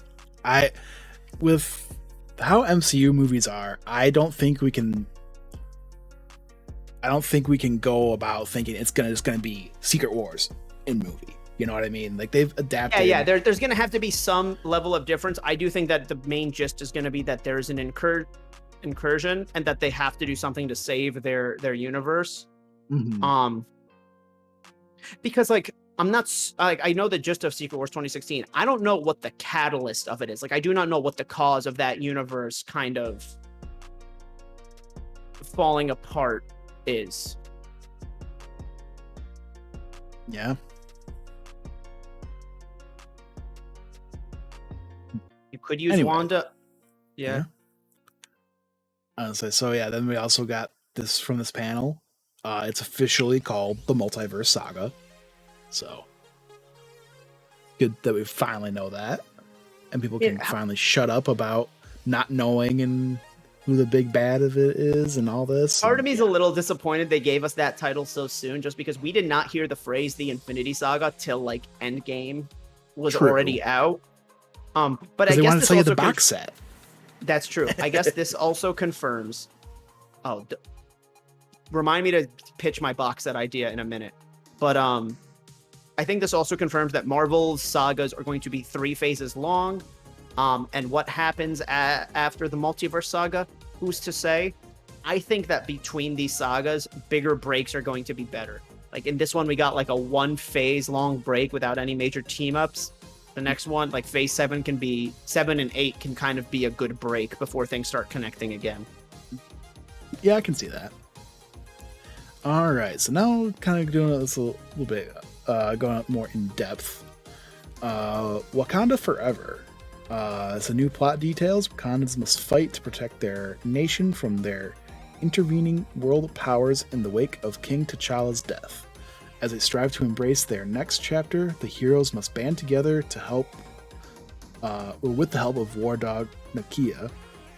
With how MCU movies are, I don't think we can go about thinking it's just gonna be Secret Wars in movie. You know what I mean? Like, they've adapted. Yeah. There's gonna have to be some level of difference. I do think that the main gist is gonna be that there's an incursion and that they have to do something to save their universe. Because I'm not I know the gist of Secret Wars 2016. I don't know what the catalyst of it is. Like, I do not know what the cause of that universe kind of falling apart is. Yeah. You could use Wanda. Yeah. Honestly, then we also got this from this panel. It's officially called the Multiverse Saga. So good that we finally know that, and people can finally shut up about not knowing and who the big bad of it is and all this. Part of me is a little disappointed they gave us that title so soon, just because we did not hear the phrase the Infinity Saga till like Endgame. was already out. But I they guess wanted to this sell you also the box set. That's true. I guess this also confirms. Remind me to pitch my box set idea in a minute. But I think this also confirms that Marvel's sagas are going to be 3 phases long. And what happens after the Multiverse Saga, who's to say? I think that between these sagas, bigger breaks are going to be better. Like in this one, we got like a 1 phase long break without any major team ups. The next one, like phase 7 can be 7 and 8 can kind of be a good break before things start connecting again. Yeah, I can see that. All right, so now kind of doing this a little bit, going up more in depth. Wakanda Forever. It's a new plot details. Wakandans must fight to protect their nation from their intervening world powers in the wake of King T'Challa's death. As they strive to embrace their next chapter, the heroes must band together to help, or with the help of War Dog Nakia,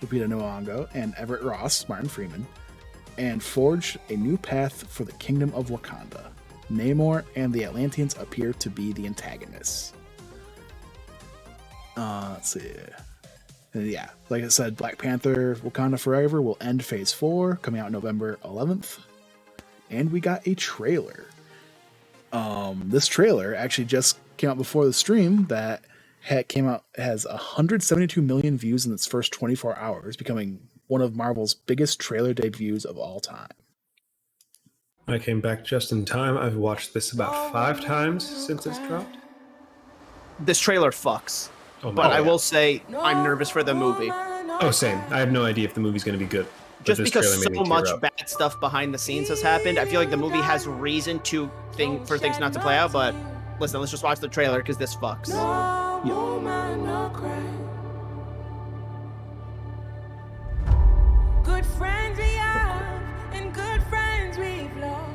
Lupita Nyong'o, and Everett Ross, Martin Freeman, and forge a new path for the Kingdom of Wakanda. Namor and the Atlanteans appear to be the antagonists. Let's see. And yeah, like I said, Black Panther Wakanda Forever will end Phase 4, coming out November 11th. And we got a trailer. This trailer actually just came out before the stream that came out, has 172 million views in its first 24 hours, becoming one of Marvel's biggest trailer debuts of all time. I came back just in time. I've watched this about 5 times since it's dropped. This trailer fucks. But I will say I'm nervous for the movie. Oh, same. I have no idea if the movie's going to be good. Just because so much bad stuff behind the scenes has happened, I feel like the movie has reason for things not to play out. But listen, let's just watch the trailer because this fucks. No man, no cry. Good friends we have, and good friends we've lost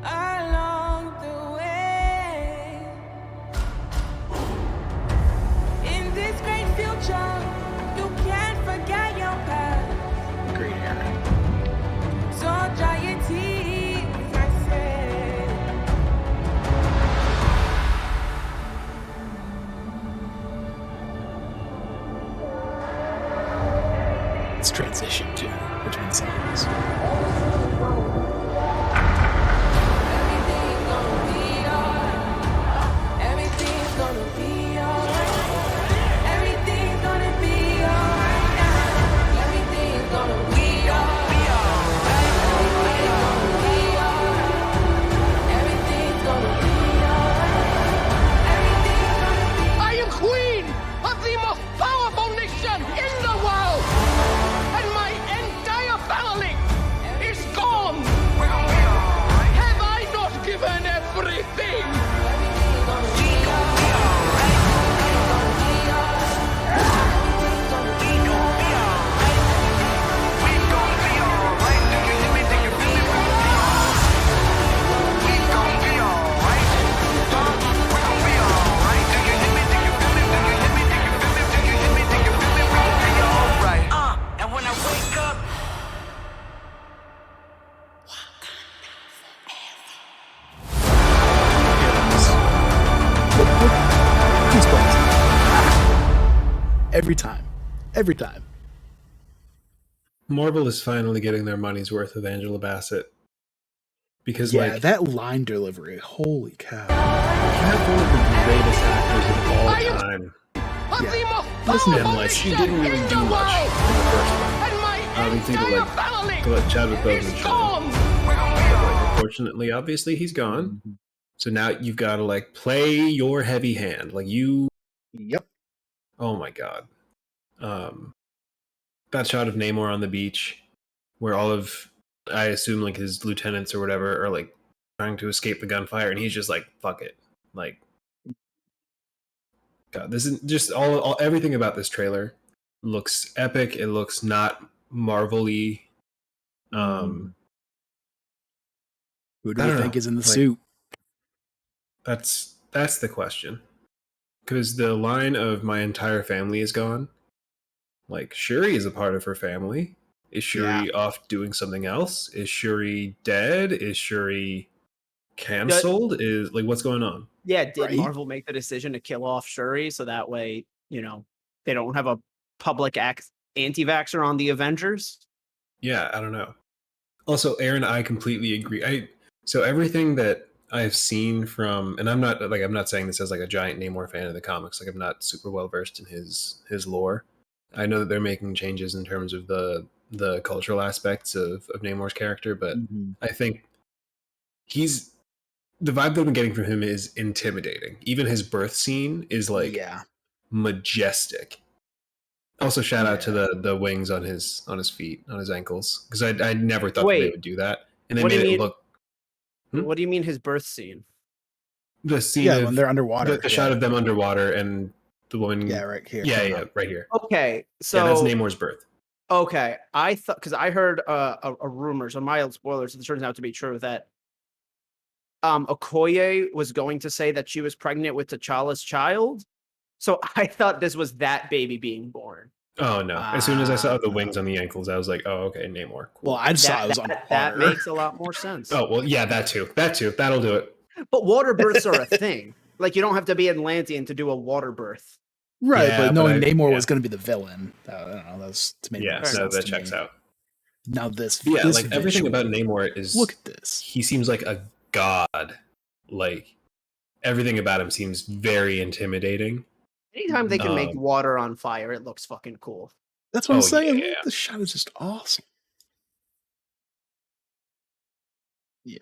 along the way. In this great future, you can't forget your past. Great era. So dry your tears, I say. Let's transition to between songs. Every time. Marvel is finally getting their money's worth with Angela Bassett. Because, that line delivery, holy cow. She's one of the greatest actors of all time. Yeah. She didn't really do much in the first one. We think of Chadwick Boseman. But unfortunately, obviously, he's gone. So now you've got to play your heavy hand. Yep. Oh my god. That shot of Namor on the beach where all of, I assume his lieutenants or whatever are trying to escape the gunfire, and he's just fuck it. God, this is just all everything about this trailer looks epic. It looks not Marvel-y. Who do you think is in the suit? That's the question. Because the line of "my entire family is gone." Shuri is a part of her family. Is Shuri off doing something else? Is Shuri dead? Is Shuri canceled is like what's going on? Yeah, did Marvel make the decision to kill off Shuri so that way, you know, they don't have a public anti-vaxxer on the Avengers? Yeah, I don't know. Also, Aaron, I completely agree. So everything that I've seen from, and I'm not saying this as like a giant Namor fan of the comics. Like I'm not super well versed in his lore. I know that they're making changes in terms of the cultural aspects of Namor's character, but I think the vibe that I'm getting from him is intimidating. Even his birth scene is like majestic. Also, shout out to the wings on his feet, on his ankles, because I never thought that they would do that, and they made it look. What do you mean his birth scene? The scene when they're underwater. The shot of them underwater and the woman. Yeah, right here. Yeah, right here. Okay, so that's Namor's birth. Okay, I thought because I heard a rumor, so mild spoilers. It turns out to be true that Okoye was going to say that she was pregnant with T'Challa's child. So I thought this was that baby being born. Oh no! As soon as I saw the wings on the ankles, I was like, "Oh, okay, Namor." Cool. Well, I just saw it was on that makes a lot more sense. Oh well, yeah, that too. That'll do it. But water births are a thing. Like you don't have to be Atlantean to do a water birth. Right, but knowing Namor was going to be the villain, I don't know. That's to me. Yeah, so that checks out. Now this, like everything about Namor is. Look at this. He seems like a god. Like everything about him seems very intimidating. Anytime they can make water on fire, it looks fucking cool. That's what I'm saying. Yeah. The shot is just awesome. Yeah.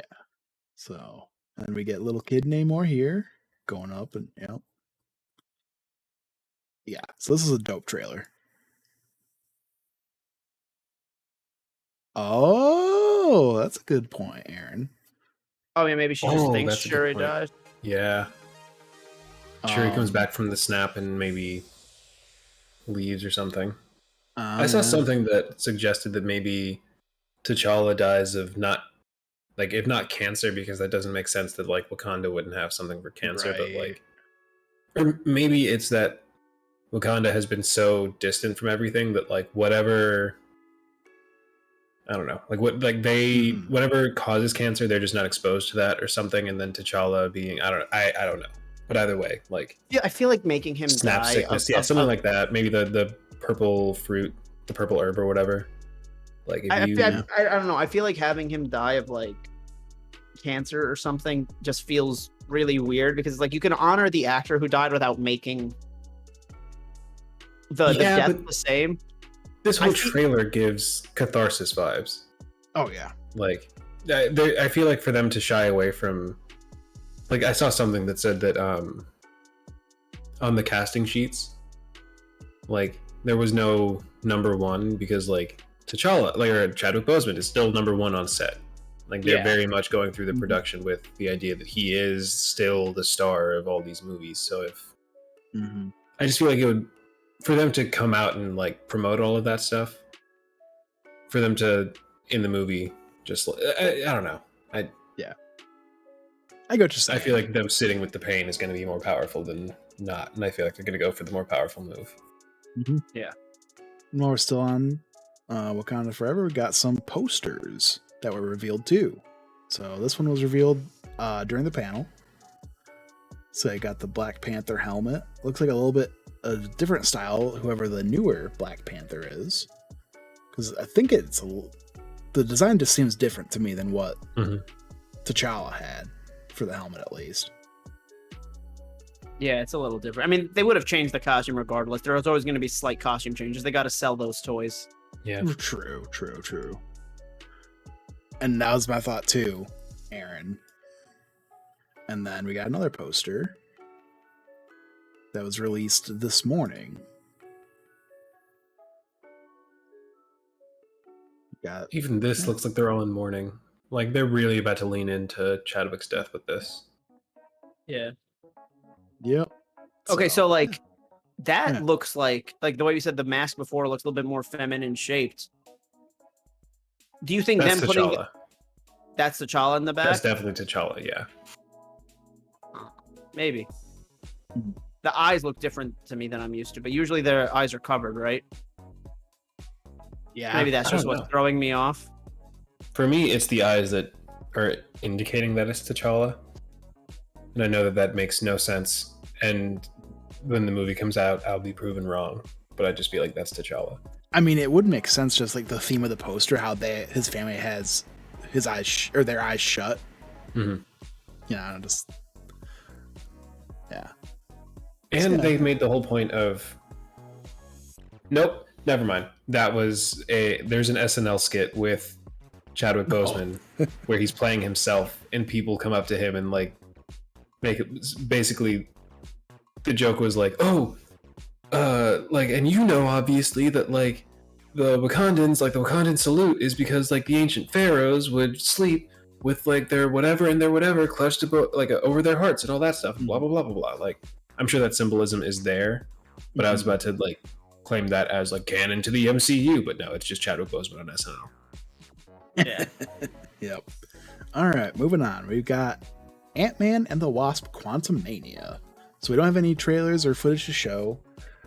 So, and we get little kid Namor here going up, and yeah. So this is a dope trailer. Oh, that's a good point, Aaron. Oh yeah, maybe she just thinks Shuri died. Yeah. Shuri comes back from the snap and maybe leaves or something. I saw something that suggested that maybe T'Challa dies of if not cancer, because that doesn't make sense that like Wakanda wouldn't have something for cancer, but like, or maybe it's that Wakanda has been so distant from everything that like whatever, I don't know, like whatever causes cancer, they're just not exposed to that or something, and then T'Challa being, I don't know. But either way, like I feel like making him snap die sickness, something like that. Maybe the purple fruit, the purple herb or whatever. Like I don't know. I feel like having him die of like cancer or something just feels really weird because like you can honor the actor who died without making the death the same. This whole trailer gives catharsis vibes. Oh yeah, like I feel like for them to shy away from. Like I saw something that said that on the casting sheets, like there was no number one because like T'Challa, or Chadwick Boseman is still number one on set. Like they're very much going through the production with the idea that he is still the star of all these movies. So if I just feel like it would, for them to come out and like promote all of that stuff, for them to in the movie just I don't know. I go to. I feel like them sitting with the pain is going to be more powerful than not, and I feel like they're going to go for the more powerful move. Yeah. While we're still on Wakanda Forever, we got some posters that were revealed too. So this one was revealed during the panel. So I got the Black Panther helmet. Looks like a little bit of different style, whoever the newer Black Panther is. Because I think the design just seems different to me than what T'Challa had. For the helmet, at least. Yeah, it's a little different. I mean, they would have changed the costume regardless. There was always going to be slight costume changes. They got to sell those toys. Yeah. True. And that was my thought too, Aaron. And then we got another poster that was released this morning. Even this looks like they're all in mourning. Like they're really about to lean into Chadwick's death with this. Yeah. Yep. Okay, so like that looks like the way you said the mask before looks a little bit more feminine shaped. Do you think that's them T'Challa. putting that's T'Challa in the back? That's definitely T'Challa, yeah. Maybe. The eyes look different to me than I'm used to, but usually their eyes are covered, right? Yeah. Maybe that's just what's throwing me off. For me, it's the eyes that are indicating that it's T'Challa. And I know that makes no sense. And when the movie comes out, I'll be proven wrong. But I'd just be like, that's T'Challa. I mean, it would make sense, just like the theme of the poster, how his family has his eyes or their eyes shut. Mm-hmm. You know, just yeah. And they made the whole point of, nope, never mind. There's an SNL skit with Chadwick Boseman where he's playing himself, and people come up to him and like make it basically. The joke was like, and you know, obviously that like the Wakandans, like the Wakandan salute is because like the ancient pharaohs would sleep with like their whatever and their whatever clutched over their hearts and all that stuff, and blah blah blah blah blah. Like, I'm sure that symbolism is there, but I was about to like claim that as like canon to the MCU, but no, it's just Chadwick Boseman on SNL. Yeah. Yep. All right, moving on. We've got Ant-Man and the Wasp: Quantumania. So we don't have any trailers or footage to show,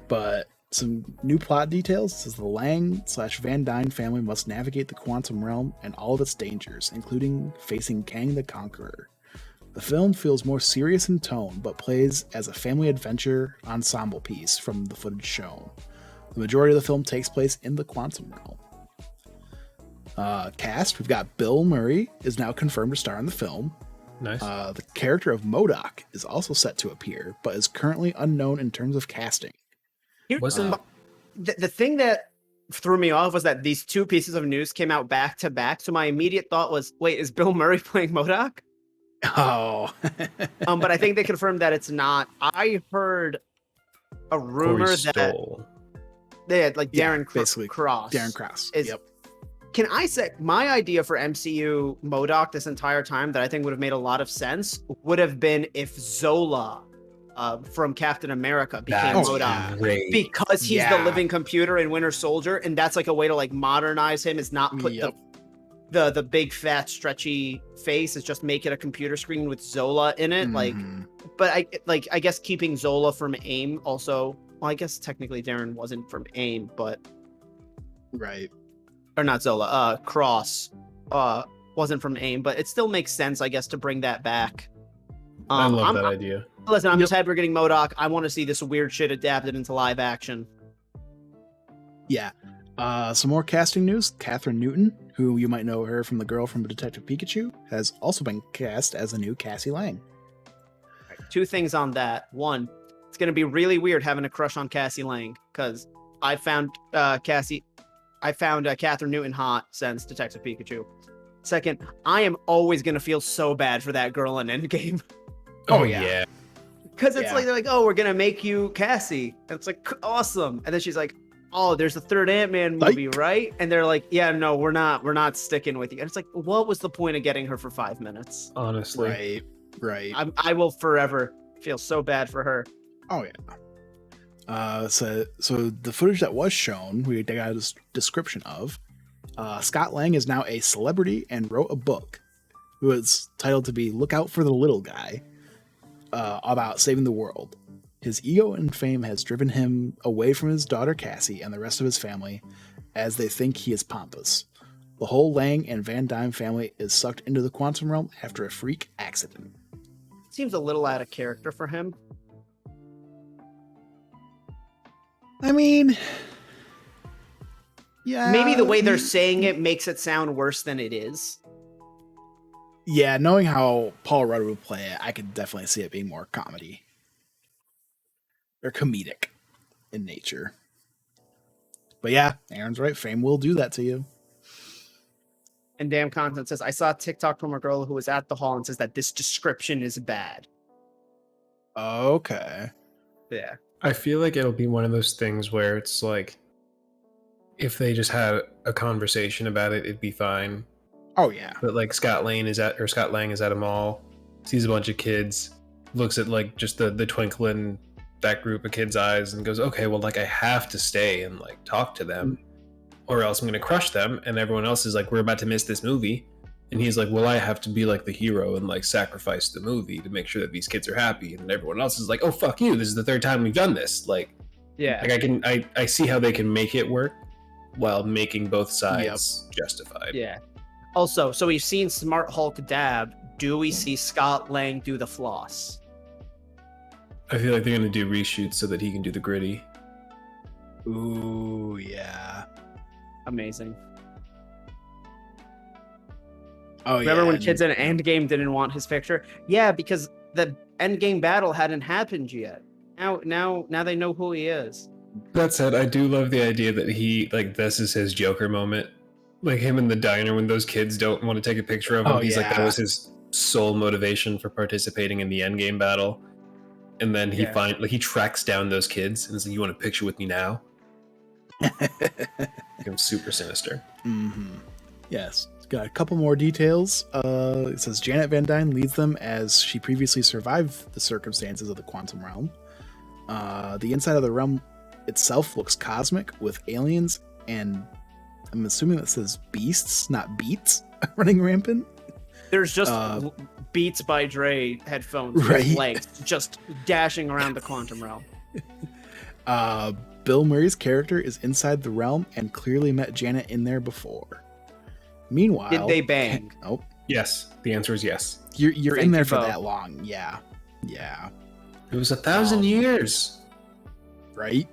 but some new plot details. It says the Lang/Van Dyne family must navigate the quantum realm and all of its dangers, including facing Kang the Conqueror. The film feels more serious in tone, but plays as a family adventure ensemble piece from the footage shown. The majority of the film takes place in the quantum realm. Cast, we've got Bill Murray is now confirmed to star in the film. Nice. The character of MODOK is also set to appear, but is currently unknown in terms of casting. The thing that threw me off was that these two pieces of news came out back to back. So my immediate thought was, wait, is Bill Murray playing MODOK? Oh. But I think they confirmed that it's not. I heard a rumor that they had like Darren Cross. Darren Cross. Yep. Can I say my idea for MCU MODOK this entire time that I think would have made a lot of sense would have been if Zola from Captain America became MODOK, because he's the living computer in Winter Soldier, and that's like a way to like modernize him, is not put the big fat stretchy face, is just make it a computer screen with Zola in it. Like, but I guess keeping Zola from AIM also. Well, I guess technically Darren wasn't from AIM, but right. Or not Zola, Cross wasn't from AIM, but it still makes sense, I guess, to bring that back. I love that idea. Listen, I'm just happy we're getting MODOK. I want to see this weird shit adapted into live action. Yeah. Some more casting news. Catherine Newton, who you might know her from the girl from Detective Pikachu, has also been cast as a new Cassie Lang. Right, two things on that. One, it's going to be really weird having a crush on Cassie Lang, because I found Catherine Newton hot since Detective Pikachu. Second, I am always going to feel so bad for that girl in Endgame. Oh, yeah. Because it's like, they're like, oh, we're going to make you Cassie. And it's like, awesome. And then she's like, oh, there's a third Ant-Man movie, right? And they're like, yeah, no, we're not sticking with you. And it's like, what was the point of getting her for 5 minutes? Honestly. Right. I will forever feel so bad for her. Oh, yeah. So the footage that was shown, we got a description of. Scott Lang is now a celebrity and wrote a book. It was titled to be "Look Out for the Little Guy," about saving the world. His ego and fame has driven him away from his daughter Cassie and the rest of his family, as they think he is pompous. The whole Lang and Van Dyne family is sucked into the quantum realm after a freak accident. Seems a little out of character for him. I mean, yeah. Maybe the way they're saying it makes it sound worse than it is. Yeah, knowing how Paul Rudd would play it, I could definitely see it being more comedy. Or comedic in nature. But yeah, Aaron's right. Fame will do that to you. And Damn Content says, I saw a TikTok from a girl who was at the hall and says that this description is bad. Okay. Yeah. I feel like it'll be one of those things where it's like, if they just had a conversation about it, it'd be fine. Oh yeah. But like Scott Lang is at a mall, sees a bunch of kids, looks at like just the twinkle in that group of kids' eyes and goes, okay, well, like I have to stay and like talk to them or else I'm gonna crush them. And everyone else is like, we're about to miss this movie. And he's like, well, I have to be like the hero and like sacrifice the movie to make sure that these kids are happy. And everyone else is like, oh, fuck you. This is the third time we've done this. Like, yeah, like I see how they can make it work while making both sides justified. Yeah. Also, so we've seen Smart Hulk dab. Do we see Scott Lang do the floss? I feel like they're going to do reshoots so that he can do the gritty. Ooh, yeah. Amazing. Oh, Remember yeah, when kids in Endgame didn't want his picture? Yeah, because the Endgame battle hadn't happened yet. Now they know who he is. That said, I do love the idea that he, like, this is his Joker moment. Like, him in the diner when those kids don't want to take a picture of him. He's like, that was his sole motivation for participating in the Endgame battle. And then he he tracks down those kids and is like, you want a picture with me now? I'm super sinister. Mm-hmm. Yes. Got a couple more details. It says Janet Van Dyne leads them as she previously survived the circumstances of the quantum realm. The inside of the realm itself looks cosmic with aliens, and I'm assuming that says beasts, not beats, running rampant. There's just Beats by Dre headphones with legs just dashing around the quantum realm. Bill Murray's character is inside the realm and clearly met Janet in there before. Meanwhile, did they bang? Nope. Yes, the answer is yes. You're in there for that long. Yeah. It was 1,000 years. Right?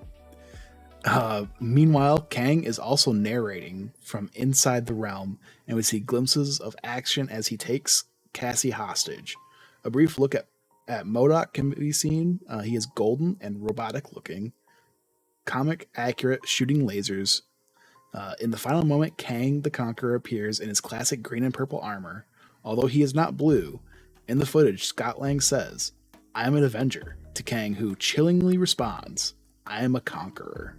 Meanwhile, Kang is also narrating from inside the realm, and we see glimpses of action as he takes Cassie hostage. A brief look at MODOK can be seen. He is golden and robotic looking, comic accurate, shooting lasers. In the final moment, Kang the Conqueror appears in his classic green and purple armor. Although he is not blue, in the footage, Scott Lang says, "I am an Avenger," to Kang, who chillingly responds, "I am a conqueror."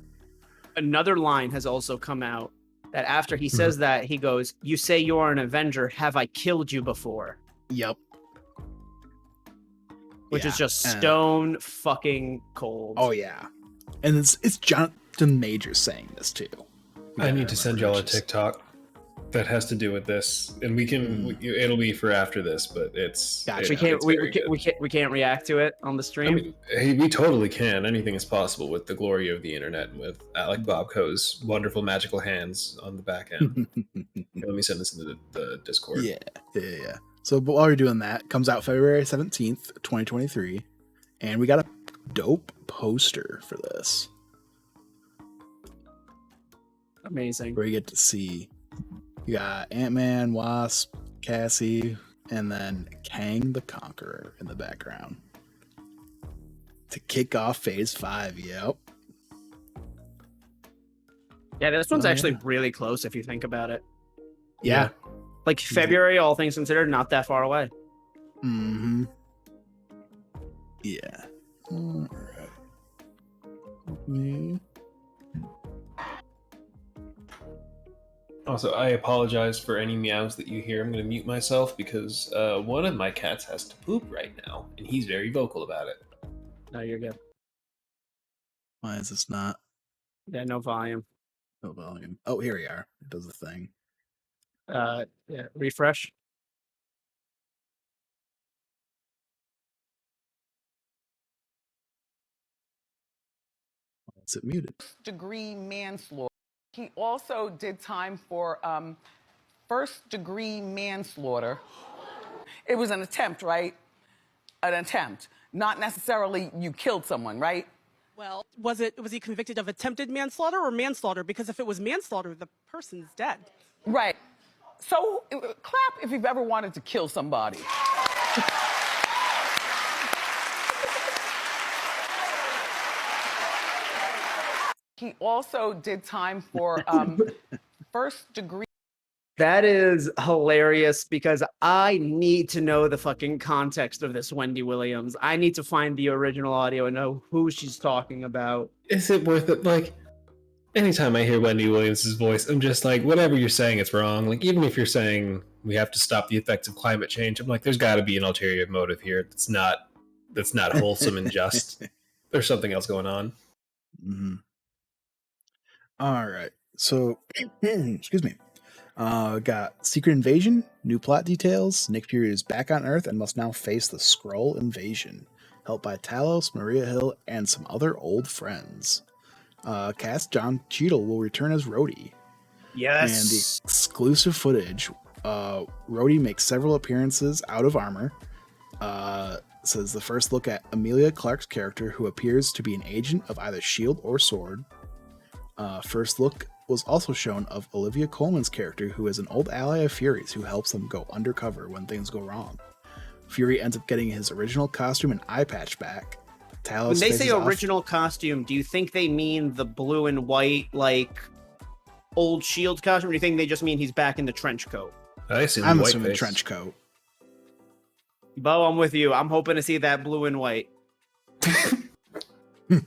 Another line has also come out that after he says that, he goes, "You say you're an Avenger. Have I killed you before?" Yep. Which is just stone fucking cold. Oh, yeah. And it's Jonathan Majors saying this, too. I need to send y'all a TikTok that has to do with this, and we can. It'll be for after this, but it's. Gotcha. We can't react to it on the stream. I mean, hey, we totally can. Anything is possible with the glory of the internet and with Alec Bobco's wonderful magical hands on the back end. Let me send this into the Discord. Yeah. So, but while we're doing that, comes out February 17th, 2023, and we got a dope poster for this. Amazing. Where you get to see you got Ant-Man, Wasp, Cassie, and then Kang the Conqueror in the background to kick off Phase 5. Yep. Yeah, this one's actually really close if you think about it. Yeah. Like February, all things considered, not that far away. Mm-hmm. Yeah. All right. Also, I apologize for any meows that you hear. I'm going to mute myself because one of my cats has to poop right now, and he's very vocal about it. No, you're good. Why is this not? Yeah, no volume. No volume. Oh, here we are. It does the thing. Yeah, refresh. Is it muted? Degree manslaughter. He also did time for first-degree manslaughter. It was an attempt, right? An attempt. Not necessarily you killed someone, right? Well, was he convicted of attempted manslaughter or manslaughter? Because if it was manslaughter, the person's dead. Right. So, clap if you've ever wanted to kill somebody. He also did time for first degree. That is hilarious because I need to know the fucking context of this Wendy Williams. I need to find the original audio and know who she's talking about. Is it worth it? Like, anytime I hear Wendy Williams' voice, I'm just like, whatever you're saying, it's wrong. Like, even if you're saying we have to stop the effects of climate change, I'm like, there's got to be an ulterior motive here. That's not wholesome and just. There's something else going on. Mm-hmm. All right. So, excuse me. Got Secret Invasion, new plot details. Nick Fury is back on Earth and must now face the Skrull invasion, helped by Talos, Maria Hill, and some other old friends. Cast John Cheadle will return as Rhodey. Yes. And the exclusive footage Rhodey makes several appearances out of armor. Says the first look at Emilia Clarke's character, who appears to be an agent of either S.H.I.E.L.D. or SWORD. First look was also shown of Olivia Colman's character, who is an old ally of Fury's who helps them go undercover when things go wrong. Fury ends up getting his original costume and eye patch back. Talos when they say faces original costume, do you think they mean the blue and white, like, old S.H.I.E.L.D. costume, or do you think they just mean he's back in the trench coat? I'm assuming trench coat. Bo, I'm with you. I'm hoping to see that blue and white. But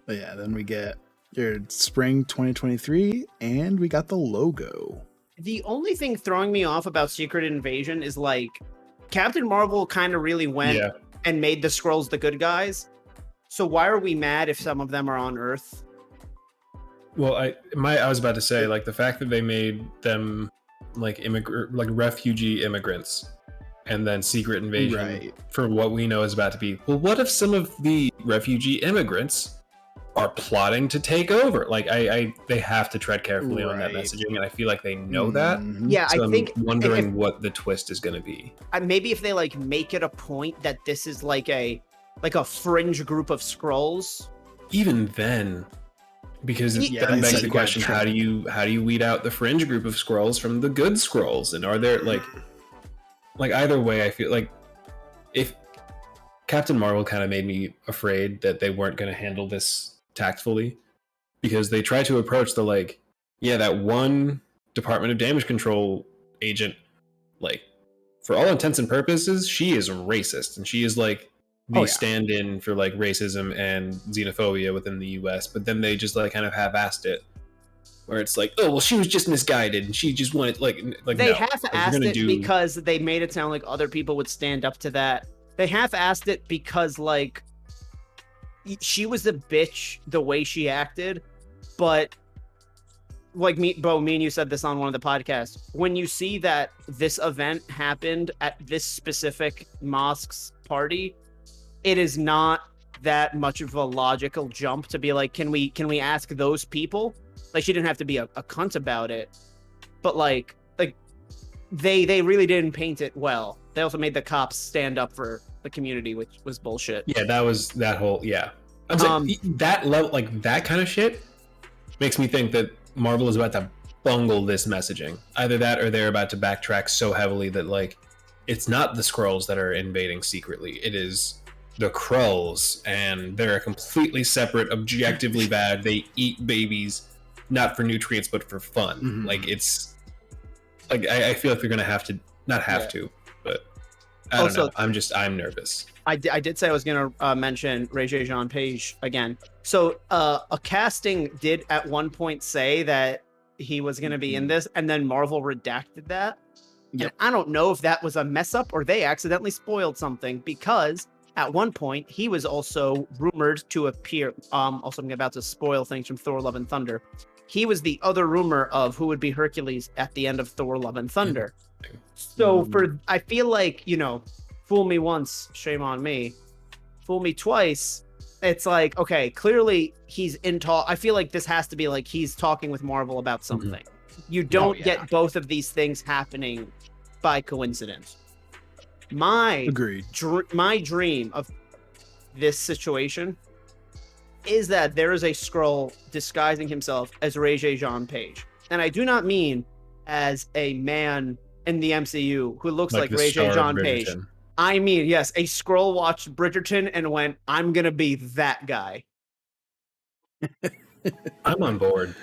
yeah, then we get your spring 2023, and we got the logo. The only thing throwing me off about Secret Invasion is, like, Captain Marvel kind of really went and made the Skrulls the good guys. So why are we mad if some of them are on Earth? Well, I was about to say, like, the fact that they made them like refugee immigrants, and then Secret Invasion for what we know is about to be. Well, what if some of the refugee immigrants are plotting to take over? Like, they have to tread carefully on that messaging, and I feel like they know that. Yeah, so I think I'm wondering what the twist is going to be. Maybe if they like make it a point that this is like a fringe group of Skrulls. Even then, because it then begs the question: how do you weed out the fringe group of Skrulls from the good Skrulls? And are there like either way? I feel like if Captain Marvel kind of made me afraid that they weren't going to handle this tactfully, because they try to approach that one Department of Damage Control agent, like, for all intents and purposes, she is racist, and she is like the stand-in for like racism and xenophobia within the US. But then they just like kind of half-assed it, where it's like, oh well, she was just misguided and she just wanted like they half-assed it because they made it sound like other people would stand up to that. They half-assed it because, like, she was a bitch the way she acted, but, like, me and you said this on one of the podcasts, when you see that this event happened at this specific mosque's party, it is not that much of a logical jump to be like, can we ask those people? Like, she didn't have to be a cunt about it, but, like they really didn't paint it well. They also made the cops stand up for the community, which was bullshit. Yeah, that was that whole I'm saying, that level, like that kind of shit, makes me think that Marvel is about to bungle this messaging. Either that, or they're about to backtrack so heavily that like it's not the Skrulls that are invading secretly. It is the Krulls, and they're a completely separate, objectively bad. They eat babies, not for nutrients but for fun. Mm-hmm. Like, it's like I feel like they're gonna have to but I don't know. I'm nervous. I did say I was going to mention Regé-Jean Page again. So a casting did at one point say that he was going to be in this, and then Marvel redacted that. Yep. And I don't know if that was a mess up or they accidentally spoiled something, because at one point he was also rumored to appear. Also, I'm about to spoil things from Thor: Love and Thunder. He was the other rumor of who would be Hercules at the end of Thor: Love and Thunder. So I feel like, fool me once, shame on me. Fool me twice, it's like, okay, clearly he's in talk. I feel like this has to be like he's talking with Marvel about something. You don't get both of these things happening by coincidence. My dream of this situation is that there is a Skrull disguising himself as Regé-Jean Page. And I do not mean as a man in the MCU who looks like Regé-Jean Page. I mean, yes, a Skrull watched Bridgerton and went, I'm going to be that guy. I'm on board.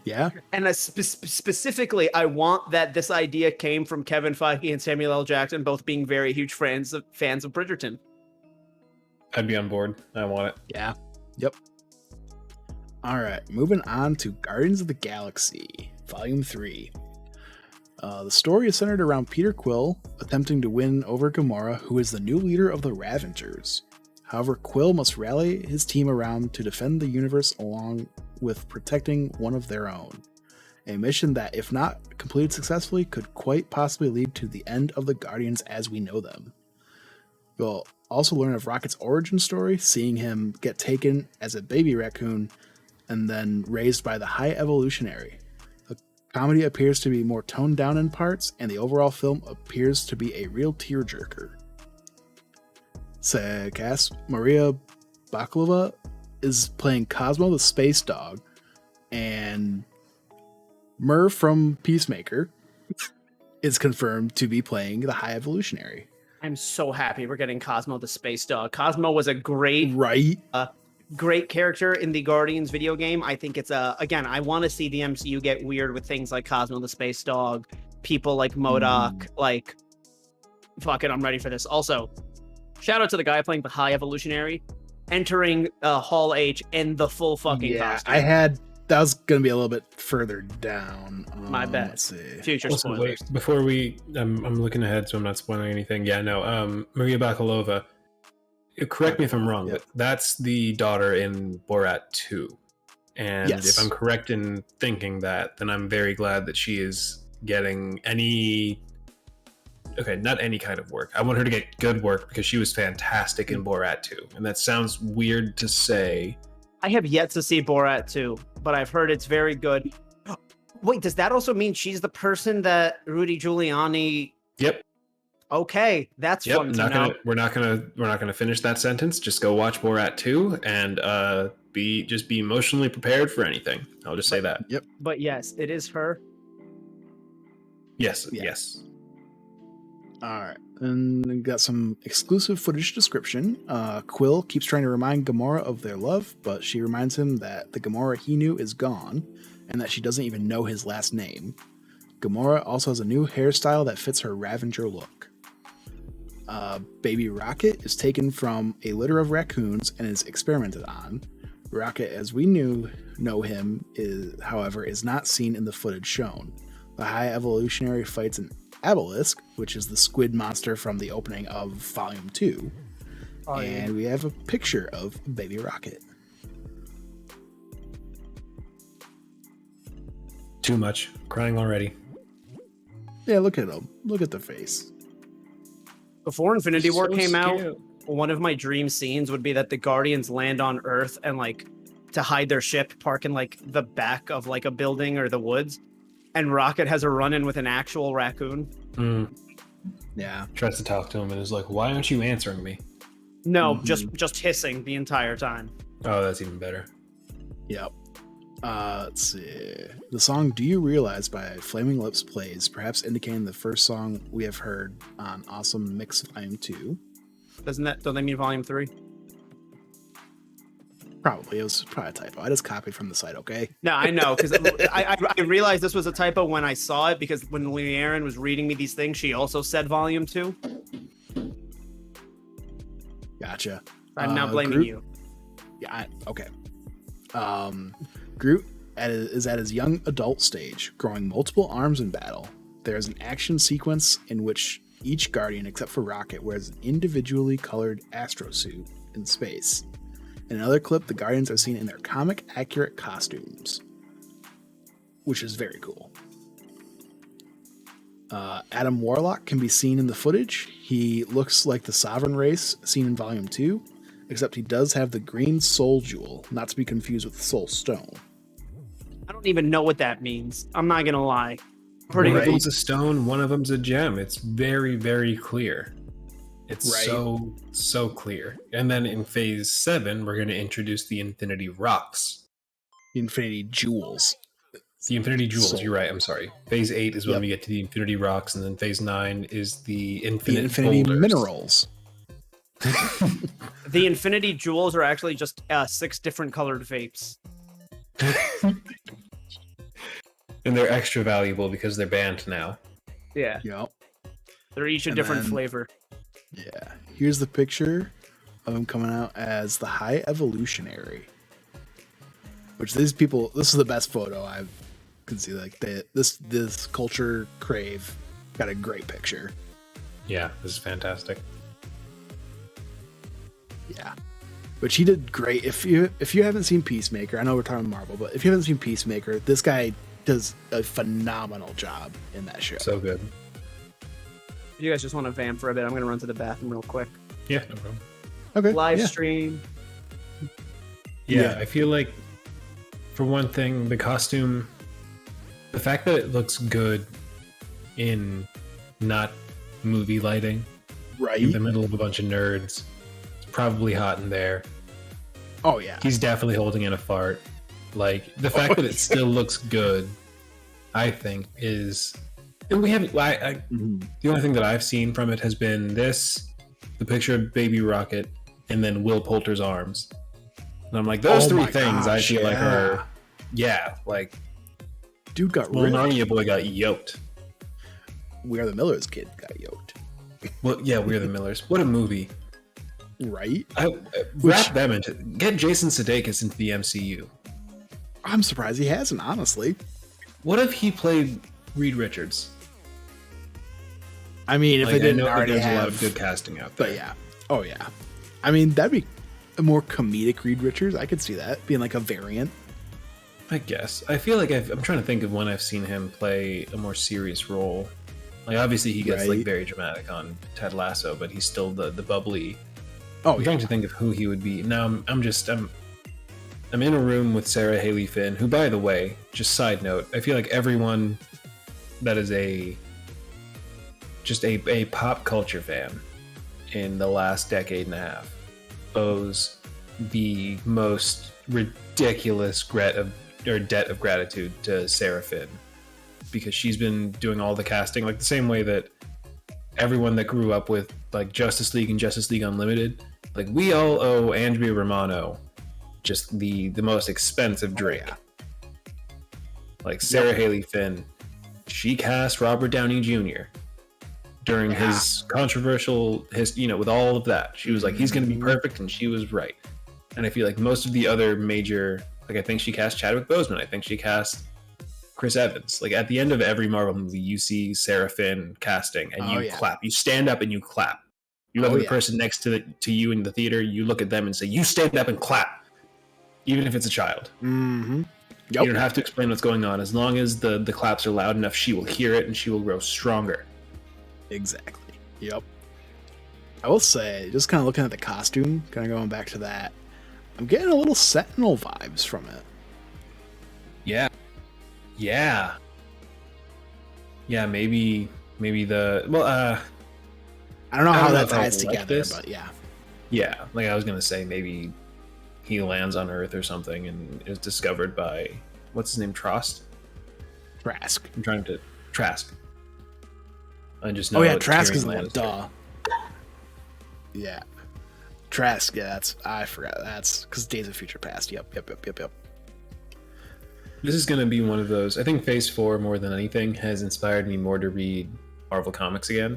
Yeah. And specifically, I want that this idea came from Kevin Feige and Samuel L. Jackson, both being very huge fans of Bridgerton. I'd be on board. I want it. Yeah. Yep. All right. Moving on to Guardians of the Galaxy, Volume 3. The story is centered around Peter Quill attempting to win over Gamora, who is the new leader of the Ravengers. However, Quill must rally his team around to defend the universe along with protecting one of their own. A mission that, if not completed successfully, could quite possibly lead to the end of the Guardians as we know them. We'll also learn of Rocket's origin story, seeing him get taken as a baby raccoon and then raised by the High Evolutionary, a Comedy appears to be more toned down in parts, and the overall film appears to be a real tearjerker. Cast Maria Bakalova is playing Cosmo the Space Dog, and Mur from Peacemaker is confirmed to be playing the High Evolutionary. I'm so happy we're getting Cosmo the Space Dog. Cosmo was a great great character in the Guardians video game. I think it's again, I want to see the MCU get weird with things like Cosmo the Space Dog, people like MODOK, like fuck it, I'm ready for this. Also, shout out to the guy playing the High Evolutionary, entering Hall H in the full fucking costume. That was going to be a little bit further down. My bad. Let's see. Future spoilers. Wait, before I'm looking ahead, so I'm not spoiling anything. Yeah, no. Maria Bakalova. Correct me if I'm wrong, but that's the daughter in Borat 2. And if I'm correct in thinking that, then I'm very glad that she is getting not any kind of work. I want her to get good work because she was fantastic in Borat 2. And that sounds weird to say. I have yet to see Borat 2, but I've heard it's very good. Wait, does that also mean she's the person that Rudy Giuliani? Yep. Okay, that's fun to know. We're not gonna finish that sentence. Just go watch Borat 2 and be emotionally prepared for anything. I'll just say that. Yep. But yes, it is her. Yes. Yes. All right. And we got some exclusive footage description. Quill keeps trying to remind Gamora of their love, but she reminds him that the Gamora he knew is gone, and that she doesn't even know his last name. Gamora also has a new hairstyle that fits her Ravager look. Baby Rocket is taken from a litter of raccoons and is experimented on. Rocket, as we know him, is not seen in the footage shown. The High Evolutionary fights an Obelisk, which is the squid monster from the opening of Volume 2. And we have a picture of Baby Rocket. Too much. Crying already. Yeah, look at him. Look at the face. Before Infinity War came out, one of my dream scenes would be that the Guardians land on Earth and to hide their ship, park in the back of a building or the woods. And Rocket has a run-in with an actual raccoon. Yeah. Tries to talk to him and is like, why aren't you answering me? No, just hissing the entire time. Oh, that's even better. Yep. Let's see. The song Do You Realize by Flaming Lips plays, perhaps indicating the first song we have heard on Awesome Mix Volume 2. Don't they mean Volume 3? Probably. It was probably a typo. I just copied from the site, okay? No, I know, because I realized this was a typo when I saw it, because when Leanne was reading me these things, she also said Volume 2. Gotcha. I'm not blaming Groot? you. Yeah, okay. Groot is at his young adult stage, growing multiple arms in battle. There is an action sequence in which each Guardian, except for Rocket, wears an individually colored astro suit in space. In another clip, the Guardians are seen in their comic-accurate costumes, which is very cool. Adam Warlock can be seen in the footage. He looks like the Sovereign race seen in Volume 2, except he does have the green soul jewel, not to be confused with the soul stone. I don't even know what that means. I'm not going to lie. One of them's a stone, one of them's a gem. It's very, very clear. It's so clear. And then in Phase 7, we're going to introduce the Infinity Rocks. The Infinity Jewels. The Infinity Jewels, you're right, I'm sorry. Phase 8 is when we get to the Infinity Rocks, and then Phase 9 is the Infinity Minerals. The Infinity Jewels are actually just 6 different colored vapes. And they're extra valuable because they're banned now. Yeah. Yep. They're each a different flavor. Yeah. Here's the picture of him coming out as the High Evolutionary. Which this is the best photo I can see. This Culture Crave got a great picture. Yeah, this is fantastic. Yeah. Which he did great. If you haven't seen Peacemaker, I know we're talking Marvel, but if you haven't seen Peacemaker, this guy does a phenomenal job in that show. So good. If you guys just want to vamp for a bit, I'm going to run to the bathroom real quick. Yeah, no problem. Okay. Live stream. Yeah, I feel like, for one thing, the costume The fact that it looks good in not movie lighting, right, in the middle of a bunch of nerds, it's probably hot in there. Oh yeah, he's definitely holding in a fart. Like the fact that it still looks good, I think is, and we haven't. The only thing that I've seen from it has been this, the picture of Baby Rocket, and then Will Poulter's arms. And I'm like, those three things I feel like are, like, dude got little ripped. Narnia boy got yoked. We Are the Millers kid got yoked. Well, yeah, We Are the Millers. What a movie, right? Wrap them into, get Jason Sudeikis into the MCU. I'm surprised he hasn't, honestly. What if he played Reed Richards? I mean, if like, they didn't I know already there's have a lot of good casting out there. But yeah, oh yeah. I mean, that'd be a more comedic Reed Richards. I could see that being like a variant. I guess. I feel like I'm trying to think of when I've seen him play a more serious role. Like obviously he gets like very dramatic on Ted Lasso, but he's still the bubbly. Oh, I'm trying to think of who he would be. Now I'm in a room with Sarah Haley Finn, who, by the way, just side note, I feel like everyone that is a pop culture fan in the last decade and a half owes the most ridiculous debt of gratitude to Sarah Finn, because she's been doing all the casting, like the same way that everyone that grew up with like Justice League and Justice League Unlimited, like we all owe Andrea Romano just the most expensive drink. Like Sarah Haley Finn, she cast Robert Downey Jr. during his controversial, with all of that. She was like, he's going to be perfect, and she was right. And I feel like most of the other major, like I think she cast Chadwick Boseman, I think she cast Chris Evans. Like at the end of every Marvel movie, you see Sarah Finn casting, and you clap. You stand up and you clap. You look at the person next to you in the theater, you look at them and say, you stand up and clap. Even if it's a child. Mm-hmm. You don't have to explain what's going on. As long as the claps are loud enough, she will hear it and she will grow stronger. Exactly. Yep. I will say, just kind of looking at the costume, kind of going back to that, I'm getting a little Sentinel vibes from it. Yeah. Yeah. Yeah, maybe the... Well, I don't know how that ties together, but yeah. Yeah, like I was going to say, maybe he lands on Earth or something and is discovered by, what's his name, Trask? I'm trying to... Trask. I just know. Oh yeah, Trask is the one. Duh. Yeah. Trask, yeah, I forgot. That's because Days of Future Past. Yep. This is going to be one of those. I think Phase 4, more than anything, has inspired me more to read Marvel Comics again.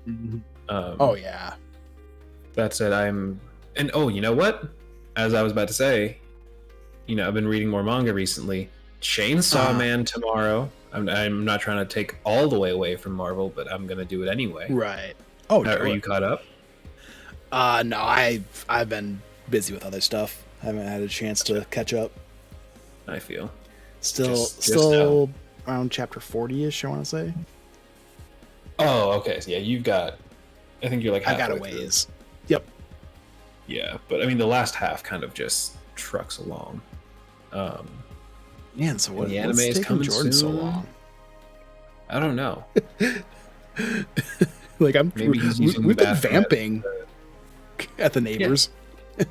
Mm-hmm. Oh yeah. That said, you know what? As I was about to say, I've been reading more manga recently. Chainsaw Man tomorrow. I'm not trying to take all the way away from Marvel, but I'm gonna do it anyway. Right. Oh, are you caught up? No, I've been busy with other stuff. I haven't had a chance to catch up. I feel still around chapter 40ish, I want to say. Oh, okay. So yeah, you've got. I think you're like. I got a ways. Through. Yep. Yeah, but I mean, the last half kind of just trucks along. Man, so the anime is coming Jordan soon? So long? I don't know. Like we've been vamping at the neighbors. Yeah.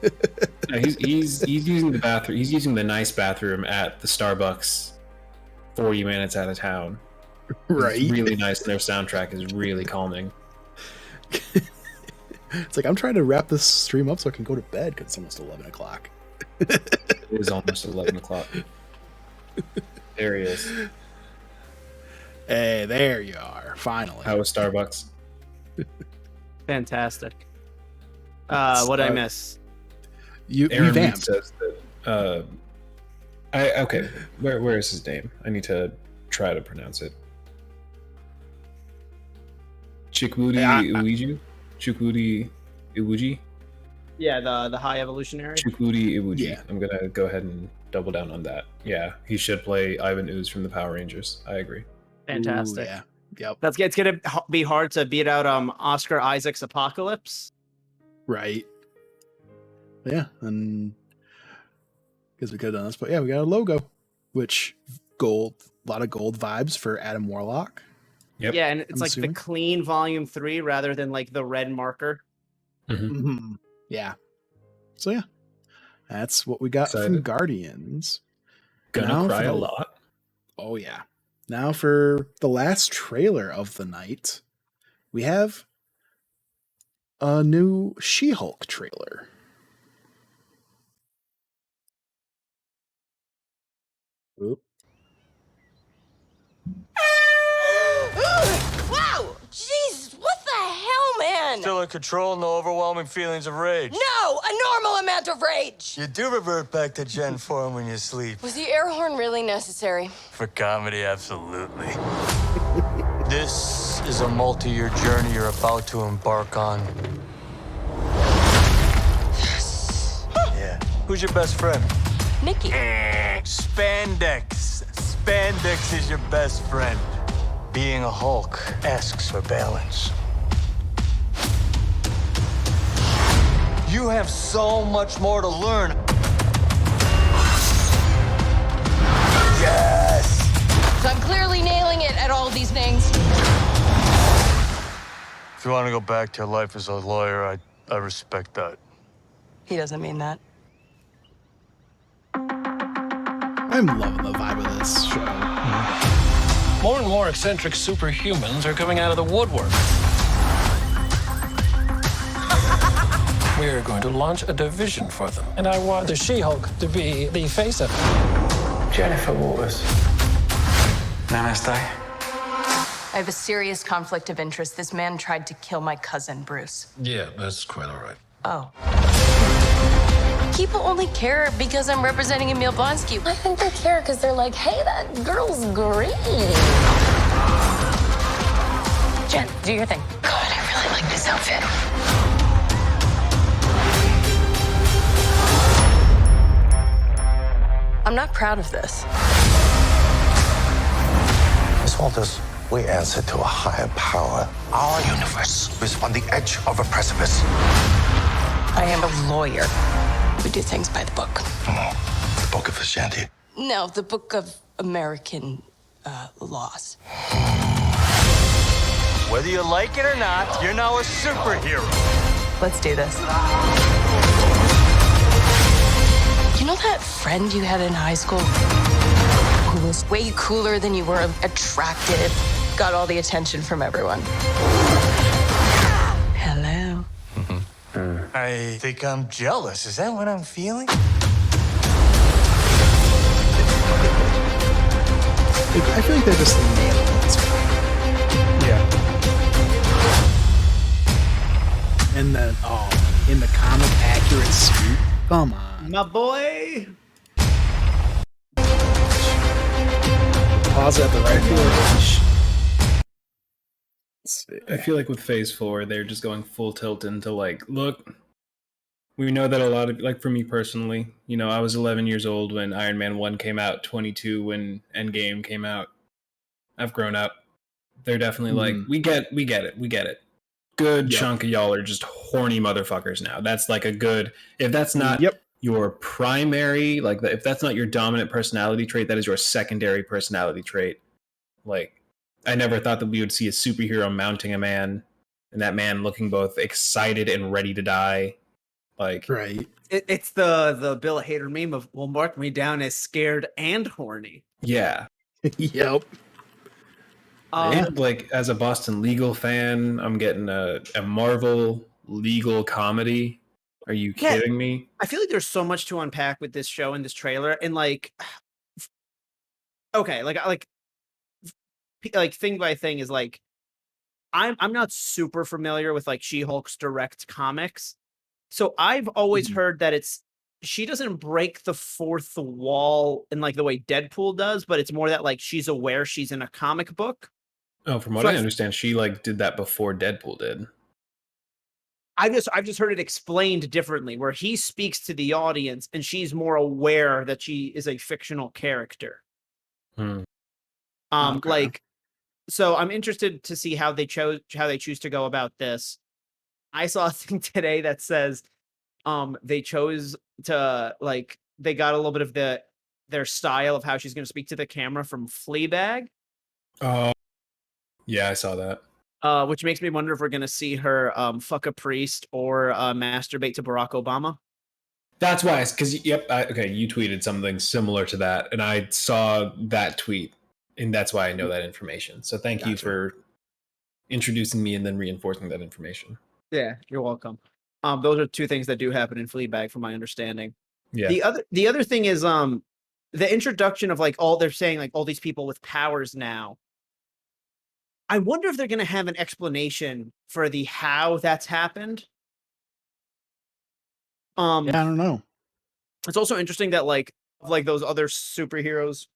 No, he's using the bathroom. He's using the nice bathroom at the Starbucks 40 minutes out of town. Right. It's really nice, and their soundtrack is really calming. It's like I'm trying to wrap this stream up so I can go to bed because it's almost 11 o'clock. It is almost 11 o'clock. There he is. Hey, there you are. Finally. How was Starbucks? Fantastic. What did I miss? You Aaron says that. Okay. Where is his name? I need to try to pronounce it. Chukwudi Iwuji? Chukwudi Iwuji? Yeah, the high evolutionary. Chukwudi Iwuji. Yeah. I'm gonna go ahead and double down on that. Yeah, he should play Ivan Ooze from the Power Rangers. I agree. Fantastic. Ooh, yeah. Yep. It's gonna be hard to beat out Oscar Isaac's Apocalypse. Right. Yeah, and because we could have done this, but yeah, we got a logo. which a lot of gold vibes for Adam Warlock. Yep. Yeah, and it's I'm like assuming. the clean volume 3 rather than like the red marker. Yeah. So yeah, that's what we got from Guardians. Gonna cry a lot. Oh yeah. Now for the last trailer of the night, we have a new She-Hulk trailer. Oop. Wow! Jesus, what the hell, man? Still in control, no overwhelming feelings of rage. No! A normal amount of rage! You do revert back to Gen form when you sleep. Was the air horn really necessary? For comedy, absolutely. This is a multi-year journey you're about to embark on. Yes. Yeah. Who's your best friend? Nikki. Spandex. Spandex is your best friend. Being a Hulk asks for balance. You have so much more to learn. Yes! So I'm clearly nailing it at all of these things. If you want to go back to your life as a lawyer, I respect that. He doesn't mean that. I'm loving the vibe of this show. More and more eccentric superhumans are coming out of the woodwork. We're going to launch a division for them, and I want the She-Hulk to be the face of it. Jennifer Waters. Namaste. I have a serious conflict of interest. This man tried to kill my cousin, Bruce. Yeah, that's quite all right. Oh. People only care because I'm representing Emil Blonsky. I think they care because they're like, hey, that girl's great. Jen, do your thing. God, I really like this outfit. I'm not proud of this. Miss Walters, we answer to a higher power. Our universe is on the edge of a precipice. I am a lawyer. We do things by the book. The Book of Ashanti. No, the Book of American laws. Whether you like it or not, you're now a superhero. Let's do this. You know that friend you had in high school who was way cooler than you were, attractive, got all the attention from everyone? Hello. I think I'm jealous. Is that what I'm feeling? I feel like they're just nailing this one. Yeah. And then, in the comic accurate suit. Come on. My boy. Pause at the right point. I feel like with Phase 4, they're just going full tilt into like, look, we know that a lot of, like for me personally, you know, I was 11 years old when Iron Man 1 came out, 22 when Endgame came out. I've grown up. They're definitely like, we get it. Good chunk of y'all are just horny motherfuckers now. That's like a good, if that's not your primary, like if that's not your dominant personality trait, that is your secondary personality trait. Like, I never thought that we would see a superhero mounting a man and that man looking both excited and ready to die. Like, right. It's the Bill Hader meme of, will mark me down as scared and horny. Yeah. Yep. And like as a Boston legal fan, I'm getting a Marvel legal comedy. Are you kidding me? I feel like there's so much to unpack with this show and this trailer, and like, okay, like thing by thing is like, I'm not super familiar with like She-Hulk's direct comics, so I've always heard that she doesn't break the fourth wall in like the way Deadpool does, but it's more that like she's aware she's in a comic book. Oh, from what I understand, she like did that before Deadpool did. I've just heard it explained differently, where he speaks to the audience and she's more aware that she is a fictional character. Like, so I'm interested to see how they choose to go about this. I saw a thing today that says they chose to, like, they got a little bit of the their style of how she's going to speak to the camera from Fleabag. Oh, yeah, I saw that. Which makes me wonder if we're going to see her fuck a priest or masturbate to Barack Obama. That's why, because okay, you tweeted something similar to that, and I saw that tweet, and that's why I know that information. So thank you for introducing me and then reinforcing that information. Yeah, you're welcome. Those are two things that do happen in Fleabag, from my understanding. Yeah. The other thing is the introduction of like all they're saying like all these people with powers now. I wonder if they're going to have an explanation for the how that's happened. Yeah, I don't know. It's also interesting that like those other superheroes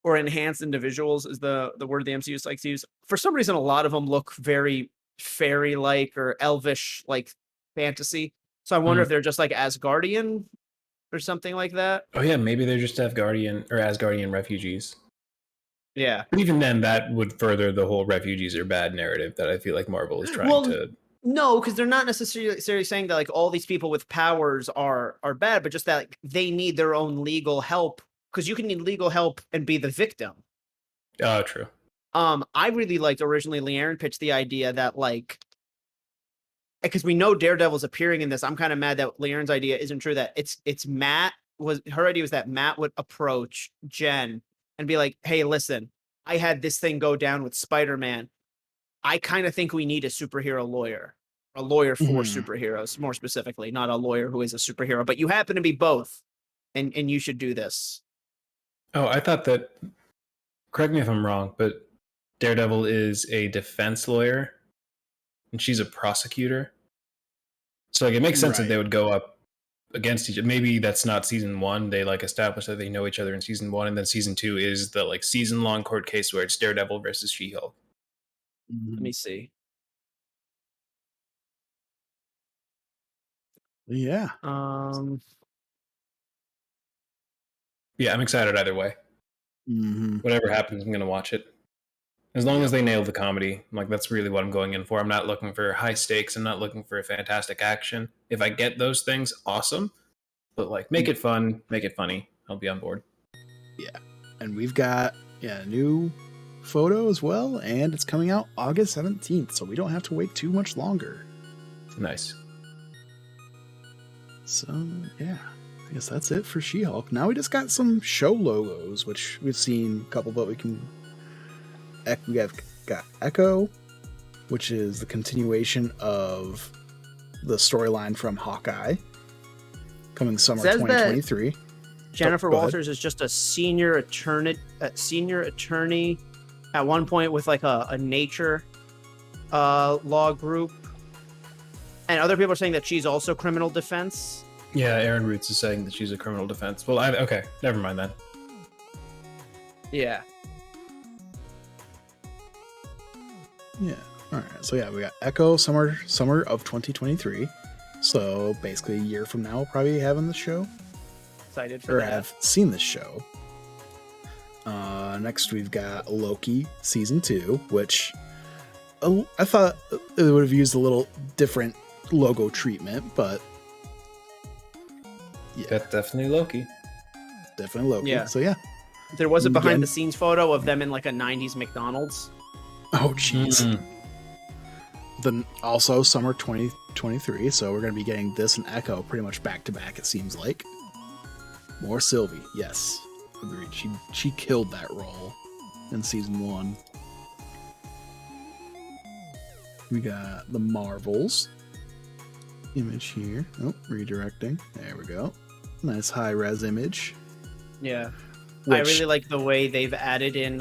or enhanced individuals is the word the MCU likes to use. For some reason, a lot of them look very fairy-like or elvish, like fantasy. So I wonder if they're just like Asgardian or something like that. Oh yeah, maybe they're just Asgardian refugees. Yeah. But even then, that would further the whole refugees are bad narrative that I feel like Marvel is trying to. No, because they're not necessarily saying that like all these people with powers are bad, but just that like, they need their own legal help. Because you can need legal help and be the victim. Oh, true. I really liked originally Leanne pitched the idea that like, because we know Daredevil's appearing in this. I'm kind of mad that Leanne's idea isn't true. That it's Matt her idea was that Matt would approach Jen and be like, "Hey, listen, I had this thing go down with Spider-Man. I kind of think we need a superhero lawyer, a lawyer for superheroes, more specifically, not a lawyer who is a superhero, but you happen to be both, and you should do this." Oh, I thought that. Correct me if I'm wrong, but Daredevil is a defense lawyer, and she's a prosecutor. So like, it makes sense that they would go up against each other. Maybe that's not season 1. They like establish that they know each other in season 1, and then season 2 is the like season-long court case where it's Daredevil versus She-Hulk. Let me see. Yeah. Yeah, I'm excited either way. Whatever happens, I'm going to watch it. As long as they nail the comedy, like that's really what I'm going in for. I'm not looking for high stakes. I'm not looking for fantastic action. If I get those things, awesome. But like, make it fun, make it funny. I'll be on board. Yeah. And we've got a new photo as well, and it's coming out August 17th, so we don't have to wait too much longer. Nice. So, yeah. I guess that's it for She-Hulk. Now we just got some show logos, which we've seen a couple, but we got Echo, which is the continuation of the storyline from Hawkeye, coming summer 2023. Jennifer Walters is just a senior attorney at one point with like a nature law group, and other people are saying that she's also criminal defense. Yeah, Aaron Roots is saying that she's a criminal defense. Well, okay, never mind then. Yeah. Yeah. All right. So yeah, we got Echo summer of 2023. So basically a year from now, we'll probably be having the show. Excited for that. Have seen this show. Next we've got Loki season 2, which I thought it would have used a little different logo treatment, but yeah, that's definitely Loki. Definitely Loki. Yeah. So yeah, there was a behind the scenes photo of them in like a 90s McDonald's. Oh jeez. Then also summer 2023, so we're going to be getting this and Echo pretty much back to back, it seems like. More Sylvie, yes, agreed. She killed that role in season 1. We got the Marvels image here. Oh, redirecting. There we go. Nice high res image. Yeah, I really like the way they've added in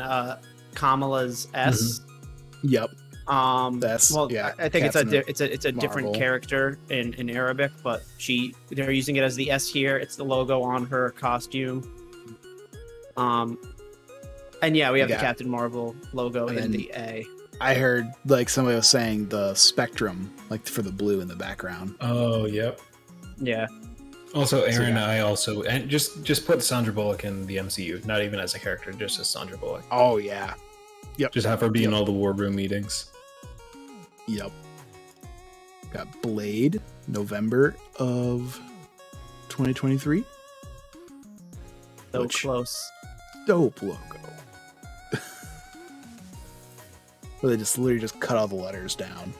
Kamala's S. Yep. That's I think it's a different character in Arabic, but they're using it as the S here. It's the logo on her costume. And yeah, we have the Captain Marvel logo in the A. I heard like somebody was saying the spectrum, like for the blue in the background. Oh, yep. Yeah. Also, Aaron, and just put Sandra Bullock in the MCU, not even as a character, just as Sandra Bullock. Oh yeah. Yep. Just have her be in all the war room meetings. Yep. Got Blade, November of 2023. So close. Dope logo. Where they just literally just cut all the letters down.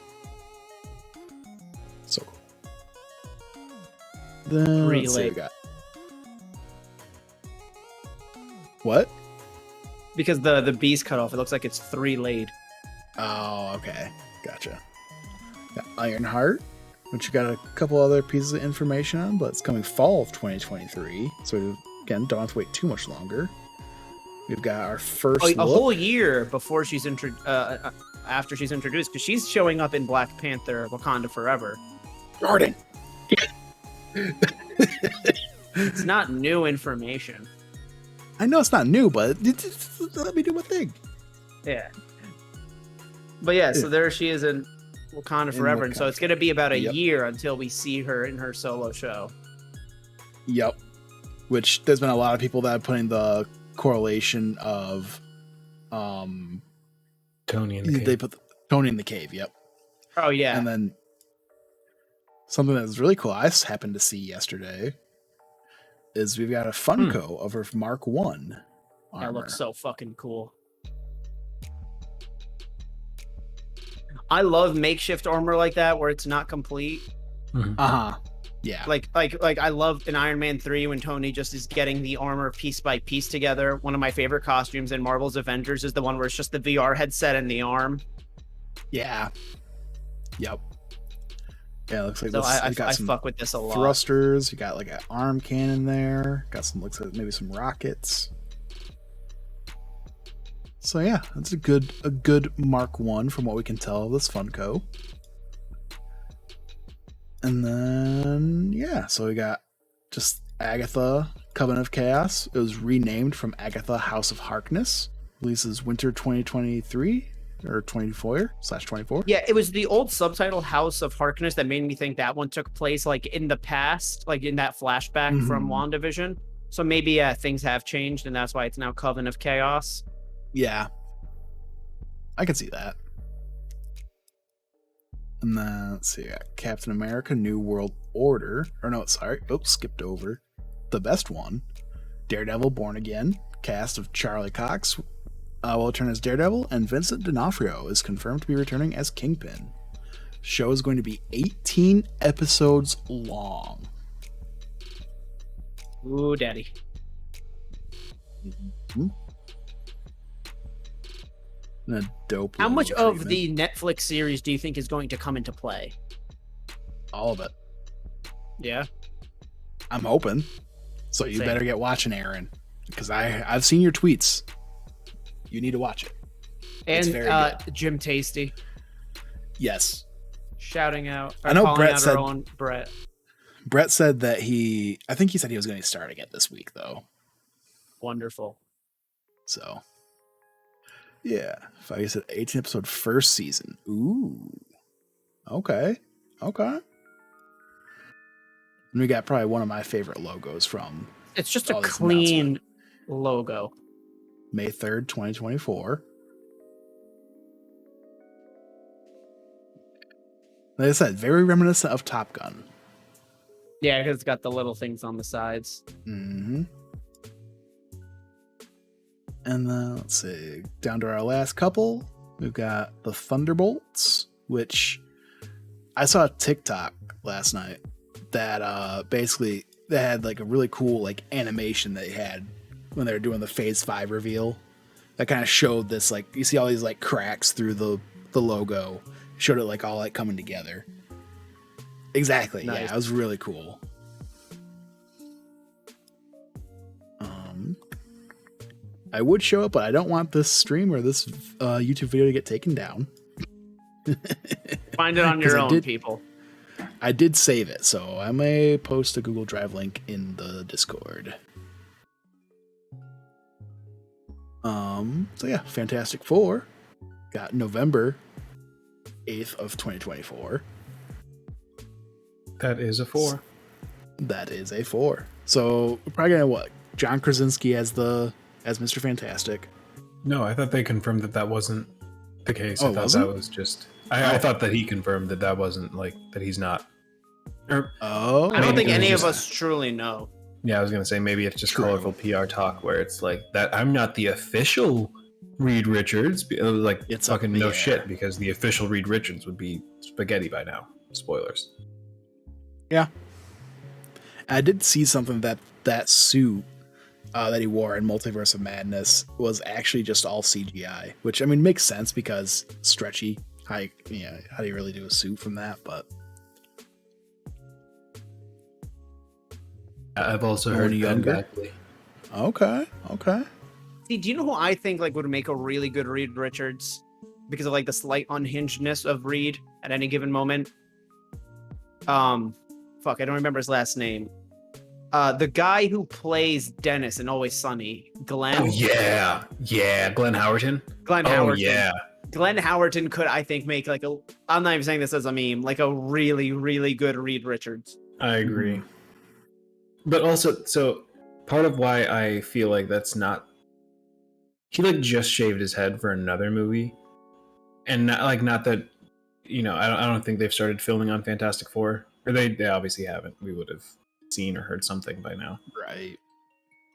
So cool. Then let's see what we got. What? Because the B's cut off, it looks like it's 3 laid. Oh, okay. Gotcha. Got Ironheart, which you got a couple other pieces of information on, but it's coming fall of 2023. So again, don't have to wait too much longer. We've got our first a whole year before she's after she's introduced, because she's showing up in Black Panther: Wakanda Forever. Jordan. It's not new information. I know it's not new, but let me do my thing. Yeah. But yeah, so there she is in Wakanda Forever, and so it's going to be about a year until we see her in her solo show. Yep. Which there's been a lot of people that are putting the correlation of Tony in the cave. They put Tony in the cave, yep. Oh yeah. And then something that was really cool I happened to see yesterday is we've got a Funko of her Mark 1 armor. That looks so fucking cool. I love makeshift armor like that where it's not complete. Uh-huh. Yeah. Like I love in Iron Man 3 when Tony just is getting the armor piece by piece together. One of my favorite costumes in Marvel's Avengers is the one where it's just the VR headset and the arm. Yeah. Yep. Yeah, it looks like so this. I fuck with this a lot. Thrusters. You got like an arm cannon there. Got some, looks like maybe some rockets. So yeah, that's a good Mark 1 from what we can tell of this Funko. And then yeah, so we got just Agatha Coven of Chaos. It was renamed from Agatha House of Harkness. Releases winter 2023 or 24/24. Yeah, it was the old subtitle House of Harkness that made me think that one took place like in the past, like in that flashback from WandaVision. So maybe things have changed and that's why it's now Coven of Chaos. Yeah. I can see that. And then, let's see, Captain America New World Order. Or no, sorry. Oops, skipped over. The best one. Daredevil Born Again. Cast of Charlie Cox will return as Daredevil, and Vincent D'Onofrio is confirmed to be returning as Kingpin. Show is going to be 18 episodes long. Ooh, daddy. Mm-hmm. And a dope. How much of the Netflix series do you think is going to come into play? All of it. Yeah. I'm hoping. So you better get watching, Aaron, because I've seen your tweets. You need to watch it. And it's very good. Jim Tasty. Yes. Shouting out. I know Brett said. Brett. Brett said that I think he said he was going to start again this week, though. Wonderful. So. Yeah, if I said 18 episode first season. Ooh. Okay. And we got probably one of my favorite logos from. It's just a clean logo. May 3rd, 2024. Like I said, very reminiscent of Top Gun. Yeah, because it's got the little things on the sides. Mm-hmm. And then, let's see, down to our last couple, we've got the Thunderbolts, which I saw a TikTok last night that basically they had like a really cool like animation they had when they were doing the Phase 5 reveal that kind of showed this, like, you see all these like cracks through the logo, showed it like all like coming together. Exactly. Nice. Yeah, it was really cool. I would show it, but I don't want this stream or this YouTube video to get taken down. Find it on your own, people. I did save it, so I may post a Google Drive link in the Discord. So yeah, Fantastic Four got November 8th of 2024. That is a 4. That is a 4. So we're probably gonna what? John Krasinski as Mr. Fantastic. No, I thought they confirmed that wasn't the case. Oh, I thought that was just. I thought that he confirmed that wasn't like that he's not. I don't think any of us truly know. Yeah, I was gonna say maybe it's just colorful PR talk where it's like that. I'm not the official Reed Richards. Like it's fucking no shit because the official Reed Richards would be spaghetti by now. Spoilers. Yeah, I did see something that suit that he wore in Multiverse of Madness was actually just all CGI, which I mean makes sense because stretchy. How do you really do a suit from that? But I've also heard younger. Okay. See, do you know who I think like would make a really good Reed Richards because of like the slight unhingedness of Reed at any given moment? Fuck, I don't remember his last name. The guy who plays Dennis in Always Sunny, Glenn. Oh yeah, Glenn Howerton. Howerton. Yeah. Glenn Howerton could, I think, make like a. I'm not even saying this as a meme, like a really, really good Reed Richards. I agree. But also, so part of why I feel like that's not. He like just shaved his head for another movie, and not that, I don't think they've started filming on Fantastic Four, or they obviously haven't. We would have seen or heard something by now, right?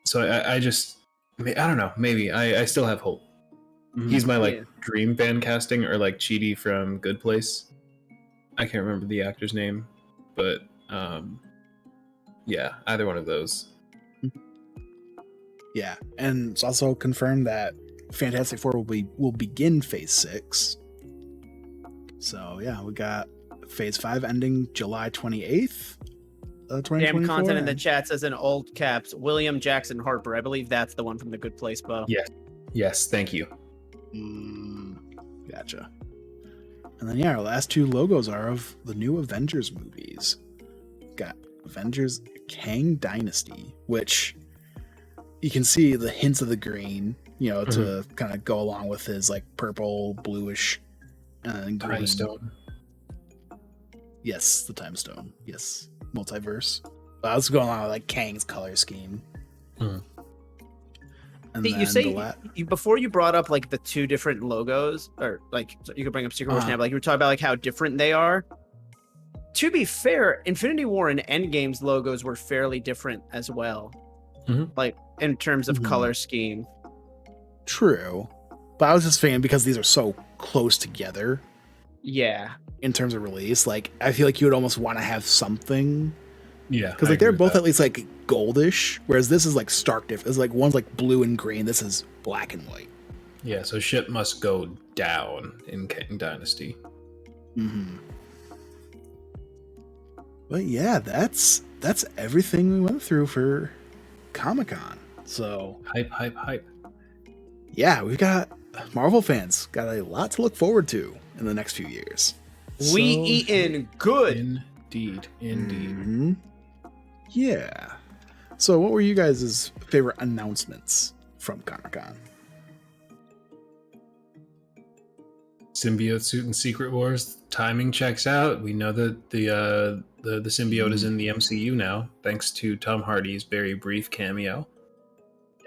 So I don't know. Maybe I still have hope. He's my dream fan casting, or like Chidi from Good Place. I can't remember the actor's name, but yeah, either one of those. Yeah, and it's also confirmed that Fantastic Four will begin Phase 6. So yeah, we got Phase 5 ending July 28th. Damn content in the chat says in old caps, William Jackson Harper. I believe that's the one from The Good Place, Bo. Yes, thank you. Gotcha. And then our last two logos are of the new Avengers movies. Got Avengers Kang Dynasty, which you can see the hints of the green, to kind of go along with his like purple, bluish, green. Time Stone. Yes, the Time Stone. Yes, multiverse. I was going along with like Kang's color scheme. And you say before you brought up like the two different logos, or like you could bring up Secret Wars now, but like you were talking about like how different they are. To be fair, Infinity War and Endgame's logos were fairly different as well, like in terms of color scheme. True, but I was just thinking because these are so close together. Yeah. In terms of release, like I feel like you would almost want to have something. Yeah, because like they're both at least like goldish, whereas this is like stark different. It's like one's like blue and green. This is black and white. Yeah, so shit must go down in Kang Dynasty. But yeah, that's everything we went through for Comic-Con. So hype. Yeah, we've got Marvel fans got a lot to look forward to in the next few years. We eating good. Indeed. Yeah. So what were you guys' favorite announcements from Comic-Con? Symbiote suit in Secret Wars. Timing checks out. We know that the symbiote is in the MCU now, thanks to Tom Hardy's very brief cameo.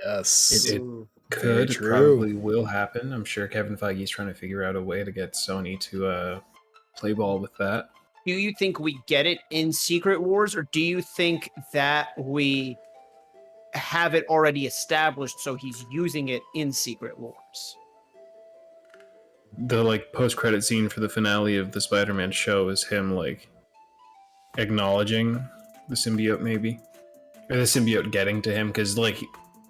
Yes. It could, probably will happen. I'm sure Kevin Feige's trying to figure out a way to get Sony to play ball with that. Do you think we get it in Secret Wars, or do you think that we have it already established so he's using it in Secret Wars? The like post-credit scene for the finale of the Spider-Man show is him like acknowledging the symbiote, maybe, or the symbiote getting to him, because like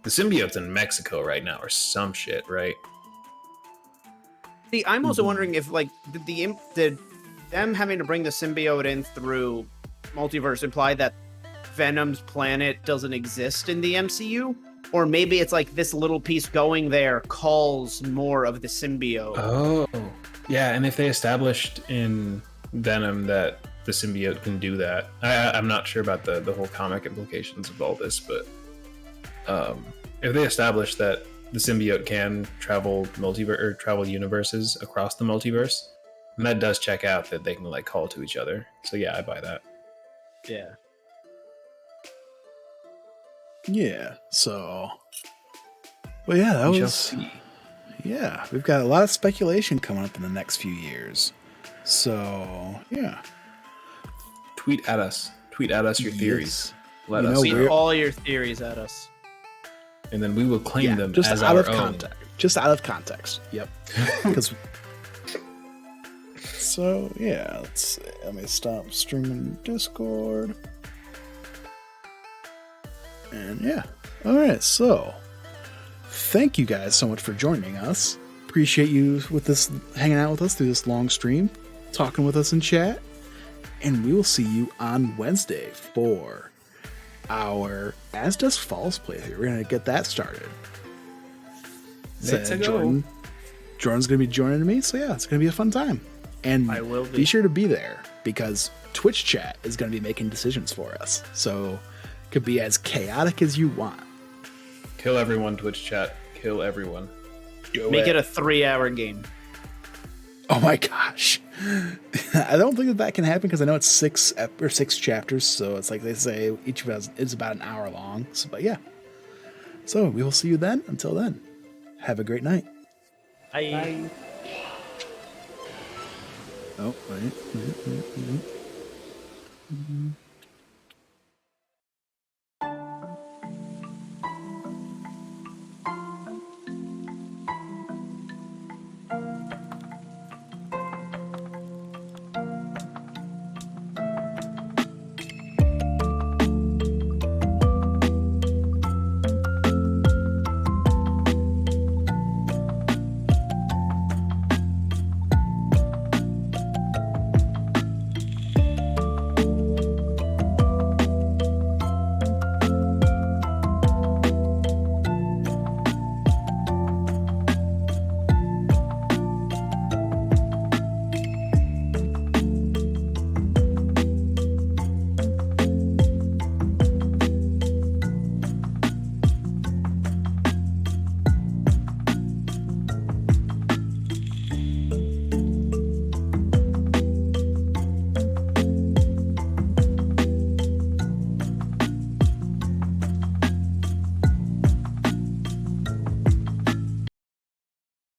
the symbiote's in Mexico right now or some shit, right? See, I'm also wondering if like did them having to bring the symbiote in through multiverse imply that Venom's planet doesn't exist in the MCU? Or maybe it's like this little piece going there calls more of the symbiote. Oh, yeah. And if they established in Venom that the symbiote can do that, I'm not sure about the whole comic implications of all this, but if they establish that the symbiote can travel travel universes across the multiverse, and that does check out that they can like call to each other. So yeah, I buy that. Yeah. Yeah. So, well, yeah, that was. Yeah, we've got a lot of speculation coming up in the next few years. So, yeah. Tweet at us your theories. Let us tweet know. all your theories at us, and then we will claim them just as out our of own. context. Just out of context. Yep. So yeah, let me stop streaming Discord. And yeah. All right. So thank you guys so much for joining us. Appreciate you with this, hanging out with us through this long stream, talking with us in chat. And we will see you on Wednesday for our As Does Falls playthrough. We're going to get that started. Let's go. Jordan's going to be joining me. So yeah, it's going to be a fun time. And I will be sure to be there because Twitch chat is going to be making decisions for us. So it could be as chaotic as you want. Kill everyone, Twitch chat. Kill everyone. Make it a 3-hour game. Oh my gosh. I don't think that can happen because I know it's 6 chapters. So it's like they say each of us is about an hour long. So, but yeah. So we will see you then. Until then, have a great night. Bye. Oh, wait.